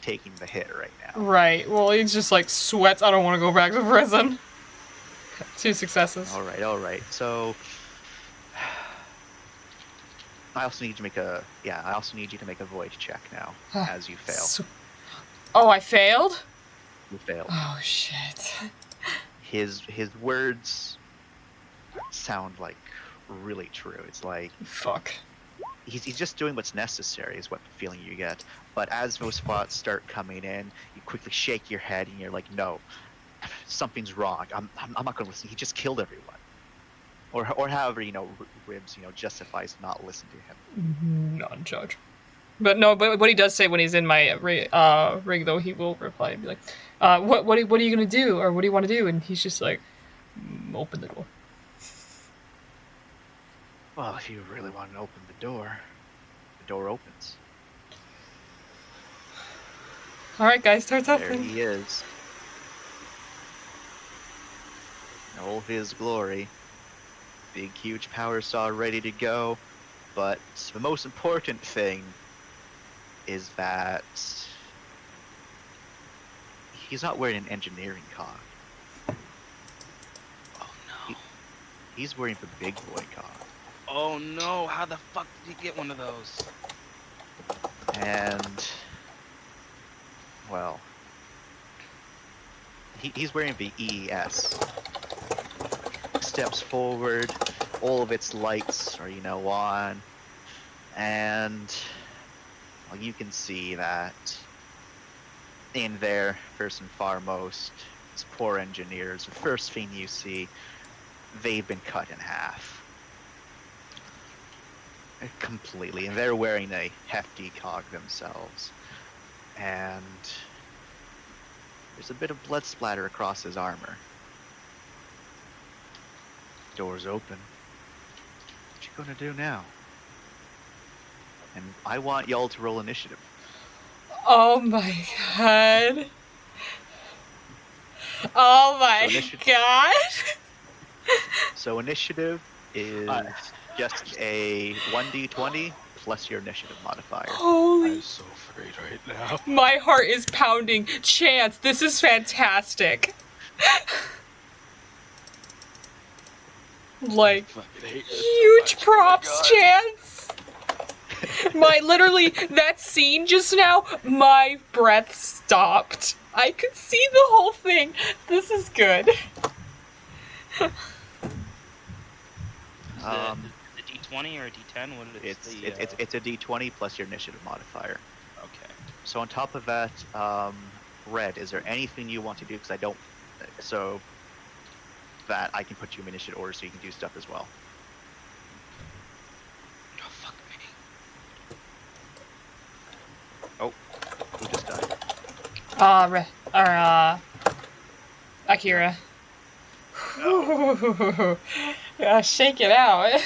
taking the hit right now. Right. Well, he just like sweats. I don't want to go back to prison. 2 successes. All right. So I also need you to make a void check now as you fail. Oh, I failed? You failed. Oh shit. His words sound like really true. It's like Fuck. he's just doing what's necessary is what the feeling you get. But as those thoughts start coming in, you quickly shake your head and you're like, no, something's wrong. I'm not going to listen. He just killed everyone. Or however, Ribs, justifies not listening to him. Not in charge. But no, but what he does say when he's in my rig, though, he will reply and be like, what are you gonna do? Or what do you want to do? And he's just like, open the door. Well, if you really want to open the door opens. Alright guys, start There talking. he is. In all his glory. Big, huge power saw ready to go. But the most important thing is that he's not wearing an engineering cog. Oh no. He's wearing the big boy cog. Oh no, how the fuck did you get one of those? And, well, he's wearing the EES. Steps forward, all of its lights are, on, and well, you can see that in there, first and foremost, these poor engineers, the first thing you see, they've been cut in half. Completely, and they're wearing a hefty cog themselves. And there's a bit of blood splatter across his armor. Doors open. What you gonna do now? And I want y'all to roll initiative. Oh my God. Oh my initiative. God. So initiative is just a 1d20 plus your initiative modifier. Holy. I'm so afraid right now. My heart is pounding. Chance, this is fantastic. Like, huge props, Chance. Literally, that scene just now, my breath stopped. I could see the whole thing. This is good. The D20 or a D10? What is It's a d20 plus your initiative modifier. Okay. So on top of that, Red, is there anything you want to do? Because I don't, so that I can put you in initiative order so you can do stuff as well. Oh, fuck me. Oh, who just died? Akira. Yeah, shake it out.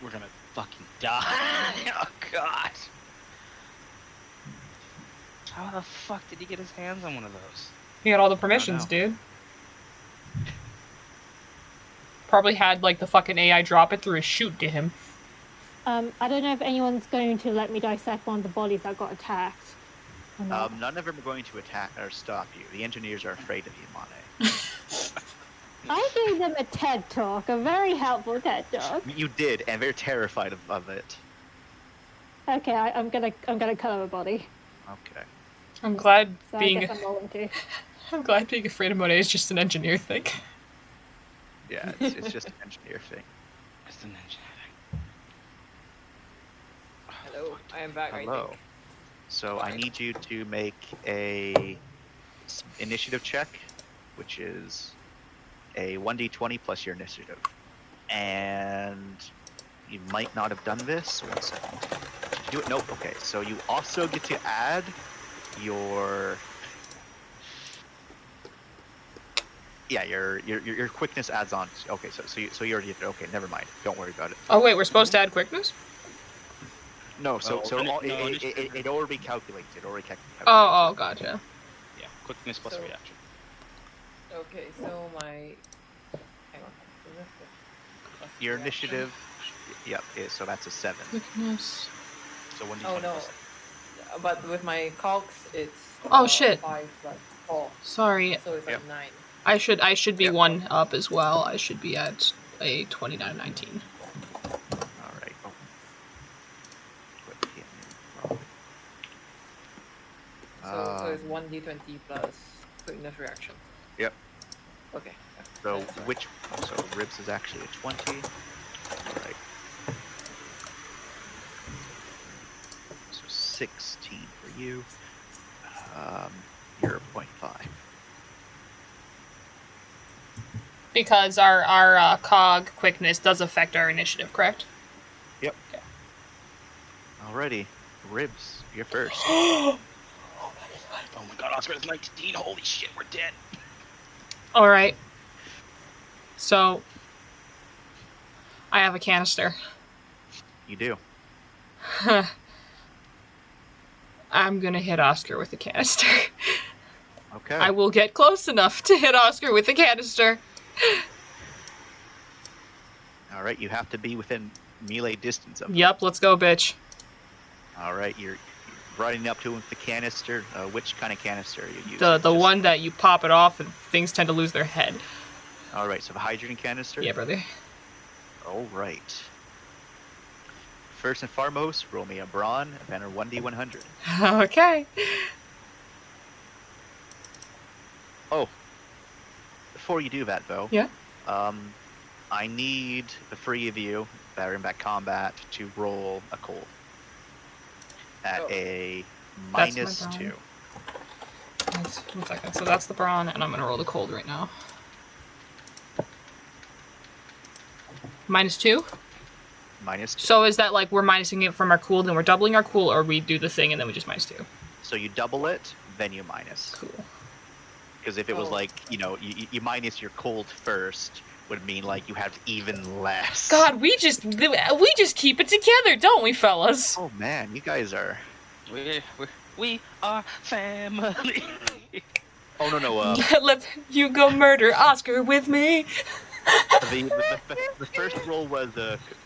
We're gonna fucking die. Oh god. How the fuck did he get his hands on one of those? He had all the permissions, know. dude. Probably had like the fucking AI drop it through a chute to him. I don't know if anyone's going to let me dissect one of the bodies that got attacked. Or not. None of them are going to attack or stop you. The engineers are afraid of you, Mane. I gave them a TED talk, a very helpful TED talk. You did, and they're terrified of it. Okay, I'm gonna color a body. Okay. I'm glad So I being guess I'm rolling too. I'm glad being afraid of Monet is just an engineer thing. Yeah, it's just an engineer thing. Just an engineering. Hello, I am back. I Hello. think. So I need you to make a initiative check, which is a 1d20 plus your initiative. And you might not have done this. 1 second. Did you do it? Nope. Okay. So you also get to add your your quickness adds on. Okay. So you already did it. Okay. Never mind. Don't worry about it. Oh wait, we're supposed to add quickness? No. So Oh, so no, all, no, it already calculates. It already calculates. Oh, gotcha. Yeah, quickness plus So- reaction. Okay, so my. Hang on. So this is plus Your reaction. initiative. Yep. So that's a 7. Quickness. So 1d20 Oh no. plus But with my cogs, it's. Oh, shit. 5 plus 4. Sorry, So it's Yep. like 9. I should be Yep. 1 up as well. I should be at a 29-19. All right. Oh. Quit hitting it wrong. So it's 1d20 plus quickness reaction. Yep. Okay. So that's fine. which? So ribs is actually a 20. All right. So 16 for you. You're 0.5. Because our cog quickness does affect our initiative, correct? Alrighty. Ribs, you're first. Oh my god, Oscar is 19. Holy shit, we're dead. All right. So I have a canister. You do. I'm gonna hit Oscar with the canister. Okay. I will get close enough to hit Oscar with the canister. All right. You have to be within melee distance of. Yep, let's go, bitch. All right. You're running up to him with the canister. Which kind of canister are you using? The Just- one that you pop it off and things tend to lose their head. All right. So the hydrogen canister. Yeah, brother. All right. First and foremost, roll me a brawn, then a 1d100. Okay. Oh, before you do that, though, Yeah. I need the 3 of you that are in that combat to roll a cold at Oh. a That's my minus brawn. 2. Nice. 1 second. So that's the brawn, and I'm gonna roll the cold right now. -2? Minus 2. So is that like we're minusing it from our cool, then we're doubling our cool, or we do the thing and then we just -2? So you double it, then you minus. Cool. Because if it was Oh. like, you minus your cold first, would mean like you have even less. God, we just keep it together, don't we, fellas? Oh man, you guys are. We are family. Oh no. Let you go murder Oscar with me. The first roll was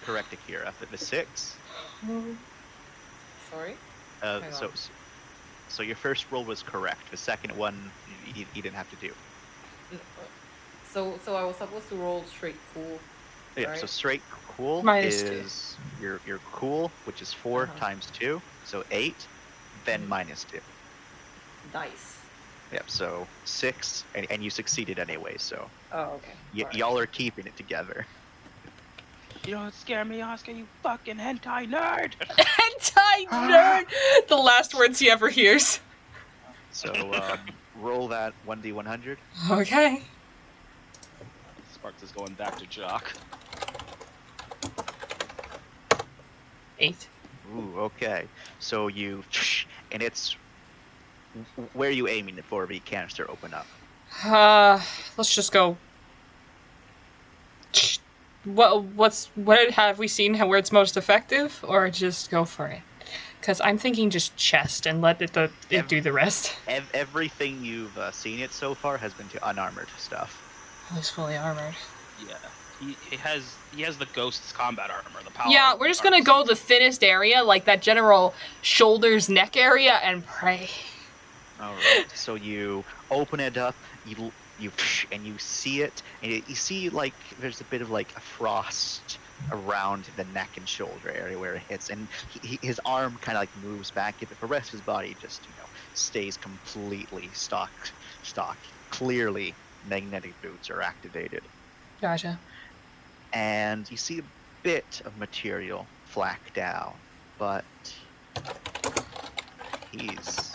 correct, Akira. The 6. Sorry? Hang So on. so your first roll was correct. The second one you didn't have to do. So I was supposed to roll straight cool. Yeah. So Right. straight cool Minus 2. is your cool, which is 4 Uh-huh. times 2, so 8. Then Mhm. minus 2. Dice. Yep. So 6, and you succeeded anyway. So Oh, okay. Alright. y'all are keeping it together. You don't scare me, Oscar, you fucking hentai nerd! Anti-nerd! The last words he ever hears. So roll that 1d100. Okay. Sparks is going back to Jock. 8. Ooh, okay. So you, and it's, where are you aiming it for the canister open up? Let's just go. What have we seen where it's most effective, or just go for it? Because I'm thinking just chest and let it do the rest. Everything you've seen it so far has been to unarmored stuff. He's fully armored. Yeah. He has the ghost's combat armor, the power. Yeah, we're just gonna go the thinnest area, like that general shoulders, neck area, and pray. All right. So you open it up, you and you see it, and you see like there's a bit of like a frost around the neck and shoulder area where it hits, and his arm kind of like moves back, but the rest of his body just stays completely stock. Clearly, magnetic boots are activated. Gotcha. And you see a bit of material flak down, but he's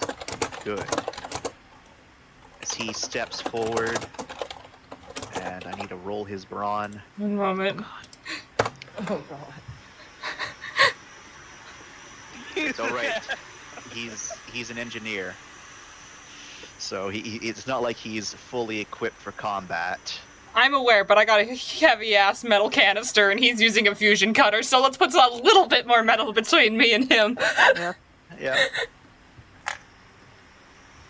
good. As he steps forward, and I need to roll his brawn. One moment. Oh god. It's all right. He's an engineer, so it's not like he's fully equipped for combat. I'm aware, but I got a heavy-ass metal canister, and he's using a fusion cutter, so let's put a little bit more metal between me and him. Yeah.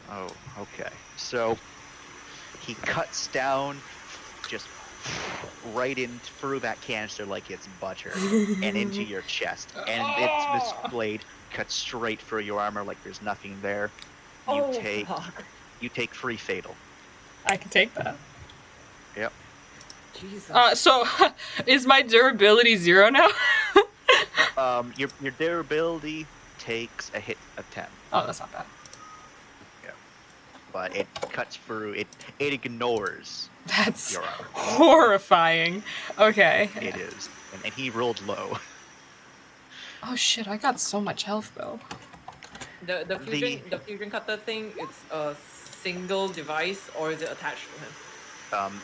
Oh, okay. So he cuts down just right in through that canister like it's butter and into your chest. And this blade cuts straight through your armor like there's nothing there. You take 3 fatal. I can take that. Yep. Jesus. So, is my durability 0 now? Your durability takes a hit of 10. Oh, that's not bad. But it cuts through, it ignores That's your armor. horrifying. Okay. It is. And he rolled low. Oh shit, I got so much health though. The fusion cutter thing, it's a single device, or is it attached to him?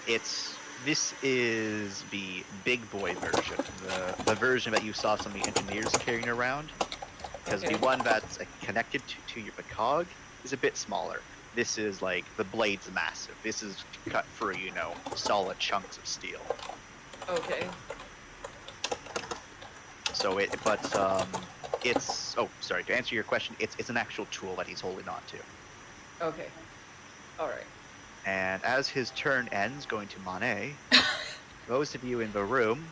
This is the big boy version, the version that you saw some of the engineers carrying around. Because the one that's connected to your cog is a bit smaller. This is like, the blade's massive. This is cut through, solid chunks of steel. Okay. So it's, oh, sorry, to answer your question, it's an actual tool that he's holding on to. Okay. Alright. And as his turn ends, going to Monet, those of you in the room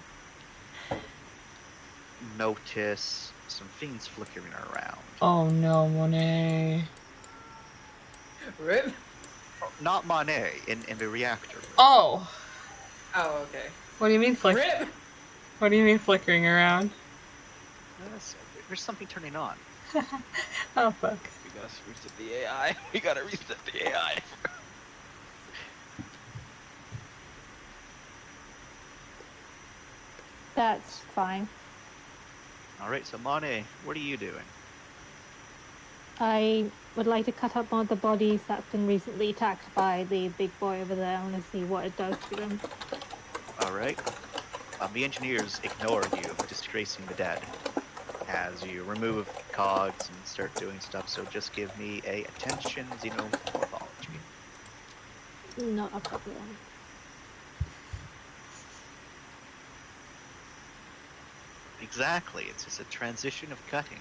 notice some things flickering around. Oh no, Monet. Rip? Not Monet, in the reactor room. Oh. Oh, okay. What do you mean Rip! What do you mean flickering around? There's something turning on. Oh fuck. We gotta reset the AI. We gotta reset the AI. That's fine. Alright, so Monet, what are you doing? I would like to cut up one of the bodies that's been recently attacked by the big boy over there. I want to see what it does to them. Alright. The engineers ignore you, disgracing the dead, as you remove cogs and start doing stuff, so just give me a attention xenomorphology. Not a problem. Exactly, it's just a transition of cutting.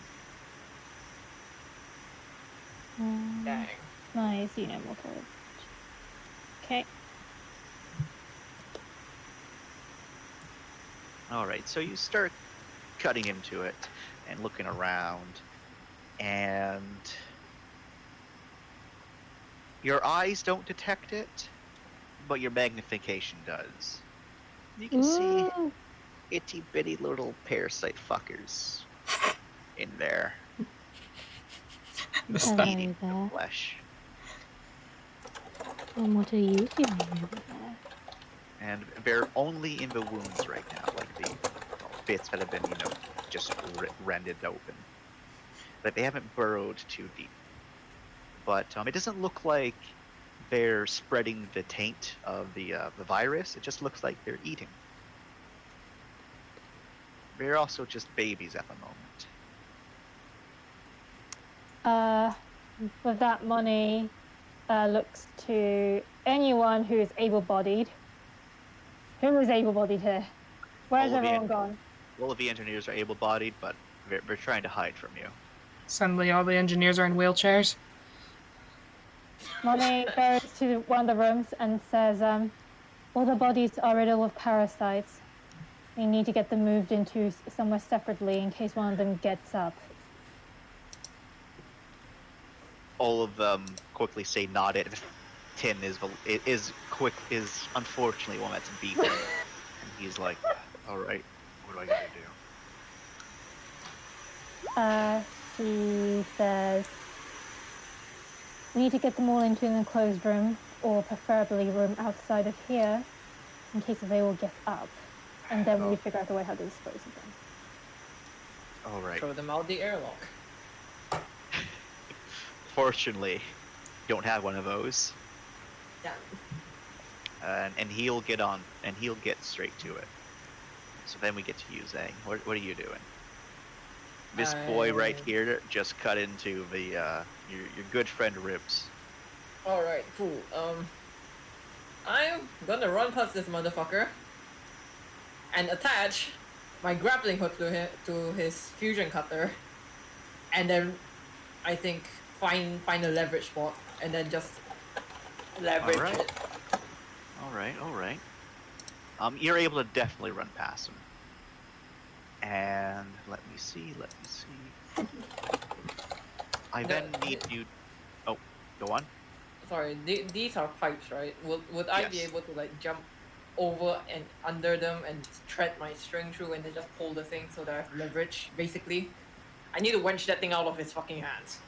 Dang. My xenomorphology. Okay. Alright, so you start cutting into it and looking around, and your eyes don't detect it, but your magnification does. You can see Ooh. itty bitty little parasite fuckers in there, The Hello eating there. flesh. And what are you doing over there? And they're only in the wounds right now, like the bits that have been, just rended open. But they haven't burrowed too deep. But it doesn't look like they're spreading the taint of the virus. It just looks like they're eating. They're also just babies at the moment. With that money, looks to anyone who is able-bodied. Who is able-bodied here? Where's All of the everyone gone? All of the engineers are able-bodied, but they're trying to hide from you. Suddenly, all the engineers are in wheelchairs. Money goes to one of the rooms and says, all the bodies are riddled with parasites. We need to get them moved into somewhere separately in case one of them gets up. All of them quickly say nodded. Tin is unfortunately one that's beaten, and he's like, "All right, what do I gotta do?" He says, we need to get them all into an enclosed room, or preferably a room outside of here, in case they will get up. And then we figure out a way how to dispose of them. All right. Throw them out the airlock. Fortunately, you don't have one of those. Damn. And he'll get on, and he'll get straight to it. So then we get to you, Zhang. What are you doing? This boy right here just cut into the your good friend Ribs. Alright, cool. I'm gonna run past this motherfucker and attach my grappling hook to his fusion cutter, and then I think find a leverage spot and then just leverage it. All right. You're able to definitely run past him. And let me see. I then need you. Oh, go on. Sorry, these are pipes, right? Would I be Yes. able to like jump over and under them and thread my string through and then just pull the thing so that I have leverage? Basically, I need to wench that thing out of his fucking hands.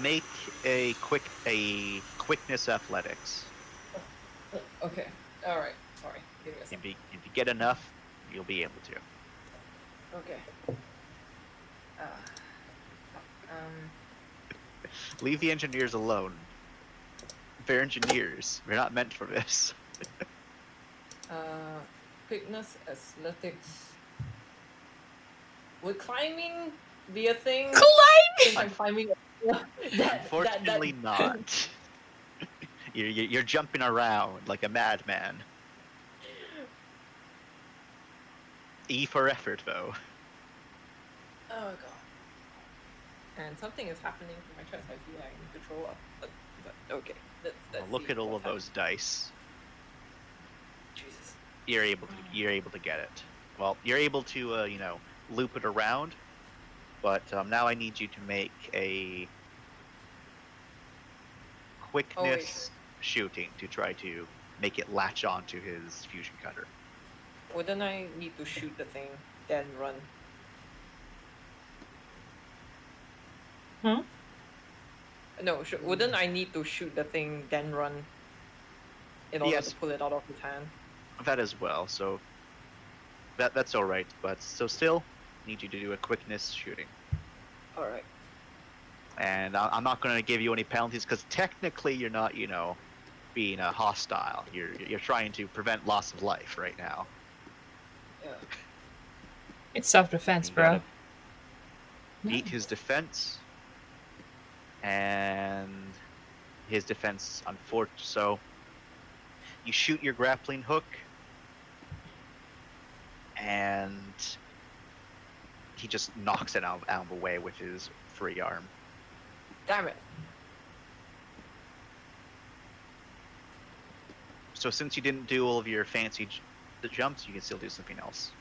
Make a quickness athletics. Okay. All right. Sorry. Give me a If second. you get enough, you'll be able to. Okay. Leave the engineers alone. They're engineers. They're not meant for this. Quickness, athletics. Would climbing be a thing? Since I'm climbing. Unfortunately, not. You're jumping around like a madman. E for effort, though. Oh god. And something is happening to my chest. I feel like I need to throw up. But okay. Let's Look see at all what's of those dice. happening. Jesus. You're able to get it. Well, you're able to loop it around, but now I need you to make a quickness shooting to try to make it latch onto his fusion cutter. Wouldn't I need to shoot the thing, then run? No, wouldn't I need to shoot the thing, then run? In order Yes. to pull it out of his hand? That as well. So that's all right. But so still, need you to do a quickness shooting. Alright. And I'm not going to give you any penalties because technically you're not, being a hostile. You're trying to prevent loss of life right now. Yeah. It's self-defense, You bro. gotta beat his defense, and his defense, so you shoot your grappling hook, and he just knocks it out of the way with his free arm. Damn it. So since you didn't do all of your fancy the jumps, you can still do something else.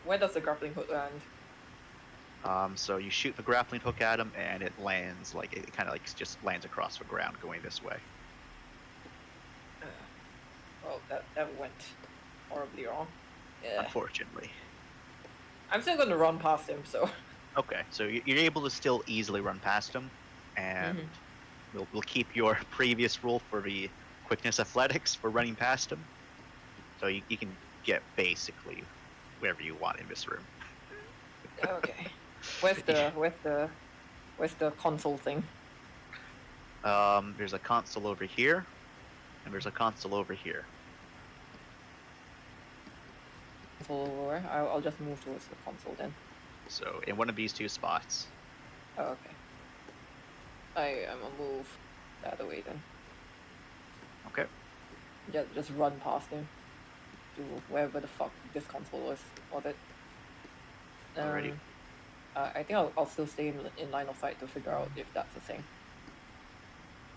Where does the grappling hook land? So you shoot the grappling hook at him, and it lands it kind of just lands across the ground, going this way. Well, that went horribly wrong. Yeah. Unfortunately. I'm still gonna run past him, so. Okay, so you're able to still easily run past him, and we'll keep your previous rule for the quickness athletics for running past him. So you can get basically wherever you want in this room. Okay. Where's the console thing? There's a console over here, and there's a console over here. Console where? I'll just move towards the console then. So in one of these two spots. Oh, okay. I am a move the other way then. Okay. Just run past him to wherever the fuck this console was it? Alrighty. I think I'll still stay in line of sight to figure out if that's a thing.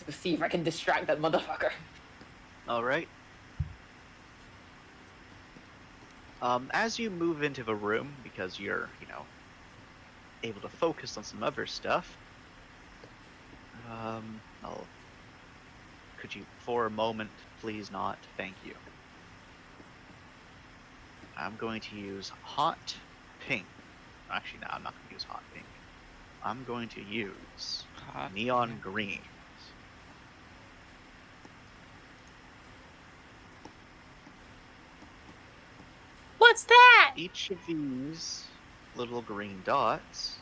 To see if I can distract that motherfucker. All right. As you move into the room, because you're, able to focus on some other stuff, could you, for a moment, please not? Thank you. I'm going to use hot pink. Actually, no, I'm not going to use hot pink. I'm going to use Hot neon pink. green. What's that? Each of these little green dots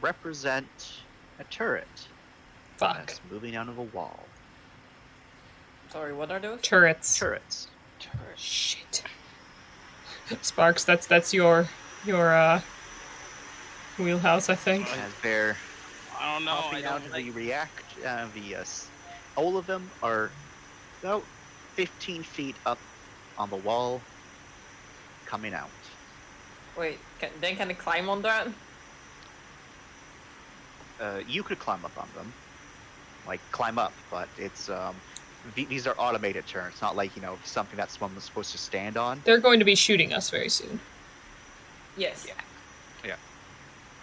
represent a turret Fuck. that's moving out of a wall. Sorry, what are those? Turrets. Turrets. Shit. Sparks, that's your wheelhouse, I think. As they're I don't know. I popping out don't of like. the react, all of them are about 15 feet up on the wall, coming out. Wait, can I climb on that? You could climb up on them, like climb up, but it's these are automated turrets, not like something that someone's supposed to stand on. They're going to be shooting us very soon. Yes. Yeah.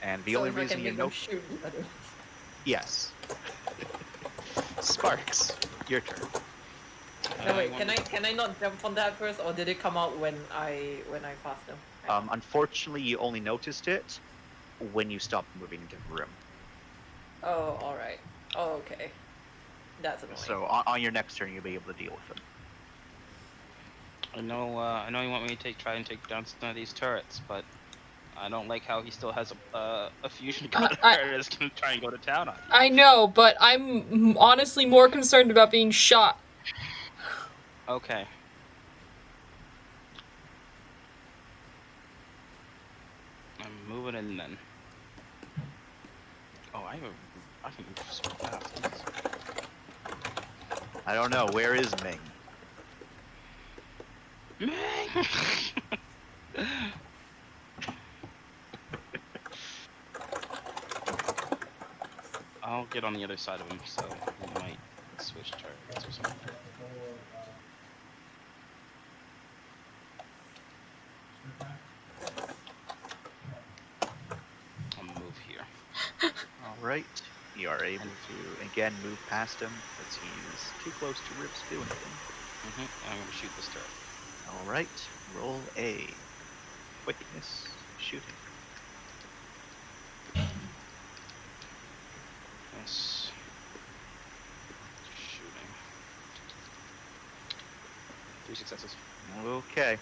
And the So only if I reason can you make know, them shoot the others. yes. Sparks, your turn. No, wait, can I not jump on that first, or did it come out when I passed them? Unfortunately, you only noticed it when you stopped moving into the room. Oh, all right. Oh, okay. That's annoying. So on your next turn, you'll be able to deal with them. I know you want me to try and take down some of these turrets, but I don't like how he still has a fusion cutter that's gonna try and go to town on you. I know, but I'm honestly more concerned about being shot. Okay. I'm moving in then. Oh, I can move so fast. I don't know. Where is Ming? I'll get on the other side of him, so we might switch targets or something. I'll move here. All right. You are able to again move past him, as he's too close to Rips to do anything. And I'm gonna shoot this turret. All right. Roll a quickness shooting. Yes. Shooting. 3 successes. Okay.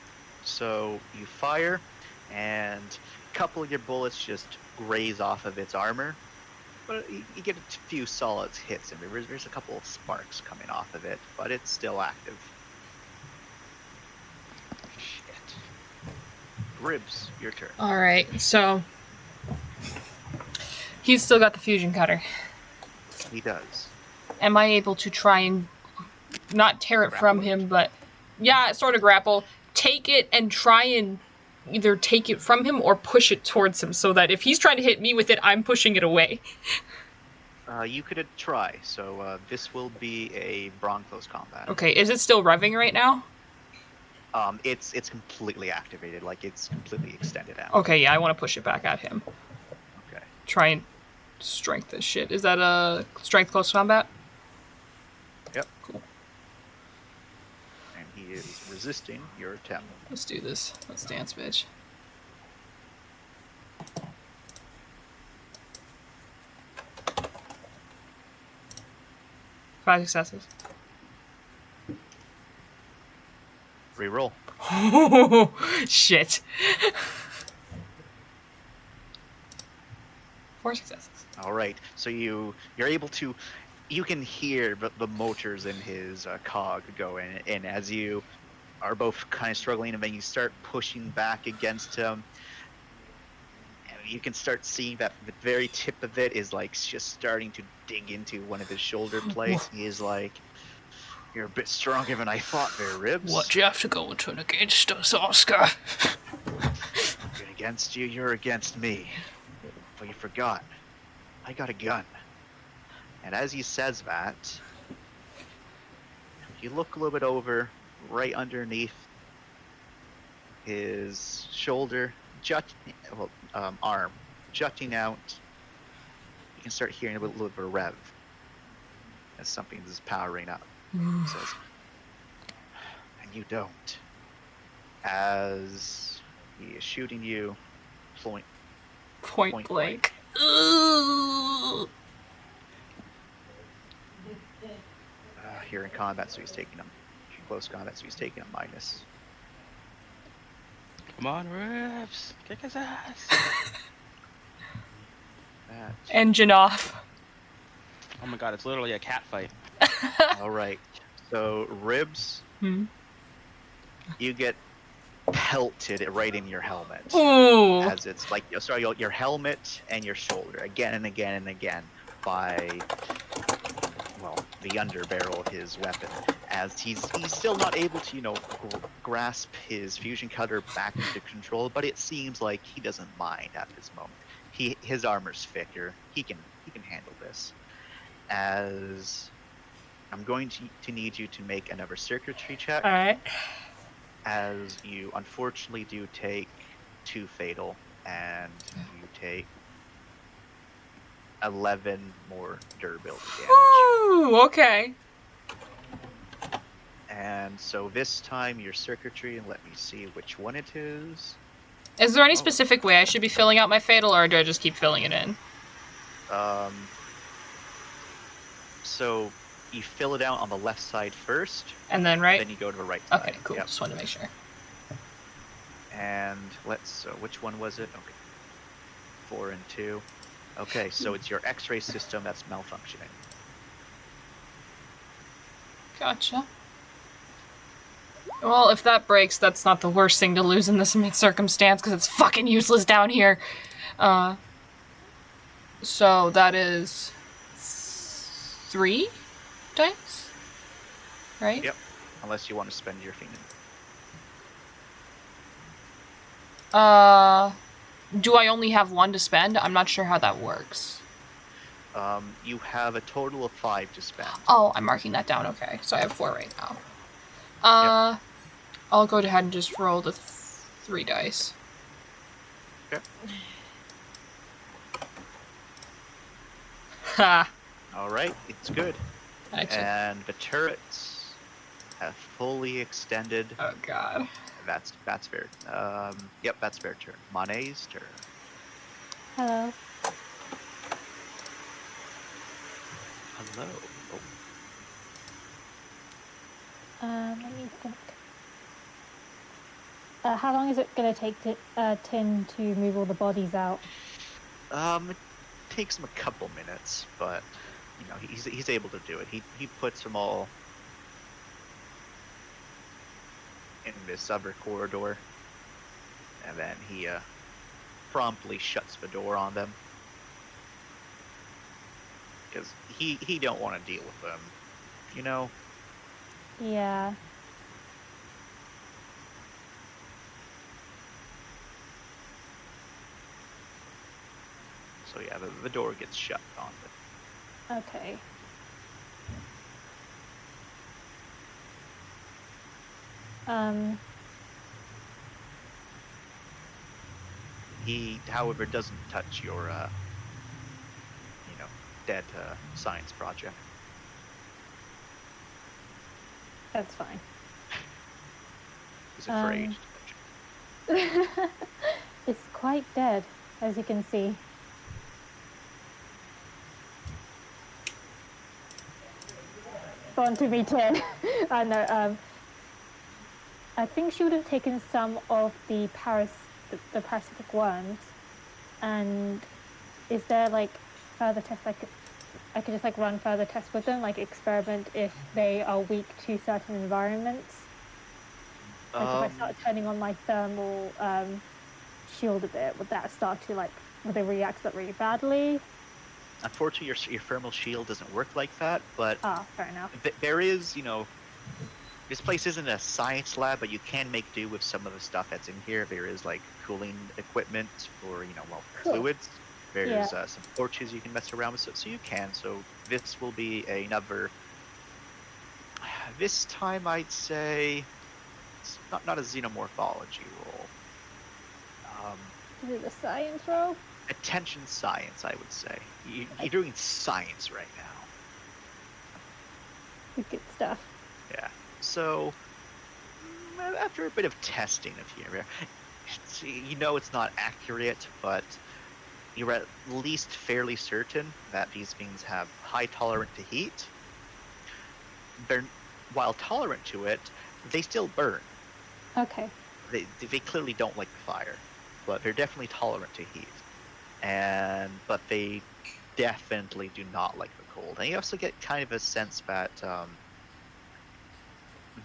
So you fire, and a couple of your bullets just graze off of its armor. But you get a few solid hits, and there's a couple of sparks coming off of it, but it's still active. Shit. Ribs, your turn. Alright, so he's still got the fusion cutter. He does. Am I able to try and not tear it from Grapple it? him, but yeah, sort of grapple, take it and try and either take it from him or push it towards him so that if he's trying to hit me with it, I'm pushing it away. You could try. So this will be a brawn close combat. Okay, is it still revving right now? It's completely activated, like it's completely extended out. Okay, yeah, I want to push it back at him. Okay. Try and strength this shit. Is that a strength close combat? Yep. Cool. And he is resisting your attempt. Let's do this. Let's dance, bitch. 5 successes. Reroll. Shit. 4 successes. All right. So you're able to, you can hear the motors in his cog going, and as you are both kind of struggling, and then you start pushing back against him, and you can start seeing that the very tip of it is like just starting to dig into one of his shoulder plates. He is like, "You're a bit stronger than I thought, there, Ribs." What, you have to go and turn against us, Oscar? Good against you, you're against me. But you forgot, I got a gun. And as he says that, you look a little bit over, right underneath his shoulder, arm, jutting out. You can start hearing a little bit of rev as something is powering up. It says, and you don't. As he is shooting you, Point blank. Ooh. here in combat, so he's taking him. Close combat, so he's taking a minus. Come on, Ribs. Kick his ass. That. Engine off. Oh my god, it's literally a cat fight. All right. So Ribs, you get pelted right in your helmet. Ooh. As it's like, sorry, your helmet and your shoulder again and again and again by, well, the underbarrel of his weapon. As he's still not able to, grasp his fusion cutter back into control, but it seems like he doesn't mind at this moment. His armor's thicker. He can handle this. As I'm going to need you to make another circuitry check. All right. As you unfortunately do take 2 fatal, and you take 11 more durability damage. Ooh, okay. And so this time your circuitry, and let me see which one it is. Is there any specific way I should be filling out my fatal, or do I just keep filling it in? So you fill it out on the left side first, And then right? then you go to the right side. Okay, cool. Yep. Just wanted to make sure. And which one was it? Okay. 4 and 2. Okay, so it's your X-ray system that's malfunctioning. Gotcha. Well, if that breaks, that's not the worst thing to lose in this circumstance, because it's fucking useless down here. So that is 3 dice? Right? Yep. Unless you want to spend your phoenix. Do I only have 1 to spend? I'm not sure how that works. You have a total of 5 to spend. Oh, I'm marking that down. Okay, so I have 4 right now. I'll go ahead and just roll the 3 dice. Okay. Ha! All right, it's good. Excellent. And the turrets have fully extended. Oh god. That's fair. Yep, that's fair turn. Monet's turn. Hello. Hello. Let me think. How long is it going to take Tin to move all the bodies out? It takes him a couple minutes, but he's able to do it. He puts them all in this other corridor, and then he promptly shuts the door on them because he don't want to deal with them, Yeah. So yeah, the door gets shut on them. Okay. He, however, doesn't touch your dead science project. That's fine. He's afraid. It's quite dead, as you can see. respond to me too. I know. I think she would have taken some of the parasitic worms. And is there like further tests I could just like run further tests with them, like experiment if they are weak to certain environments? Like if I start turning on my thermal shield a bit, would that start to like, would they react to that really badly? Unfortunately, your thermal shield doesn't work like that, but Fair enough. there is, this place isn't a science lab, but you can make do with some of the stuff that's in here. There is like cooling equipment for, Cool. fluids. There's Yeah. some torches you can mess around with, so you can. So this will be another. This time I'd say it's not a xenomorphology roll. Is it a science roll? Attention science, I would say. You're doing science right now. The good stuff. Yeah. So after a bit of testing of here, it's not accurate, but you're at least fairly certain that these things have high tolerance to heat. While tolerant to it, they still burn. Okay. They clearly don't like the fire, but they're definitely tolerant to heat. But they definitely do not like the cold. And you also get kind of a sense that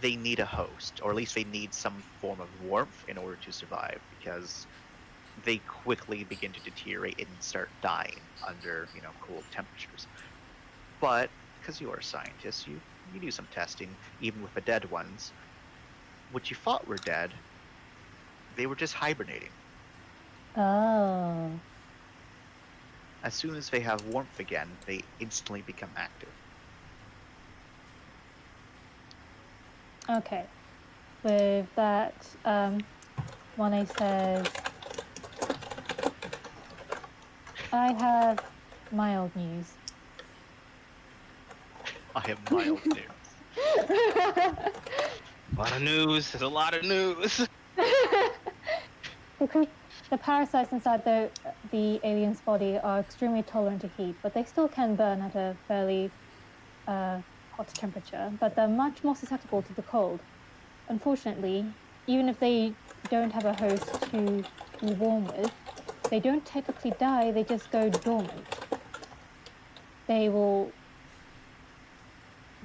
they need a host, or at least they need some form of warmth in order to survive, because they quickly begin to deteriorate and start dying under, cold temperatures. But because you are scientists, you do some testing, even with the dead ones. What you thought were dead, they were just hibernating. Oh. As soon as they have warmth again, they instantly become active. Okay. With that, Monet says, I have mild news. I have mild news. A lot of news. There's a lot of news. The parasites inside the alien's body are extremely tolerant to heat, but they still can burn at a fairly hot temperature, but they're much more susceptible to the cold. Unfortunately, even if they don't have a host to be warm with, they don't technically die, they just go dormant. They will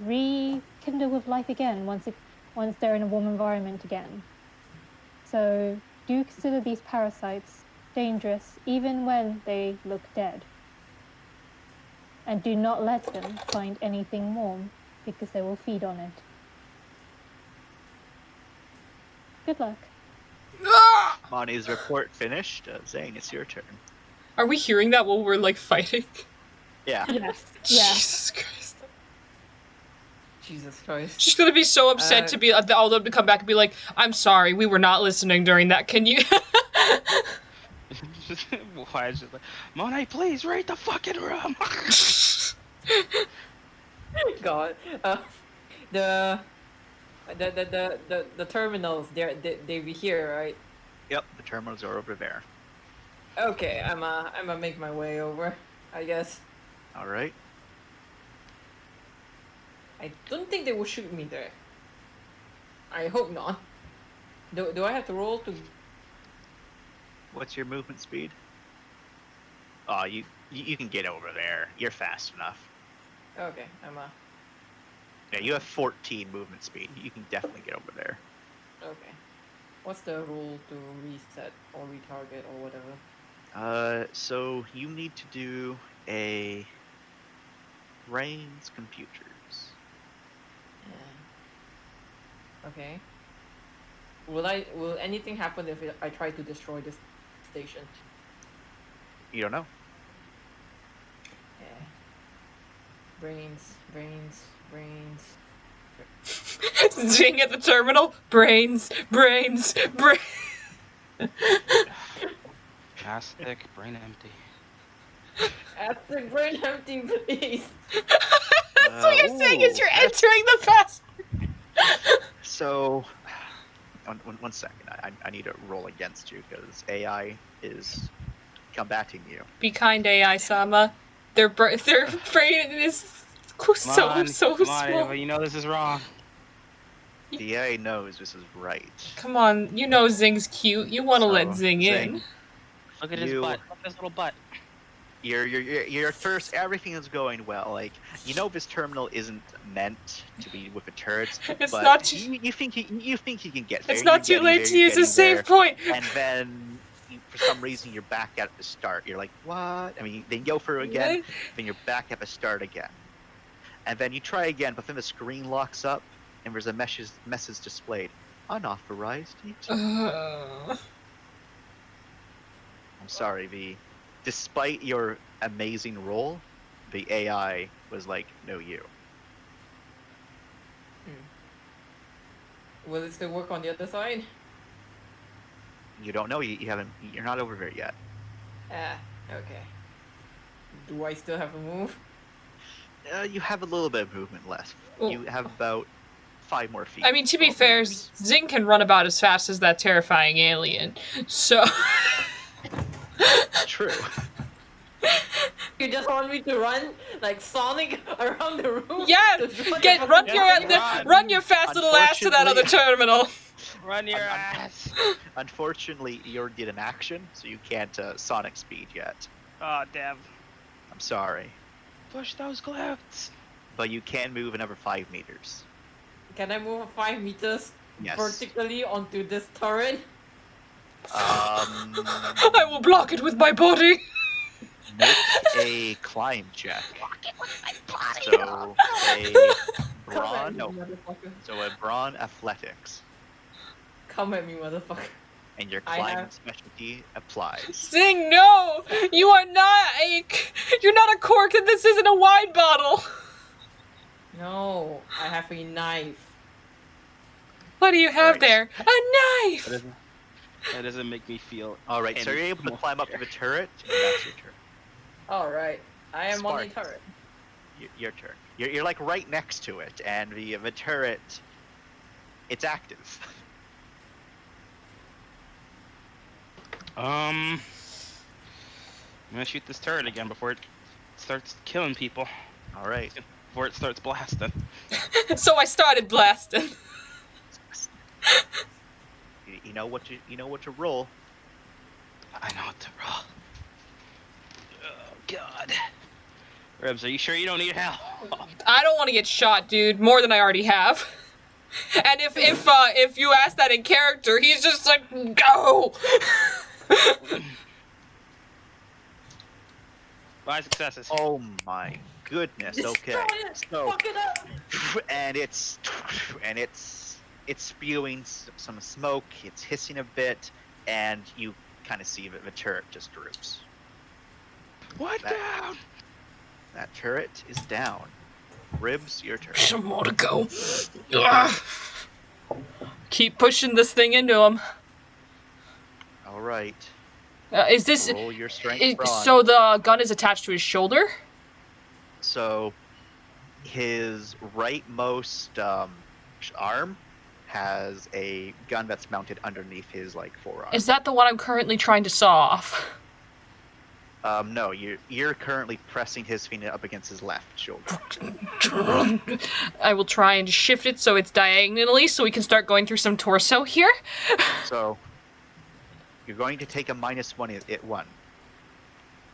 rekindle with life again once they're in a warm environment again. So do consider these parasites dangerous even when they look dead. And do not let them find anything warm, because they will feed on it. Good luck. Monty's report finished. Zane, it's your turn. Are we hearing that while we're like fighting? Yeah. Yes. Jesus Christ. Jesus Christ. She's gonna be so upset to be all of them to come back and be like, "I'm sorry, we were not listening during that. Can you?" Why is it like, Monet, please read the fucking room. God. The terminals, they be here, right? Yep, the terminals are over there. Okay, I'ma make my way over, I guess. All right. I don't think they will shoot me there. I hope not. Do I have to roll to? What's your movement speed? You can get over there. You're fast enough. Okay, Yeah, you have 14 movement speed. You can definitely get over there. okay. What's the rule to reset or retarget or whatever? So you need to do a brains computers. Yeah. Okay. Will anything happen if I try to destroy this station? You don't know. Yeah. Brains. Zing at the terminal. Brains. Plastic, brain empty. Acid brain empty, please. So you're saying is you're entering the past. So, one second. I need to roll against you because AI is combating you. Be kind, AI Sama. Their brain is Come on, so come on, small. Ava, you know this is wrong. The AI knows this is right. Come on, you know Zing's cute. You want to let So, Zing in. Look at his You- butt. Look at his little butt. Your first, everything is going well. Like, you know, this terminal isn't meant to be with the turrets, It's but not too- you think you can get there. It's You're not too getting late there, to you're use a getting save there, point. and then for some reason you're back at the start. You're like, what? I mean, then you go through again, then you're back at the start again, and then you try again, but then the screen locks up, and there's a message displayed: unauthorized. Uh, I'm sorry, V. Despite your amazing role, the AI was like, no, you. Will it still work on the other side? You don't know. You haven't. You're not over there yet. Ah, okay. Do I still have a move? You have a little bit of movement left. Well- You have about 5 more feet. I mean, to be 12 fair, meters. Zing can run about as fast as that terrifying alien. So. It's true. You just want me to run like Sonic around the room? Yeah, To draw the run fucking your line? run your fast little ass to that other terminal. Run your I'm- ass. Unfortunately, you already did an action, so you can't sonic speed yet. Oh, damn. I'm sorry, Push those glutes. but you can move another 5 meters. Can I move 5 meters Yes. vertically onto this turret? I will block it with my body. Make a climb check. So a Come at brawn, me, no, motherfucker. so a brawn athletics, Come at me, motherfucker. and your I climb have- specialty applies. Zing, no! You are not you're not a cork and this isn't a wine bottle. No, I have a knife. What do you have Right. there? A knife! That doesn't make me feel. All right, so any you're able to more climb up to fear. the turret, and that's your turn. Alright, I am on the Sparks. turret. Your turn. You're like right next to it, and the turret, it's active. I'm gonna shoot this turret again before it starts killing people. All right. Before it starts blasting. So I started blasting. You know what to roll. I know what to roll. Oh God. Rebs, are you sure you don't need help? I don't want to get shot, dude. More than I already have. And if you ask that in character, he's just like, go. 5 successes. Oh my goodness. Okay. Destroy it! So Fuck it up! and it's spewing some smoke. It's hissing a bit, and you kind of see that the turret just droops. What That- down? That turret is down. Ribs, your turn. Some more to go. Ugh. Keep pushing this thing into him. All right. Is this Roll your strength. brawn. so? The gun is attached to his shoulder. So his rightmost arm has a gun that's mounted underneath his forearm. Is that the one I'm currently trying to saw off? No, you're currently pressing his finger up against his left shoulder. I will try and shift it so it's diagonally, so we can start going through some torso here. So you're going to take a -1 at 1.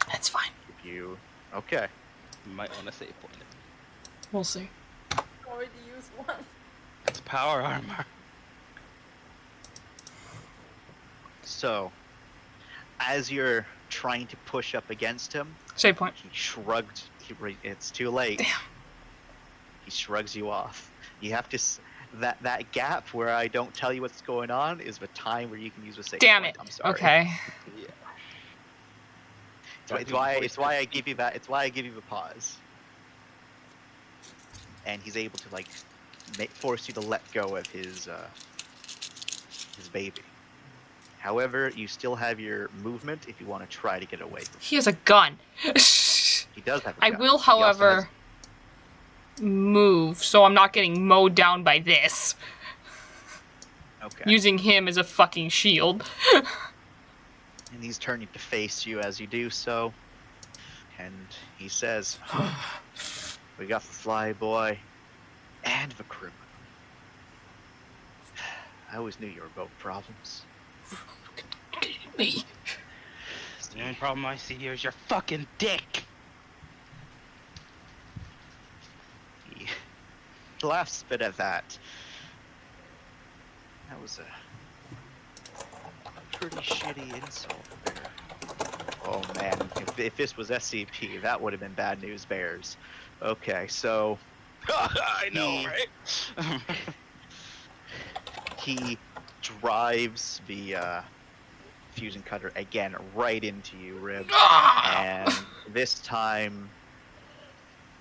That's fine. If you okay. You might want to save point it. We'll see. Already used one. It's power armor. So as you're trying to push up against him, Save point. he shrugged. It's too late. Damn. He shrugs you off. You have to. That gap where I don't tell you what's going on is the time where you can use a save Damn point. it. I'm sorry. Okay. Yeah. It's why I give you that. It's why I give you the pause. And he's able to force you to let go of his baby. However, you still have your movement if you want to try to get away from him. He has a gun. He does have a I gun. will, He also however, move so I'm not getting mowed down by this. has- okay. Using him as a fucking shield. And he's turning to face you as you do so. And he says, We got the Flyboy and the crew. I always knew you were both problems. Me. The only problem I see here is your fucking dick. He laughs a bit at that. That was a pretty shitty insult there. Oh man, if this was SCP, that would have been bad news bears. Okay, so I know, right? he drives the fusion cutter again right into you, Ribs. And this time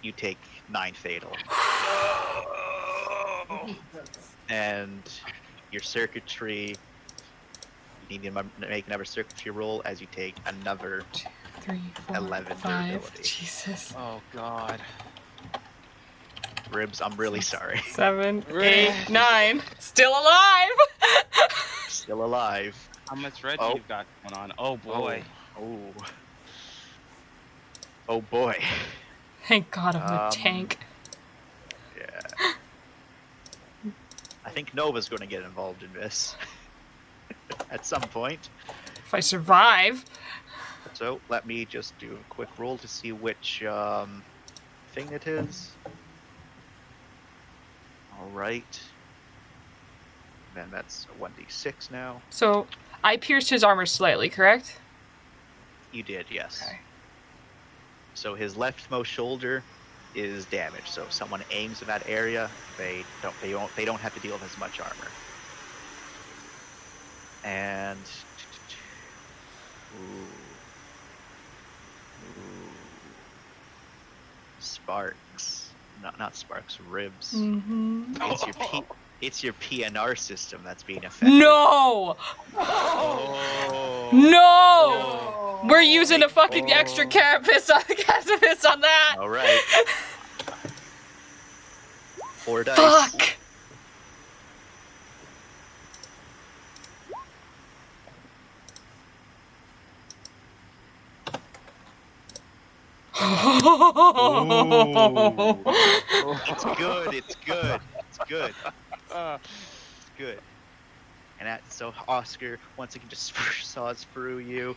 you take 9 fatal. And your circuitry, you need to make another circuitry roll as you take another 3, 4, 11 5. durability. Jesus. Oh god. Ribs, I'm really sorry. 7, Right. 8, 9. Still alive! Still alive. How much red Oh. you've got going on? Oh boy. Oh. Oh boy. Thank God I'm a Um, tank. Yeah. I think Nova's going to get involved in this at some point. If I survive. So let me just do a quick roll to see which thing it is. All right. Then that's a 1d6 now. So, I pierced his armor slightly, correct? You did, yes. Okay. So his leftmost shoulder is damaged. So if someone aims in that area, they don't have to deal with as much armor. And Sparks. Not Sparks, Ribs. Mm-hmm. It's your PNR system that's being affected. No! Oh. No! We're using a fucking Oh. extra carapace on that! All right. 4 dice. Fuck! It's good. It's good. It's good. It's good. And so Oscar once again just saws through you,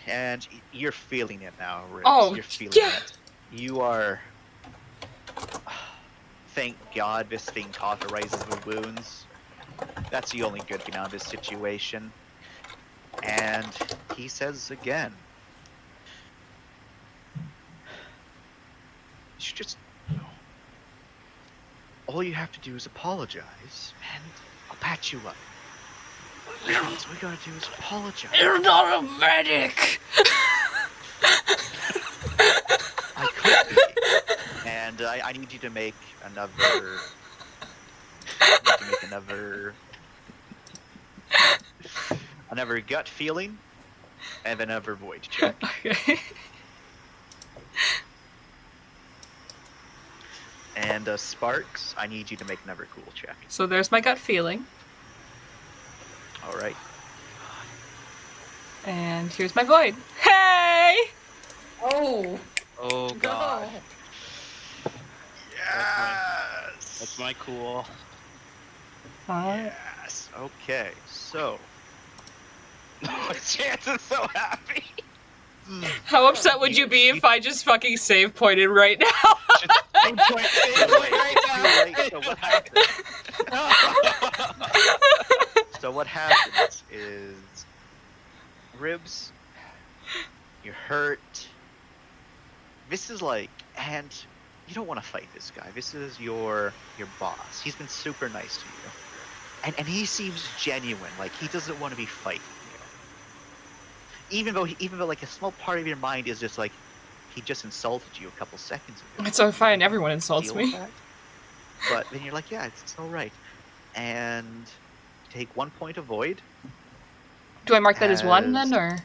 and you're feeling it now, Ribs. Oh, you're feeling yeah. it. You are. Thank God this thing cauterizes the wounds. That's the only good thing out of this situation. And he says again, you should just. All you have to do is apologize, and I'll patch you up. That's all we gotta do is apologize. You're not a medic! I could be. And I need you to make another. Another gut feeling, and another void check. Okay. And Sparks, I need you to make another cool check. So there's my gut feeling. All right. And here's my void. Hey! Oh. Oh god. No. Yes. That's my cool. Yes. Okay. So. Chance is so happy. How upset would you be if I just fucking save pointed right now? So what happens is, Ribs, you're hurt. This is like, and you don't want to fight this guy. This is your boss. He's been super nice to you, and he seems genuine. Like he doesn't want to be fighting you. Even though like a small part of your mind is just like, he just insulted you a couple seconds ago. It's so fine, everyone insults Deal me. with that. But then you're like, yeah, it's all right. And take 1 point of void. Do I mark that as 1 then, As- or?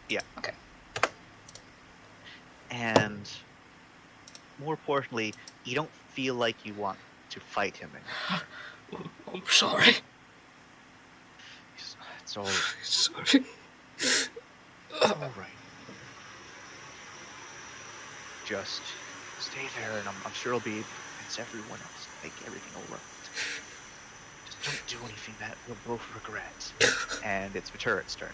Yeah. Okay. And more importantly, you don't feel like you want to fight him anymore. I'm sorry. It's all, Sorry. all right. Just stay there, and I'm sure it'll be against everyone else. Make everything all right. Just don't do anything that we'll both regret. And it's the turret's turn.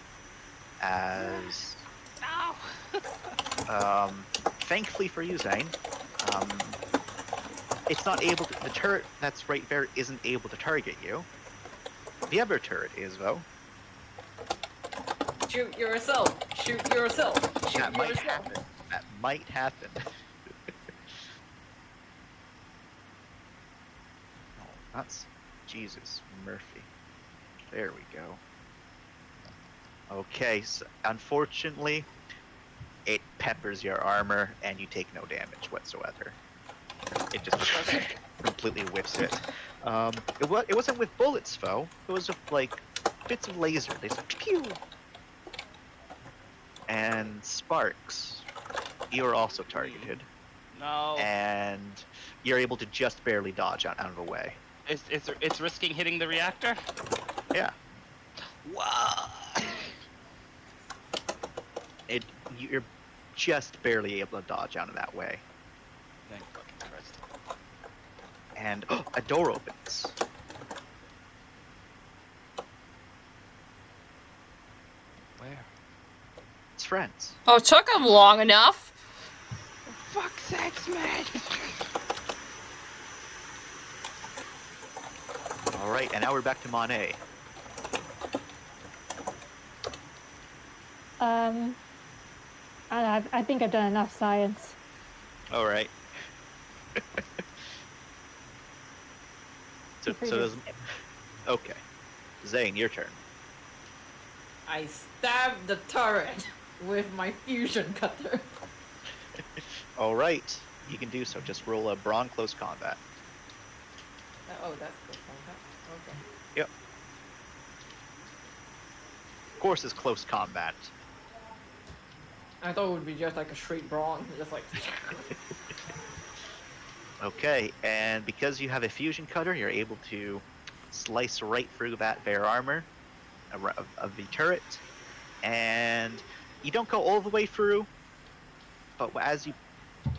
As No. thankfully for you, Zane, it's not able to. The turret that's right there isn't able to target you. The other turret is, though. Shoot yourself. Shoot yourself. Shoot That might yourself. happen. That might happen. Oh, that's Jesus, Murphy. There we go. Okay, so unfortunately, it peppers your armor, and you take no damage whatsoever. It just completely whips it. It wasn't with bullets, though. It was with like bits of laser. They just pew. And Sparks, you are also targeted, No. and you're able to just barely dodge out of the way. It's risking hitting the reactor. Yeah, Wow. you're just barely able to dodge out of that way. Thank fucking Christ. And a door opens. Where? It's friends. Oh, it took him long enough. For fuck's sakes, man. All right, and now we're back to Monet. I think I've done enough science. All right. so there's... Okay, Zane, your turn. I stabbed the turret with my fusion cutter. All right, you can do so. Just roll a brawn close combat. Oh, that's the phone. Okay. Yep. Of course, it's close combat. I thought it would be just like a straight brawn, just like. Okay, and because you have a fusion cutter, you're able to slice right through that there armor of the turret, and you don't go all the way through, but as you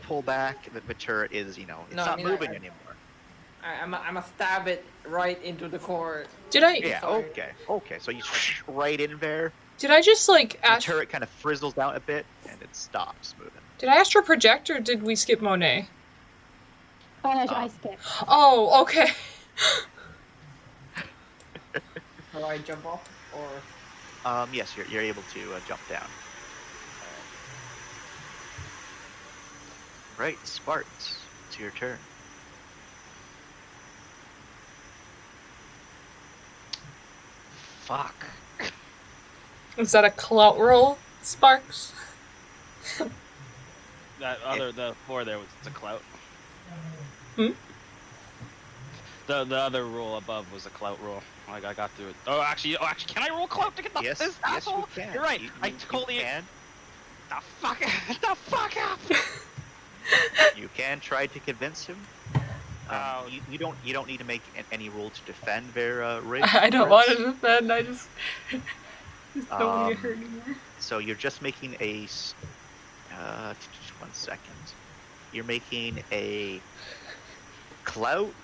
pull back, the turret is, it's No, I not mean, moving anymore. I'ma stab it right into the core. Did I? Yeah, Sorry. okay, so you right in there, Did I just like the ask? turret kind of frizzles down a bit, and it stops moving. Did I astral project or did we skip Monet? Oh, no, I Um, skipped. Oh, okay. Do I jump off or? Yes, you're able to jump down. Right, Sparks, it's your turn. Fuck. Is that a clout roll, Sparks? The floor there was a clout. Hmm? The other roll above was a clout roll. Like I got through it. Oh, actually, can I roll clout to get Yes, this yes, asshole? you can. You're right. You I totally. can. The fuck. The fuck up. You can try to convince him. Oh. You don't need to make any roll to defend their rig. I don't want to defend. I just don't want to get Um, hurt anymore. So you're just making a. 1 second. You're making a clout.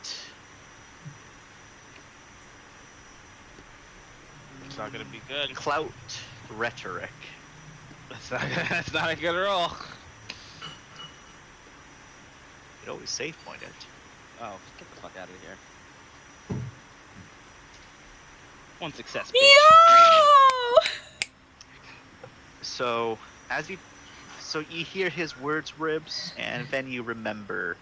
It's not gonna be good. Clout rhetoric. That's not a good roll. You'd always save point it. Oh, get the fuck out of here. One success, bitch. No! So you hear his words, Ribs, and then you remember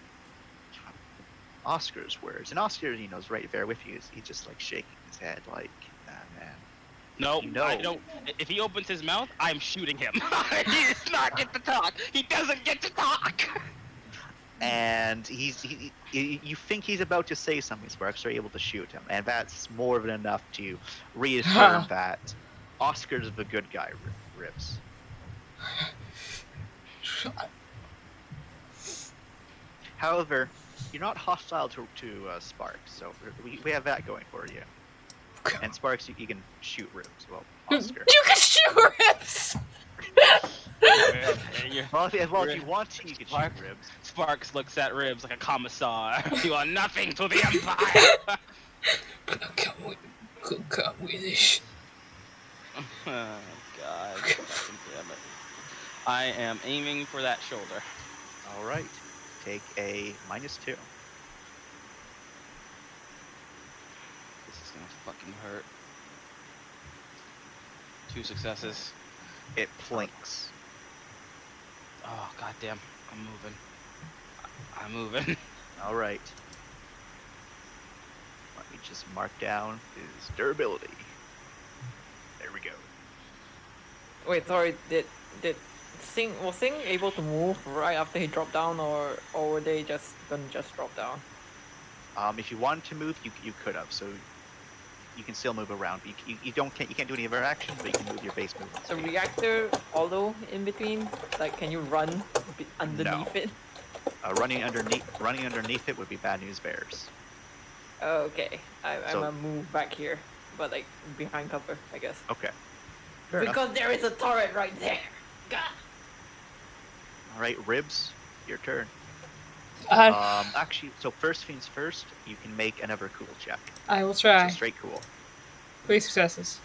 Oscar's words. And Oscar, is right there with you. He's just like shaking his head, like, nah, man. No, You know. I don't. If he opens his mouth, I'm shooting him. He does not get to talk. He doesn't get to talk. And you think he's about to say something, Sparks, are able to shoot him, and that's more than enough to reaffirm that Oscar's the good guy, Ribs. However, you're not hostile to Sparks, so we have that going for you. And Sparks, you can shoot Ribs. Well, Oscar. You can shoot ribs! Well, if you Rib- want to, you can shoot Spark- Ribs. Sparks looks at Ribs like a commissar. You are nothing to the Empire! Could come with this. Oh, God. Fucking damn it. I am aiming for that shoulder. All right. Take a -2. This is gonna fucking hurt. 2 successes. It plinks. Oh, goddamn. I'm moving. All right. Let me just mark down his durability. There we go. Wait, sorry. Did was Sing able to move right after he dropped down, or were they just gonna drop down? If you wanted to move, you could have. So you can still move around. You can't do any of our actions, but you can move your base movement. The speed. reactor, although in between, like, can you run underneath it? Running underneath it would be bad news bears. Oh, okay, I'm So- gonna move back here, but like behind cover, I guess. Okay. Fair enough. Because there is a turret right there. Gah! All right, Ribs, your turn. Actually, so first things first, you can make another cool check. I will So try. straight cool. 3 successes.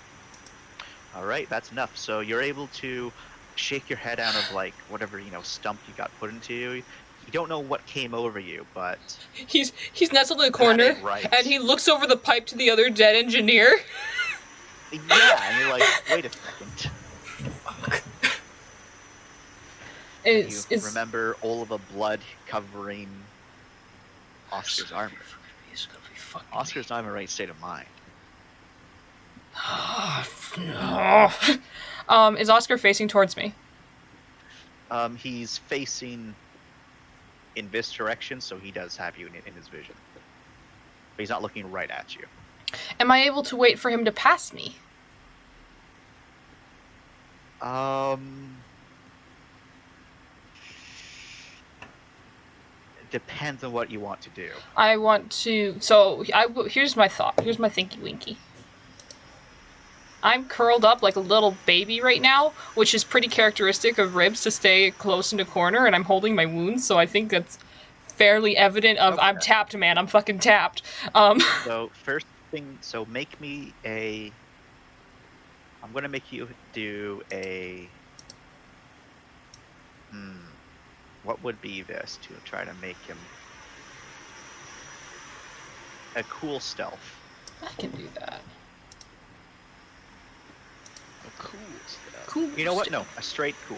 All right, that's enough. So you're able to shake your head out of like whatever stump you got put into you. You don't know what came over you, but He's nestled in a that corner, ain't right. and he looks over the pipe to the other dead engineer. Yeah, and you're like, wait a second. It's You remember all of the blood covering Oscar's armor. He's gonna be fucking Oscar's not in the right state of mind. no. Is Oscar facing towards me? He's facing in this direction, so he does have you in his vision. But he's not looking right at you. Am I able to wait for him to pass me? Depends on what you want to do. I want to. So here's my thought. Here's my thinky winky. I'm curled up like a little baby right now, which is pretty characteristic of Ribs to stay close in the corner, and I'm holding my wounds, so I think that's fairly evident of I'm Okay. tapped, man. I'm fucking tapped. So first thing, so make me a. I'm gonna make you do a. What would be this to try to make him a cool stealth? I can do that. Cool stuff. Cool. You know what? No, a straight cool.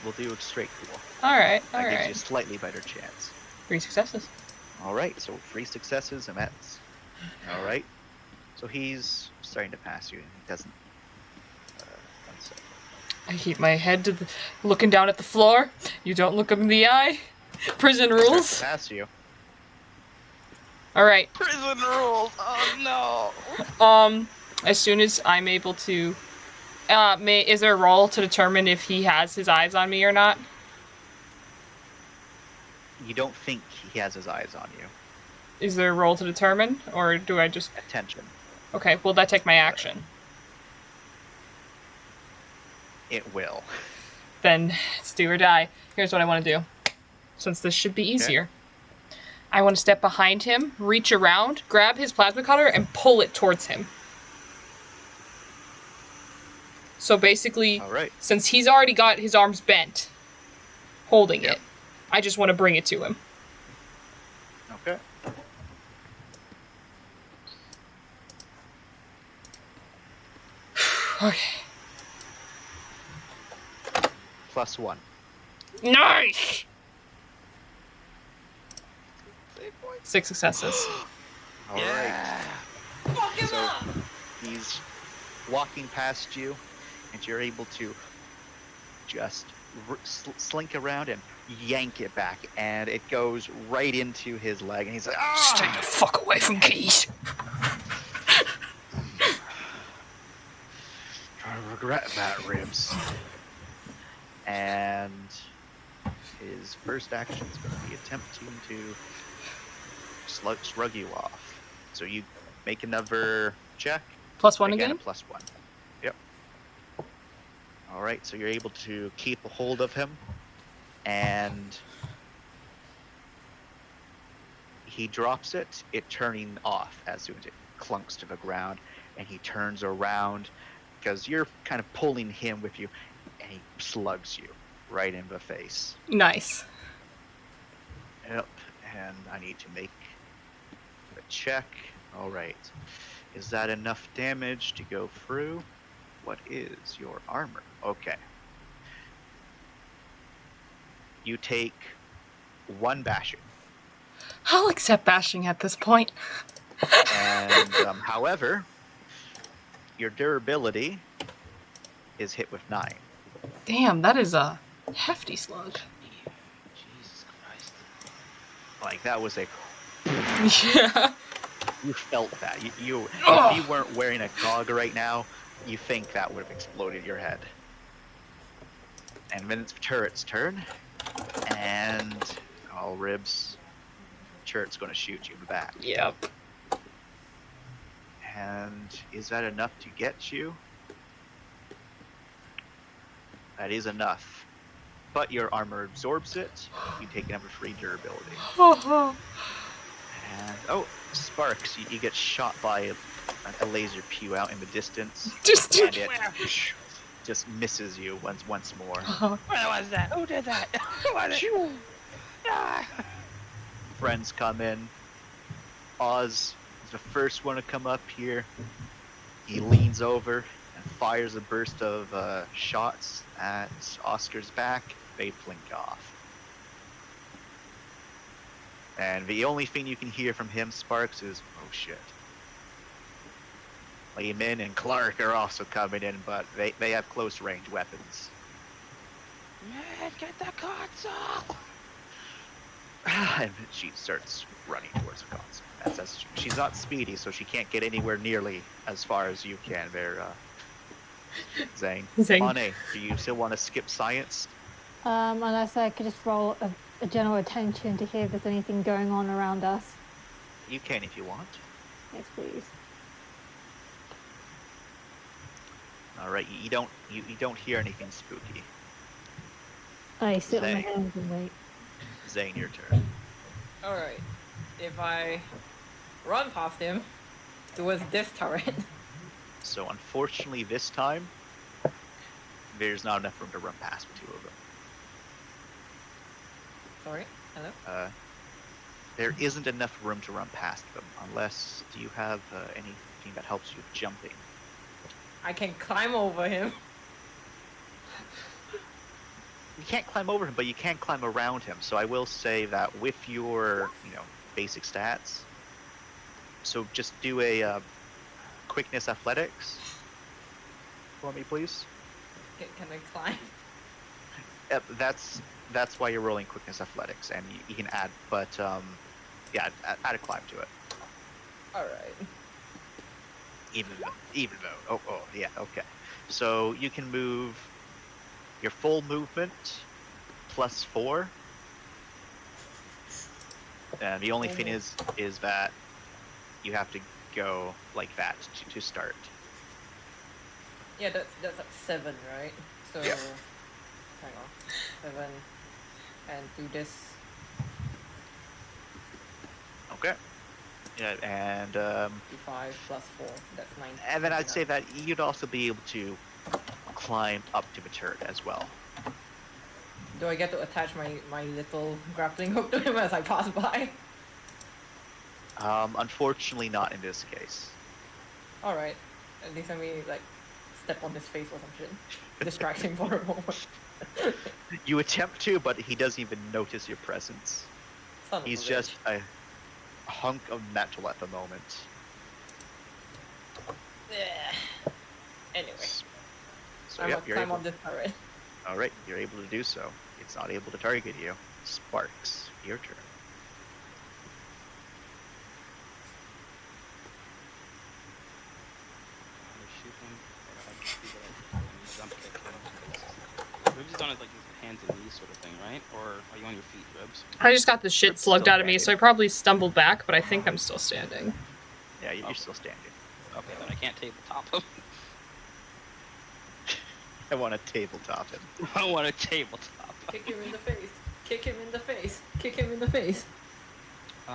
We'll do a straight cool. All right. That All gives you a right. slightly better chance. 3 successes. All right, so 3 successes, and that's all right. So he's starting to pass you. He doesn't. One second. I keep my head looking down at the floor. You don't look him in the eye. Prison Starts rules. to pass you. All right. Prison rules! Oh no! As soon as I'm able to, is there a roll to determine if he has his eyes on me or not? You don't think he has his eyes on you. Is there a roll to determine, or do I just? Attention. Okay, will that take my action? It will. Then it's do or die. Here's what I want to do. Since this should be easier. I want to step behind him, reach around, grab his plasma cutter, and pull it towards him. So basically, All right. since he's already got his arms bent, holding Yep. it, I just want to bring it to him. Okay. Okay. +1. Nice! 6 successes. All right. Fuck him So up! he's walking past you, and you're able to just slink around and yank it back, and it goes right into his leg, and he's like, Stay "Ah!" the fuck away from keys. I regret that, Ribs. And his first action is going to be attempting to shrug you off. So you make another check. +1 again. again? A +1. Yep. All right, so you're able to keep a hold of him, and he drops it, turning off as soon as it clunks to the ground, and he turns around because you're kind of pulling him with you, and he slugs you right in the face. Nice. Yep, and I need to make a check. All right, is that enough damage to go through? What is your armor? Okay. You take 1 bashing. I'll accept bashing at this point. And however, your durability is hit with 9. Damn, that is a hefty slug. Jesus Christ. Like that was a Yeah. you felt that. You Ugh. if you weren't wearing a gog right now, you think that would have exploded your head. And then it's Turret's turn, and all ribs. Turret's going to shoot you in the back. Yep. And is that enough to get you? That is enough. But your armor absorbs it. You take number 3 durability. And oh, Sparks, you get shot by a laser pew out in the distance, Just and it just misses you once more. Where was that? Who did that? Who was it? Ah. Friends come in. Oz is the first one to come up here. He leans over and fires a burst of shots at Oscar's back. They blink off. And the only thing you can hear from him, Sparks, is, oh shit. Lehman and Clark are also coming in, but they have close range weapons. Man, get the console! And she starts running towards the console. She's not speedy, so she can't get anywhere nearly as far as you can there, Zane. Zane. Monet, do you still want to skip science? Unless I could just roll a general attention to hear if there's anything going on around us. You can if you want. Yes, please. All right, you don't hear anything spooky. I sit on my Zane. hands and wait. Zane, your turn. Alright. If I run past him towards this turret. So unfortunately, this time there's not enough room to run past the 2 of them. Sorry, hello? There isn't enough room to run past them, unless do you have anything that helps you with jumping? I can climb over him. You can't climb over him, but you can climb around him. So I will say that with your, basic stats, so just do a quickness athletics for me, please. Can I climb? That's why you're rolling quickness athletics, and you can add, but yeah, add a climb to it. Alright. Even though, oh yeah, okay. So you can move your full movement plus 4. And the only thing is that you have to go like that to start. Yeah, that's like 7, right? So Yep. hang on. 7 and do this. Okay. Yeah, and 5 plus 4. That's 9. and then I'd say that you'd also be able to climb up to the turret as well. Do I get to attach my little grappling hook to him as I pass by? Unfortunately, not in this case. Alright. At least let me like step on his face or some shit. Distract him for a moment. You attempt to, but he doesn't even notice your presence. Son of He's a just bitch. a hunk of metal at the moment. Anyway, So I'm yep, gonna you're climb able. on this turret. All right, you're able to do so. It's not able to target you. Sparks, your turn. Shoot him, or I just do that and jump kick him. Ribs is on his like his hands and knees sort of thing, right? Or are you on your feet, Ribs? I just got the shit It's slugged still out of me, so I standing. probably stumbled back, but I think I'm still standing. Yeah, you're Okay. still standing. Okay, then I can't tabletop him. I want to tabletop him. I want a tabletop. Kick him in the face. Kick him in the face. Kick him in the face. Can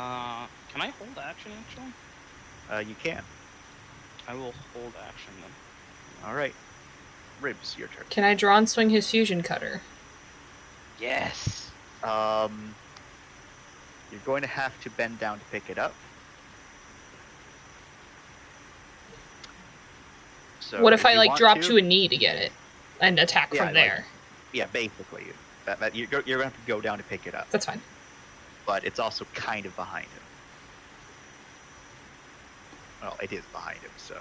I hold action actually? You can. I will hold action then. All right. Ribs, your turn. Can I draw and swing his fusion cutter? Yes. You're going to have to bend down to pick it up. So What if I you like want drop to a knee to get it and attack Yeah, from like- there? Yeah, basically. That you're going to have to go down to pick it up. That's fine. But it's also kind of behind him. Well, it is behind him, so...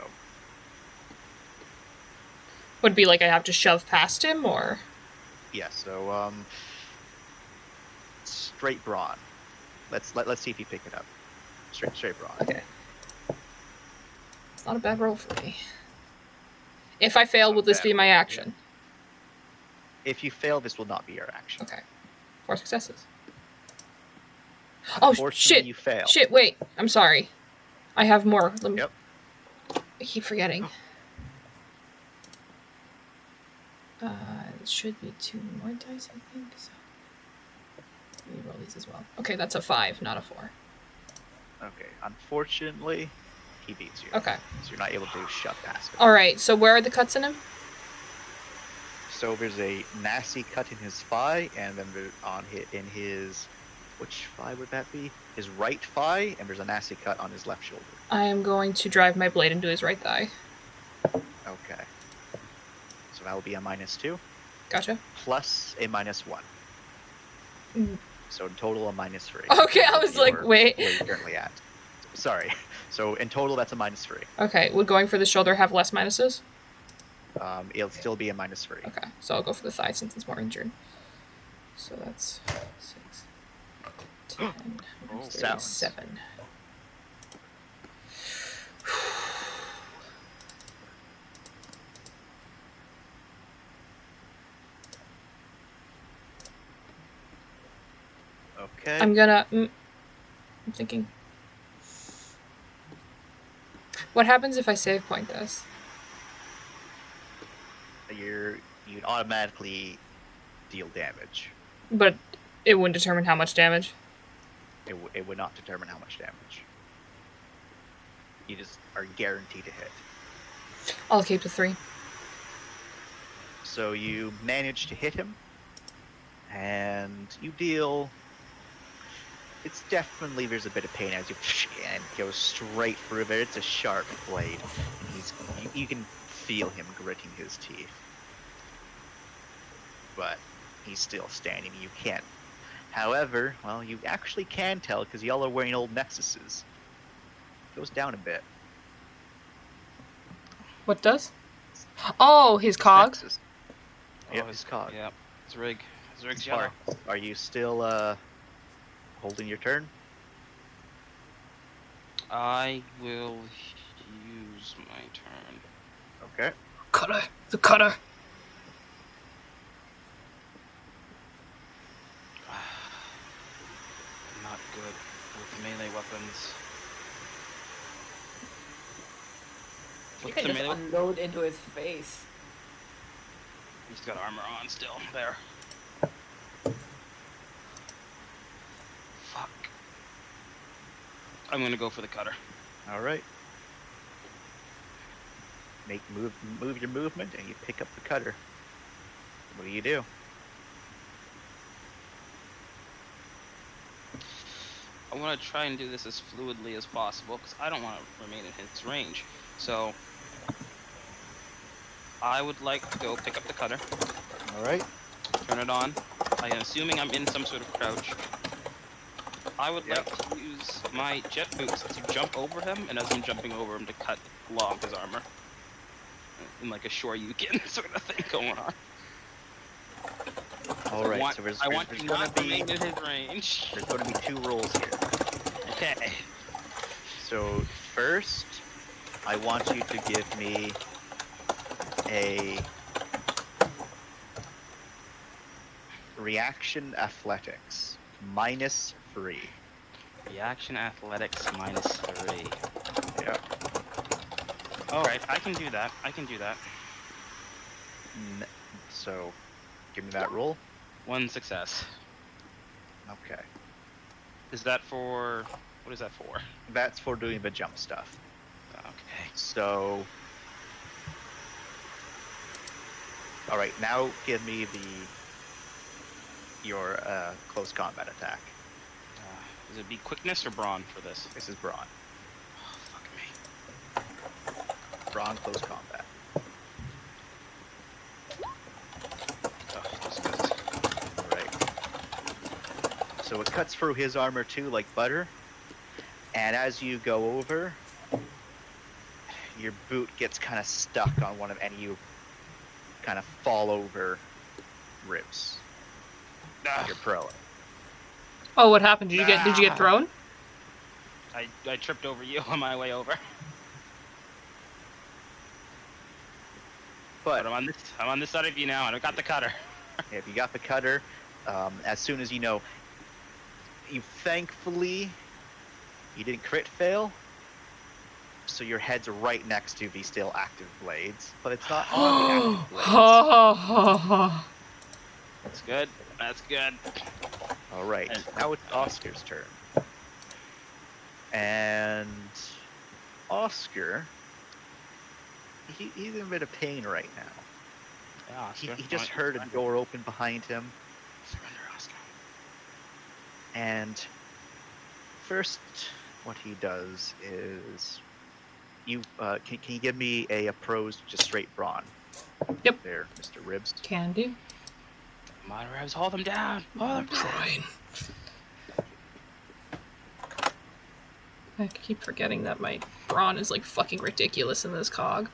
Would it be like I have to shove past him, or? Yeah, so, straight brawn. Let's see if you pick it up. Straight brawn. Okay. It's not a bad roll for me. If I fail, will this be my action? If you fail, this will not be your action. Okay. 4 successes. Oh, Unfortunately, shit! you fail. Shit, wait. I'm sorry. I have more. Let me... Yep. I keep forgetting. It should be 2 more dice, I think. So. Let me roll these as well. Okay, that's a 5, not a 4. Okay, unfortunately, he beats you. Okay. So you're not able to shove past him. Alright, so where are the cuts in him? So there's a nasty cut in his thigh, and then in his, which thigh would that be? His right thigh, and there's a nasty cut on his left shoulder. I am going to drive my blade into his right thigh. Okay. So that will be a -2, Gotcha. plus a -1. Mm. So in total, a -3. Okay, I was like, wait. Where you're currently at. Sorry. So in total, that's a -3. Okay, would going for the shoulder have less minuses? It'll still be a -3. Okay, so I'll go for the thigh since it's more injured. So that's 6, 10, Oh, 37. Okay. I'm gonna. I'm thinking. What happens if I save point this? You'd automatically deal damage. But it wouldn't determine how much damage. It would not determine how much damage. You just are guaranteed to hit. I'll keep the 3. So you manage to hit him, and you deal. It's definitely there's a bit of pain as you and goes straight through there. It's a sharp blade, and you can feel him gritting his teeth. But he's still standing. You can't. However, well, you actually can tell because y'all are wearing old Nexuses. Goes down a bit. What does? Oh, his cog. Nexus. Yep, his cog. Yep. His rig. His rig's Spark, yellow. are you still holding your turn? I will use my turn. Okay. Cutter. The cutter. Not good with melee weapons. You What's can the just melee? unload into his face. He's got armor on still. There. Fuck. I'm gonna go for the cutter. All right. Move your movement, and you pick up the cutter. What do you do? I want to try and do this as fluidly as possible because I don't want to remain in his range. So I would like to go pick up the cutter, All right. turn it on. I am assuming I'm in some sort of crouch. I would Yep. like to use my jet boots to jump over him, and as I'm jumping over him, to cut along his armor. In like a Shoryuken sort of thing going on. All right. I want, So there's I want there's to gonna not be remain in his range. there's going to be 2 rolls here. Okay. So first, I want you to give me a reaction athletics -3. Reaction athletics -3. Yeah. Alright, I can do that. I can do that. So, give me that roll. 1 success. Okay. Is that for... What is that for? That's for doing the jump stuff. Okay. So, all right. Now give me your close combat attack. Does it be quickness or brawn for this? This is brawn. Oh, fuck me. Brawn close combat. Oh, this is- All right. So it cuts through his armor too, like butter. And as you go over, your boot gets kind of stuck on one of, and you kind of fall over ribs. Ah, You're prone. Oh, what happened? Did you get thrown? I tripped over you on my way over. But But I'm on this side of you now, and I got the cutter. if you got the cutter, as soon as you know, you thankfully you didn't crit fail, so your head's right next to the still active blades, but it's not on the active blades. That's good. That's good. All right, now it's Oscar's turn, and Oscar, he's in a bit of pain right now. Yeah, Oscar. He just Why- heard a surrender. door open behind him. Surrender, Oscar. And first, what he does is, you can you give me a prose just straight brawn? Yep. There, Mr. Ribs. Can do. Come on, Revs, hold them down. Hold them down. Fine. I keep forgetting that my brawn is like fucking ridiculous in this cog.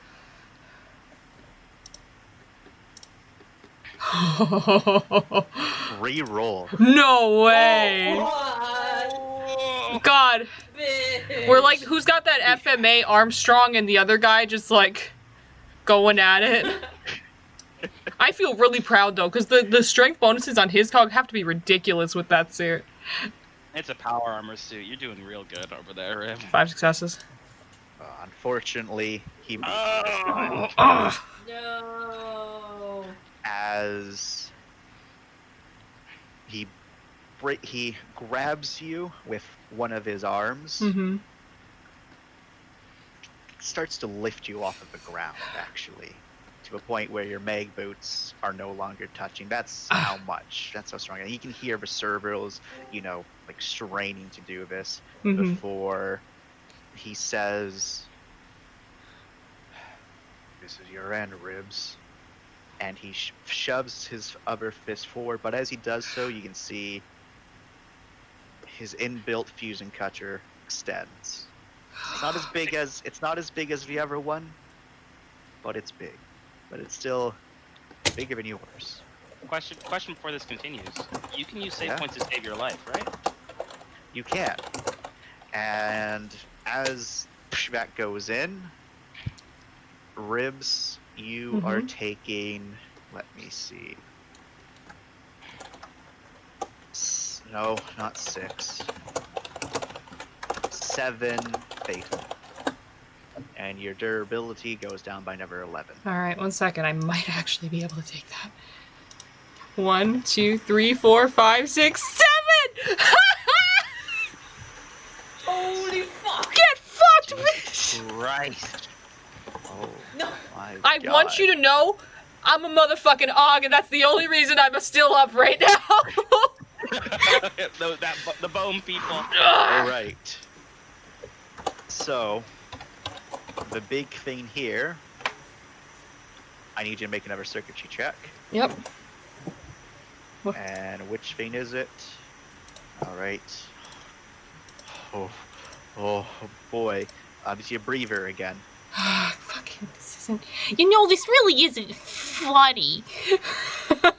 Re-roll. No way! What? God, Bitch. we're like, who's got that FMA Armstrong and the other guy just like going at it? I feel really proud though, because the strength bonuses on his cog have to be ridiculous with that suit. It's a power armor suit. You're doing real good over there, Rev. 5 successes. Unfortunately, he beats you Oh. this time. Ugh. No. As he grabs you with one of his arms, Mm-hmm. starts to lift you off of the ground, actually, to a point where your mag boots are no longer touching. That's how much. That's how strong. And you can hear the servos, like straining to do this Mm-hmm. before he says, "This is your end, Ribs." And he shoves his other fist forward, but as he does so, you can see his inbuilt fusion cutter extends. It's not as big as the other one, but it's big. But it's still bigger than yours. Question before this continues. You can use save Yeah. points to save your life, right? You can. And as that goes in, Ribs, you are taking, let me see. No, not 6. 7 fatal. And your durability goes down by another 11. Alright, 1 second. I might actually be able to take that. 1, 2, 3, 4, 5, 6, 7! Holy fuck. Get fucked, bitch! Christ. Oh No. my I god. want you to know I'm a motherfucking Og, and that's the only reason I'm still up right now. The bone people. Alright. So, the big thing here, I need you to make another circuitry check. Yep. And which thing is it? Alright. Oh boy. It's your breather again. Fucking, this isn't. You know, this really isn't funny. 1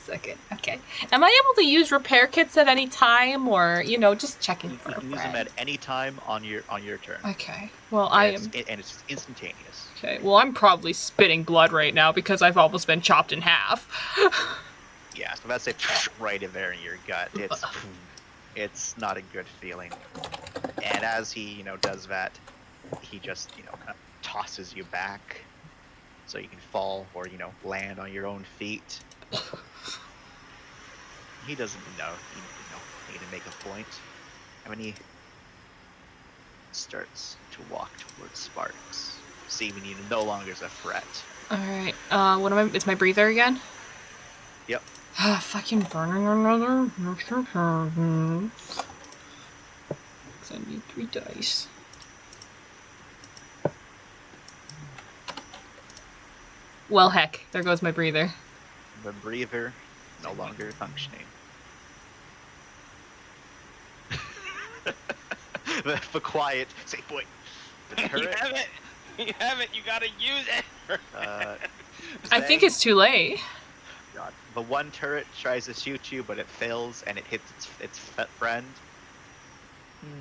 second. Okay. Am I able to use repair kits at any time, or just checking You for a can use them friend? at any time on your turn. Okay. Well, I am. And it's instantaneous. Okay. Well, I'm probably spitting blood right now because I've almost been chopped in half. Yeah, so that's it right in there in your gut. It's not a good feeling. And as he, does that, he just, kind of tosses you back so you can fall or land on your own feet. He doesn't know. Need to make a point. And when he starts to walk towards Sparks, seeming no longer as a threat. Alright, what am I? It's my breather again? Yep. Fucking burning another extra turn. Because I need 3 dice. Well, heck, there goes my breather. The breather no longer functioning. For quiet, say point. You have it. You have it. You gotta use it. I think it's too late. God. The one turret tries to shoot you, but it fails and it hits its friend.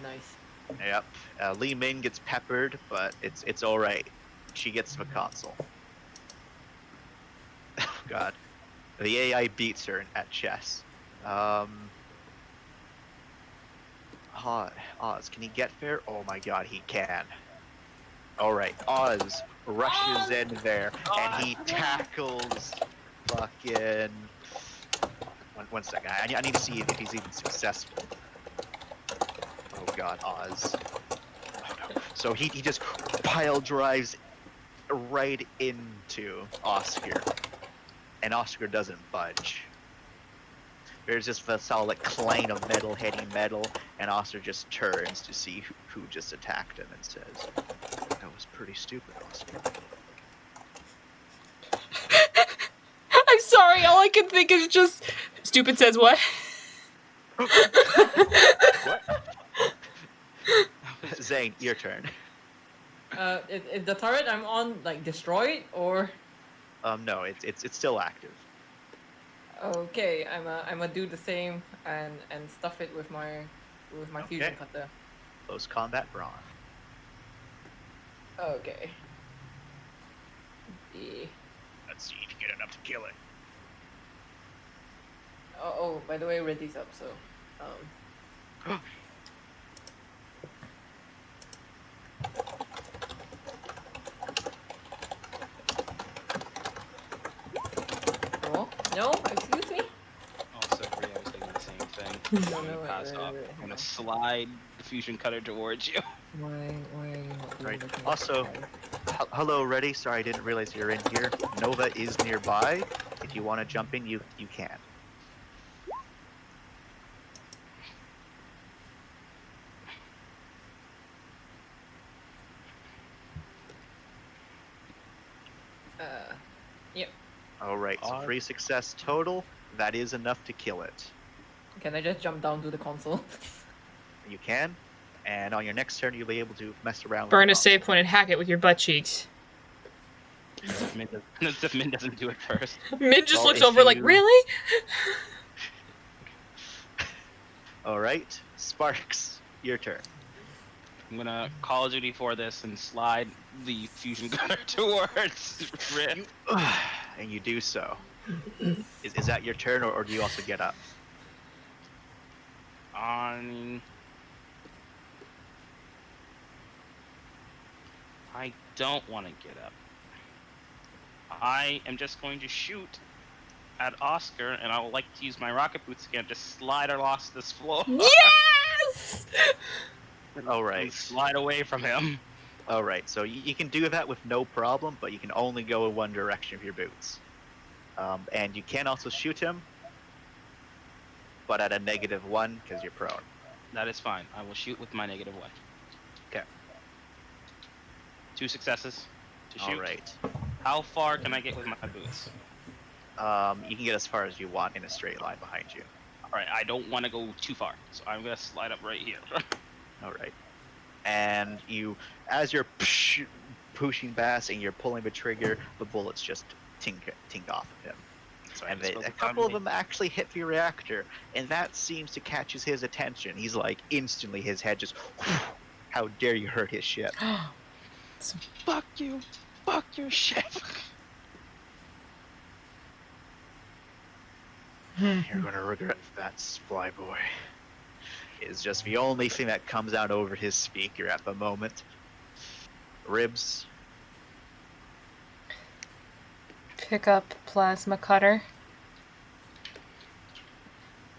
Nice. Yep. Li Ming gets peppered, but it's all right. She gets the console. Oh God. The AI beats her at chess. Oz, can he get there? Oh my God, he can. All right, Oz rushes in there and he tackles fucking. One second. I need to see if he's even successful. Oh God, Oz. Oh no. So he just pile drives right into Oscar, and Oscar doesn't budge. There's just a solid clang of metal hitting metal, and Oscar just turns to see who just attacked him and says, "That was pretty stupid, Oscar." I'm sorry, all I can think is just... Stupid says what? What? Zane, your turn. Is the turret I'm on like destroyed or? No, it's still active. Okay, I'm gonna do the same and stuff it with my fusion Okay. cutter. Close combat brawn. Okay. The Let's see if you get enough to kill it. oh, by the way, Reddy's up, so Oh, no, excuse me. Also, agree. I was thinking the same thing. No, When no, we pass wait, off, wait, I'm hang gonna on. slide the fusion cutter towards you. Why are you not doing Right. the thing? Also, hello, Reddy. Sorry, I didn't realize you're in here. Nova is nearby. If you want to jump in, you can. Yep. All right. So 3 success total. That is enough to kill it. Can I just jump down to the console? You can, and on your next turn, you'll be able to mess around. Burn a with the save point and hack it with your butt cheeks. If Min doesn't do it first. Min just Well, looks if over like, you- really? All right, Sparks, your turn. I'm gonna Call of Duty for this and slide the fusion cutter towards Rift. And you do so. Is that your turn, or do you also get up? I don't want to get up. I am just going to shoot at Oscar, and I would like to use my rocket boots again to slide across this floor. Yes! All And right. slide away from him. All right. So you can do that with no problem, but you can only go in one direction with your boots. And you can also shoot him, but at a -1 because you're prone. That is fine. I will shoot with my -1. Okay. 2 successes to shoot. All right. How far can I get with my boots? You can get as far as you want in a straight line behind you. Alright, I don't want to go too far, so I'm going to slide up right here. All right. And as you're pushing Bass and you're pulling the trigger, the bullets just tink off of him. So And a couple of them actually hit the reactor, and that seems to catch his attention. He's like, instantly his head just, how dare you hurt his ship? Fuck you! Fuck your ship! You're gonna regret that, Flyboy. Is just the only thing that comes out over his speaker at the moment. Ribs. pick up plasma cutter.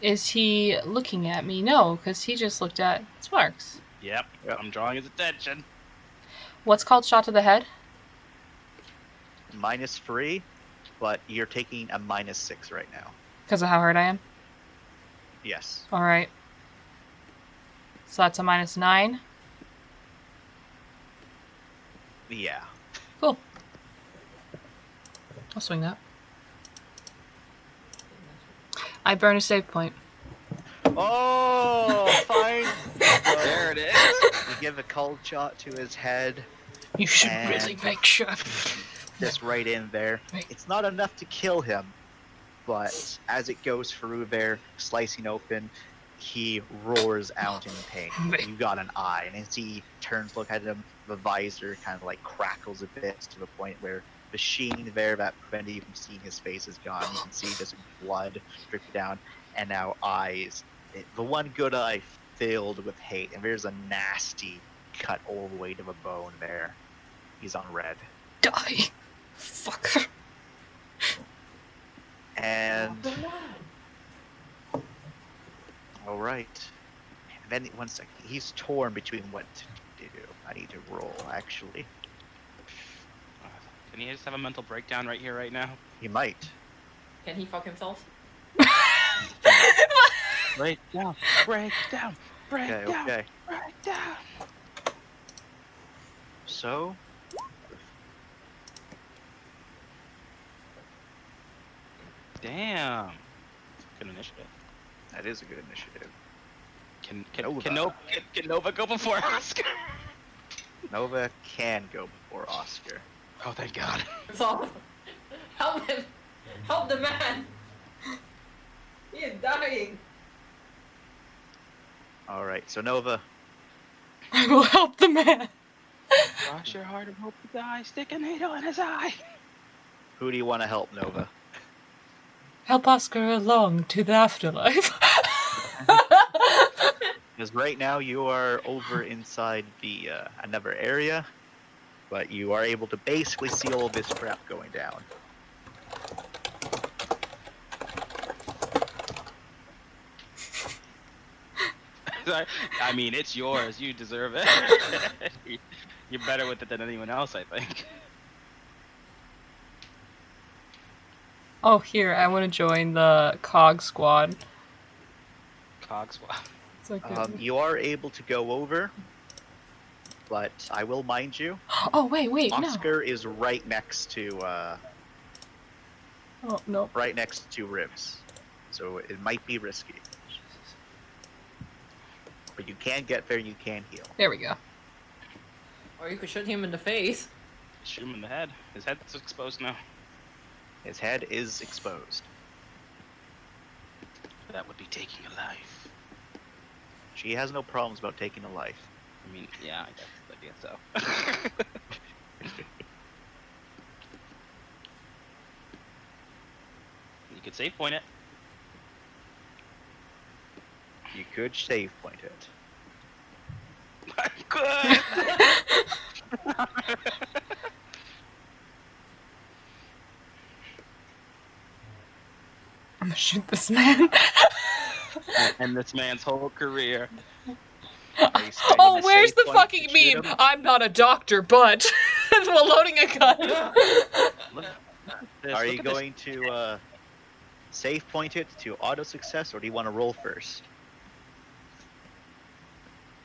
Is he looking at me? No, because he just looked at Sparks. Yep, I'm drawing his attention. What's called shot to the head? -3, but you're taking a -6 right now. Because of how hurt I am? Yes. Alright. So that's a -9. Yeah. Cool. I'll swing that. I burn a save point. Oh, fine. There it is. You give a cold shot to his head, You should And- really make sure. just right in there. Right. It's not enough to kill him, but as it goes through there, slicing open, he roars out in pain. Right. You got an eye, and as he turns, look at him, the visor kind of like crackles a bit to the point where the sheen there that prevented you from seeing his face is gone. You can see just blood dripping down, and now eyes. The one good eye filled with hate, and there's a nasty cut all the way to the bone there. He's on red. Die. Fuck. And all right. And then 1 second. He's torn between what to do. I need to roll actually. Can he just have a mental breakdown right here, right now? He might. Can he fuck himself? Break down, break down, break Okay. down, Okay. break down. So. Damn. Good initiative. That is a good initiative. Can Nova go before Oscar? Nova can go before Oscar. Oh, thank God. It's off. Help him! Help the man! He is dying! All right. So Nova. I will help the man. Cross your heart and hope to die. Stick a needle in his eye. Who do you want to help, Nova? Help Oscar along to the afterlife. Because right now you are over inside the another area, but you are able to basically see all this crap going down. I mean, it's yours. You deserve it. You're better with it than anyone else, I think. Oh, here, I want to join the COG squad. Cogswell. It's like You are able to go over, but I will mind you, oh, wait, no. Oscar is right next to Oh, no. Ribs, so it might be risky. But you can get there, you can heal. There we go. Or you could shoot him in the face. Shoot him in the head. His head's exposed now. His head is exposed. That would be taking a life. She has no problems about taking a life. I mean, yeah, I guess so. You could save point it. You could save point it. I could. I'm gonna shoot this man. And this man's whole career. Are you spending Oh, a where's save the point fucking to shoot meme? him? I'm not a doctor, but while loading a gun. Look at this, Are look you at this. going to save point it to auto success, or do you want to roll first?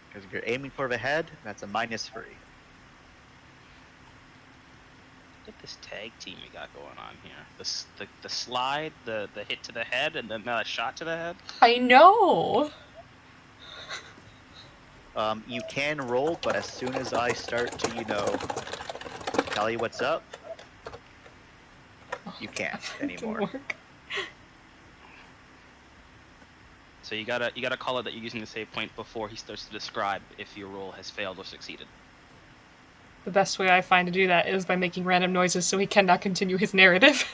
Because if you're aiming for the head, that's a -3. Look at this tag team we got going on here. The slide, the hit to the head, and then that shot to the head. I know. You can roll, but as soon as I start to, tell you what's up, you can't anymore. Work. So you gotta call it that you're using the save point before he starts to describe if your roll has failed or succeeded. The best way I find to do that is by making random noises so he cannot continue his narrative.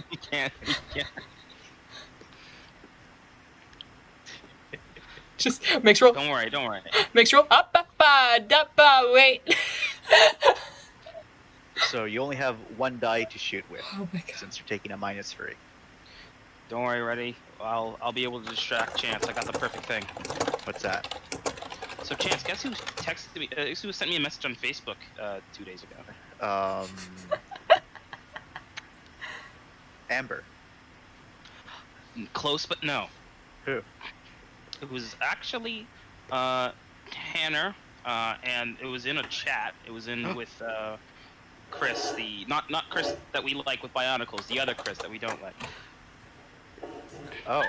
You can't. Just makes roll. Don't worry. Makes roll. Up, wait. So you only have one die to shoot with, Oh my god. since you're taking a -3. Don't worry, ready. I'll be able to distract Chance. I got the perfect thing. What's that? So Chance, guess who texted me? Guess who sent me a message on Facebook 2 days ago? Amber. Close, but no. Who? It was actually Tanner, and it was in a chat. It was in with Chris, the not Chris that we like with Bionicles, the other Chris that we don't like. Oh.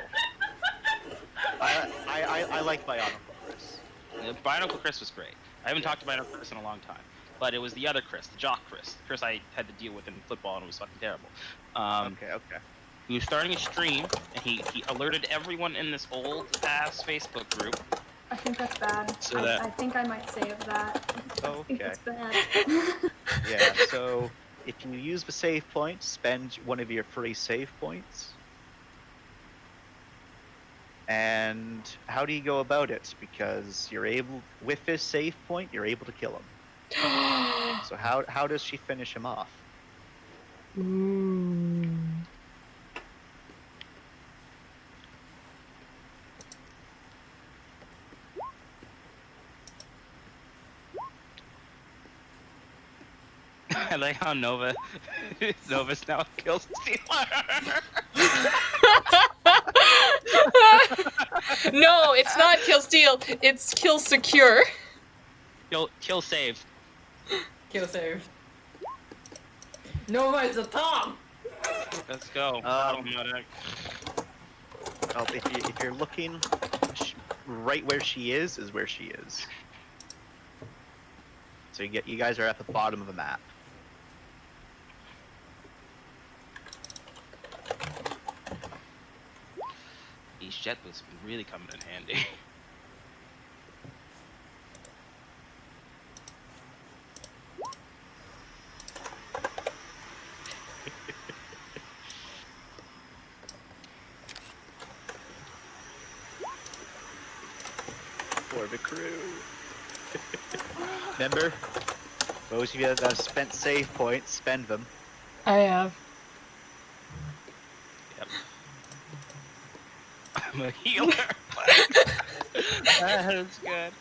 I like Bionicle Chris. Bionicle Chris was great. I haven't talked to Bionicle Chris in a long time, but it was the other Chris, the jock Chris, the Chris I had to deal with in football, and it was fucking terrible. Okay. He was starting a stream, and he alerted everyone in this old ass Facebook group. I think that's bad. So I think I might save that. I think Okay. that's bad. Yeah, so if you use the save point, spend one of your free save points. And how do you go about it? Because you're able, with this save point, you're able to kill him. So how does she finish him off? Ooh. I like how Nova's now kill stealer. No, it's not kill steal, it's kill secure. Kill save. Kill saved. Nova is a Tom! Let's go. Oh, if you're looking, right where she is where she is. So you guys are at the bottom of the map. These jet boosts have been really coming in handy. For the crew. Remember, those of you that have spent save points, spend them. I have. Yep. I'm a healer. That is good.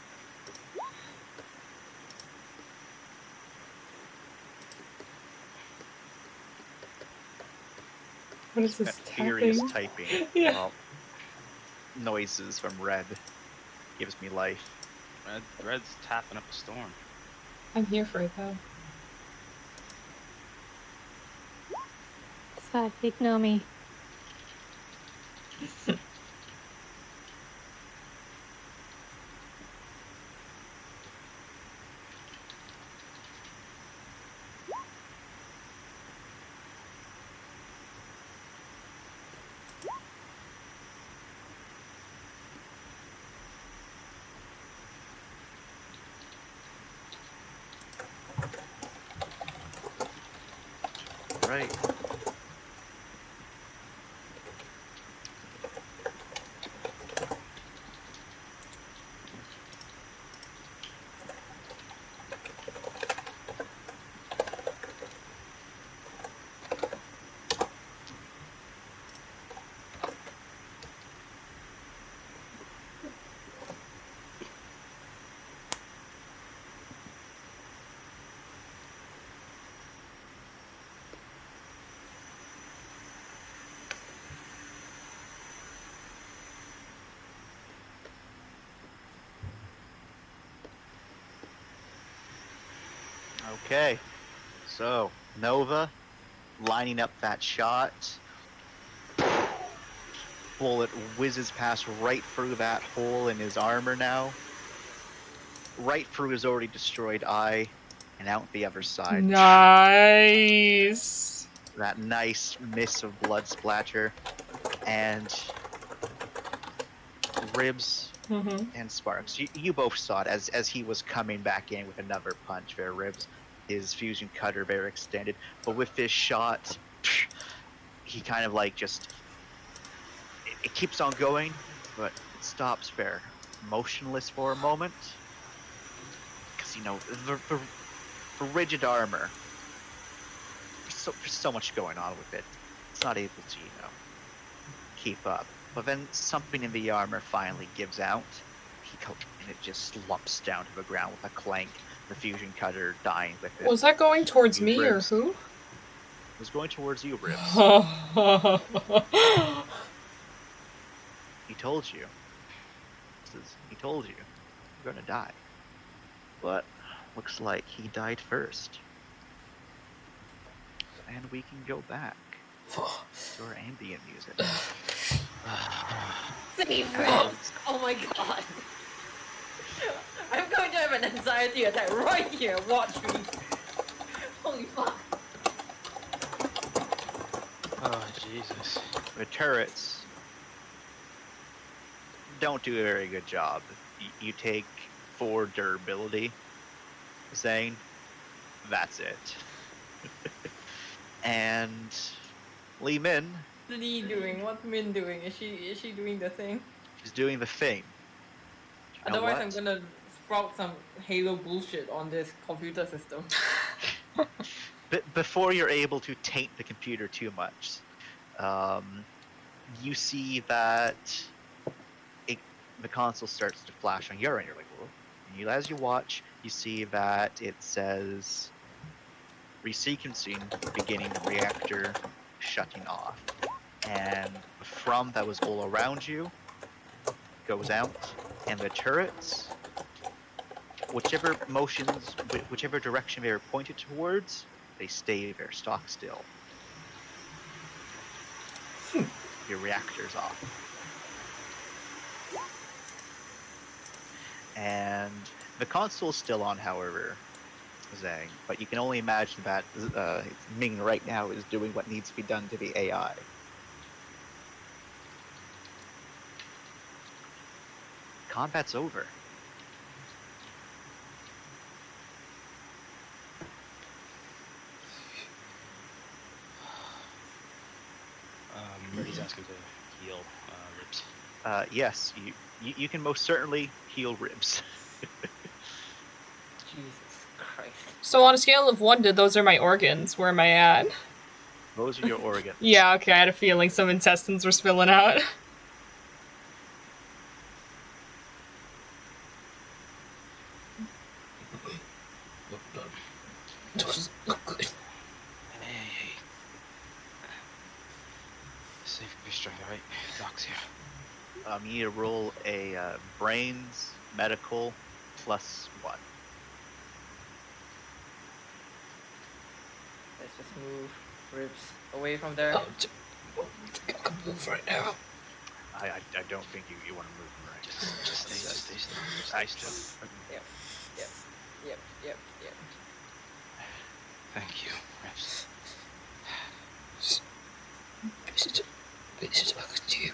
What is That this furious tapping? typing. Yeah. Well, noises from Red gives me life. Red's tapping up a storm. I'm here for it though. It's fine, ignore me. Right. Okay, so Nova lining up that shot. Bullet whizzes past right through that hole in his armor now. Right through his already destroyed eye and out the other side. Nice. That nice miss of blood splatter. And Ribs Mm-hmm. and Sparks, you both saw it as he was coming back in with another punch there. Ribs, his fusion cutter very extended, but with this shot, he kind of like just it keeps on going, but it stops there, motionless for a moment, because the rigid armor there's so much going on with it. It's not able to, keep up. But then something in the armor finally gives out. And it just slumps down to the ground with a clank. The fusion cutter dying with it. Was that going towards You me or Ribs. who? It was going towards you, Ribs. He told you. He told you. You're gonna die. But looks like he died first. And we can go back to our ambient music. Save Ribs! Oh my god. I'm going to have an anxiety attack right here. Watch me. Holy fuck. Oh, Jesus. The turrets don't do a very good job. You take 4 durability, Zane. That's it. And Lee Min. What's Lee doing? What's Min doing? Is she doing the thing? She's doing the thing. You know Otherwise, what? I'm gonna sprout some Halo bullshit on this computer system. Before you're able to taint the computer too much, you see that the console starts to flash on your end. You're like, whoa. And as you watch, you see that it says resequencing, beginning the reactor shutting off. And the from that was all around you goes out, and the turrets, whichever direction they were pointed towards, they stay there, stock still. Your reactor's off. And the console's still on, however, Zhang, but you can only imagine that Ming right now is doing what needs to be done to the AI. Combat's over. He's asking to heal Ribs. Yes, you can most certainly heal Ribs. Jesus Christ. So on a scale of 1 to those are my organs, where am I at? Those are your organs. Yeah, okay, I had a feeling some intestines were spilling out. Those look good. Hey. Save your strength, alright? Doc's here. You need to roll a brains medical +1. Let's just move Ribs away from there. Oh, I can move right now. I don't think you want to move right. Just stay still. I still. Yep. Thank you, Ribs. This is talking to you.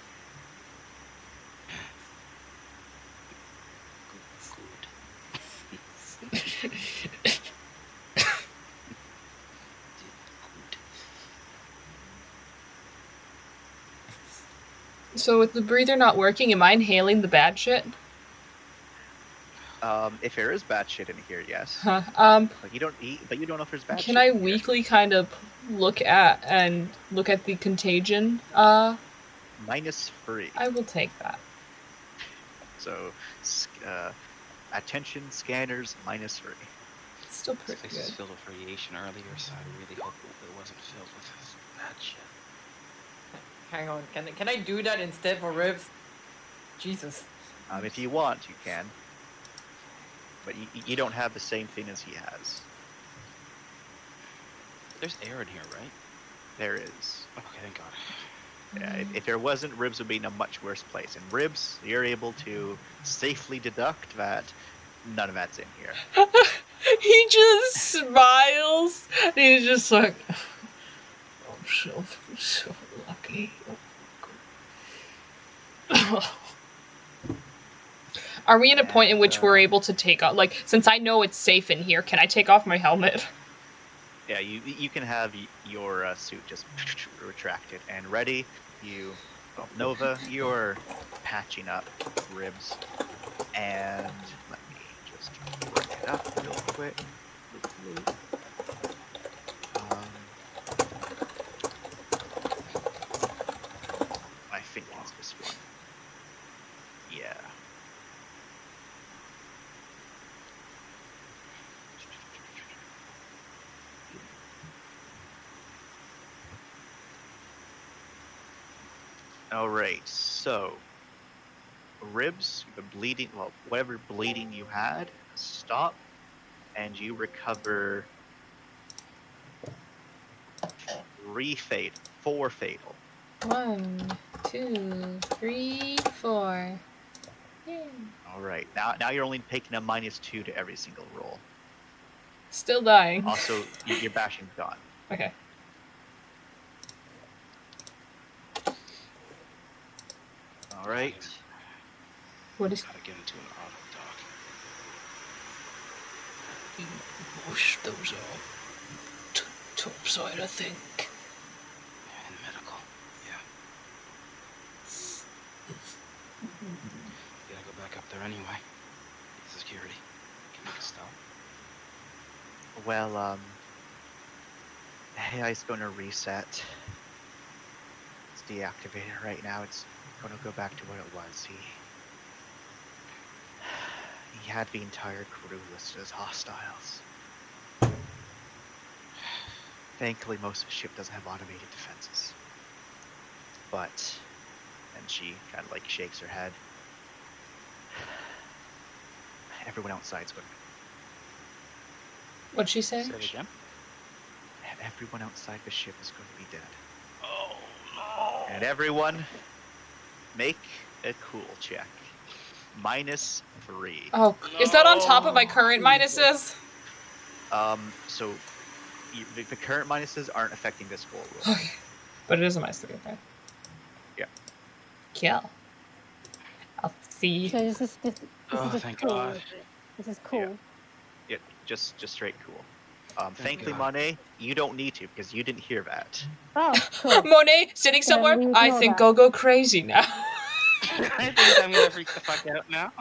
So with the breather not working, am I inhaling the bad shit? If there is bad shit in here, yes. Huh. Like you don't eat, but you don't know if there's bad shit. Can I in here. weakly kind of look at the contagion? -3. I will take that. So, attention scanners -3. It's still This pretty place is good. filled with radiation earlier, so I really hope it wasn't filled with this bad shit. Hang on. Can I do that instead for Ribs? Jesus. If you want, you can. But you don't have the same thing as he has. There's air in here, right? There is. Okay, thank God. Yeah, if there wasn't, Ribs would be in a much worse place. And Ribs, you're able to safely deduct that none of that's in here. He just smiles. And he's just like, I'm so lucky. Are we in a point in which we're able to take off? Like, since I know it's safe in here, can I take off my helmet? Yeah, you can have your suit just retracted and ready. Nova, you're patching up Ribs, and let me just work it up real quick. All right. So, ribs, the bleeding, well, whatever bleeding you had, stop, and you recover 4 fatal. 1, 2, 3, 4. Yay. All right. Now you're only taking a -2 to every single roll. Still dying. Also, your bashing's gone. Okay. All right. What is Gotta get into an auto dock. push those up to topside, I think. Yeah, in medical. Yeah. Gotta go back up there anyway. Security. Can make a stop. Well, AI's going to reset. It's deactivated right now. It's going to go back to what it was. He had the entire crew listed as hostiles. Thankfully, most of the ship doesn't have automated defenses. But, and she kind of like shakes her head. Everyone outside's going to. What'd she say? Say it again. Everyone outside the ship is going to be dead. Oh no! And everyone, make a cool check. -3. Oh, is that on top of my current minuses? So the current minuses aren't affecting this goal rule. Okay. But it is a -3, okay. Yeah. Kill. I'll see. So this is just Thank cool. God. This is cool. Yeah, just straight cool. Thankfully, God. Monet, you don't need to because you didn't hear that. Oh, cool. Monet sitting So then somewhere. we I ignore think that. I'll go crazy now. I think I'm gonna freak the fuck out now.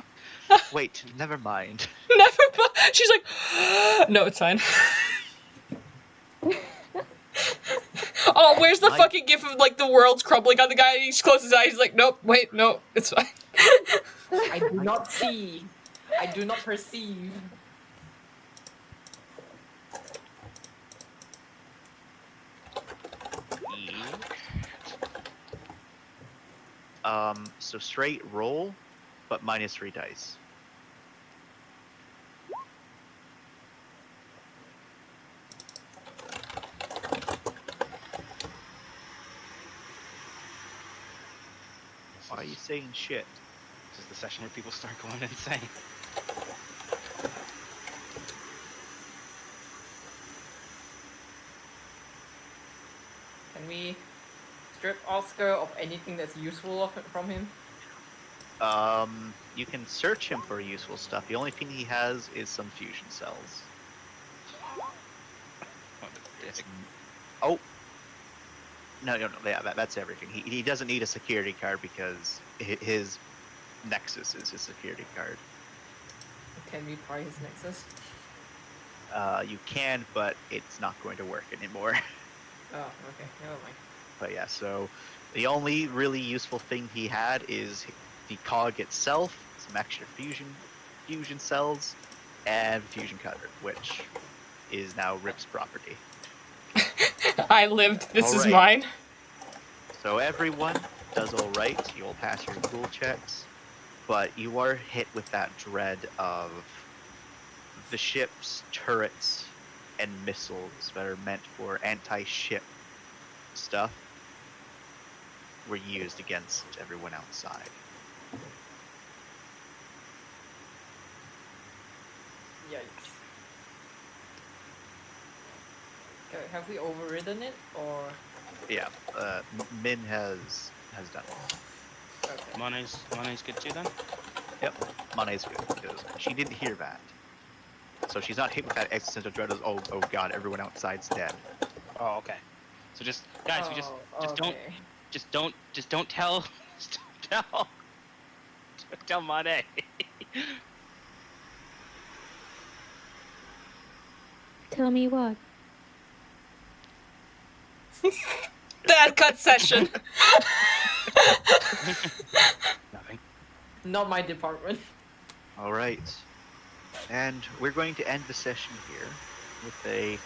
Wait, never mind. Never. She's like, no, it's fine. Oh, where's the My- fucking gif of like the world's crumbling on the guy? He just closes his eyes. He's like, nope, wait, no, it's fine. I do not see. I do not perceive. So straight roll, but -3 dice. Why are you saying shit? This is the session where people start going insane. Can we strip Oscar of anything that's useful from him? You can search him for useful stuff. The only thing he has is some fusion cells. What a dick. Oh. No, yeah, that's everything. He doesn't need a security card because his Nexus is his security card. Can we pry his Nexus? You can, but it's not going to work anymore. Oh, okay, never mind. But yeah, so the only really useful thing he had is the cog itself, some extra fusion cells, and fusion cutter, which is now Rip's property. I lived. This is Alright. mine. So everyone does all right. You'll pass your cool checks, but you are hit with that dread of the ship's turrets and missiles that are meant for anti-ship stuff were used against everyone outside. Yikes. Okay, have we overridden it or? Yeah, Min has done it. Okay. Money's good too then? Yep, Monet's good because she didn't hear that. So she's not hit with that existential dread of, oh god, everyone outside's dead. Oh, okay. So just guys, we just don't okay. just don't tell don't tell Money. Tell me what? Dad cut session. Nothing. Not my department. Alright. And we're going to end the session here with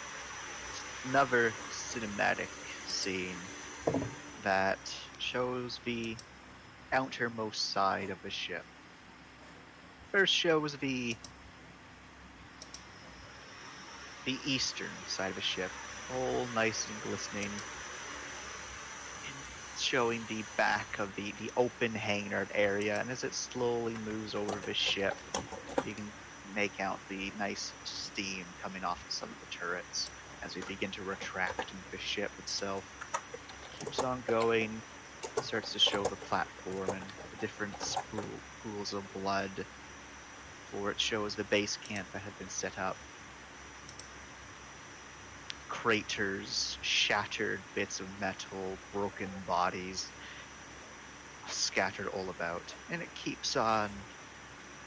another cinematic scene that shows the outermost side of the ship. First shows the eastern side of the ship, all nice and glistening, showing the back of the open hangar area. And as it slowly moves over the ship, you can make out the nice steam coming off of some of the turrets as we begin to retract into the ship itself. Keeps on going, starts to show the platform and the different pools of blood, for it shows the base camp that had been set up. Craters, shattered bits of metal, broken bodies scattered all about, and it keeps on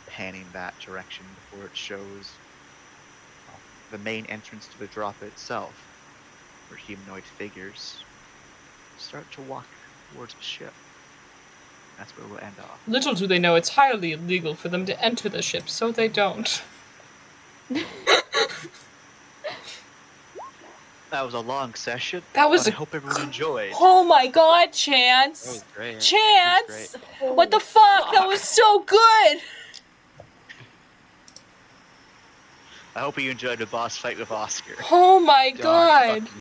panning that direction before it shows the main entrance to the drop itself, where humanoid figures start to walk towards the ship. That's where we'll end off. Little do they know it's highly illegal for them to enter the ship, so they don't. That was a long session. That was but I hope everyone enjoyed. Oh my god, That Chance! was great. Chance! That What the fuck? That was so good! I hope you enjoyed the boss fight with Oscar. Oh my God, god! fucking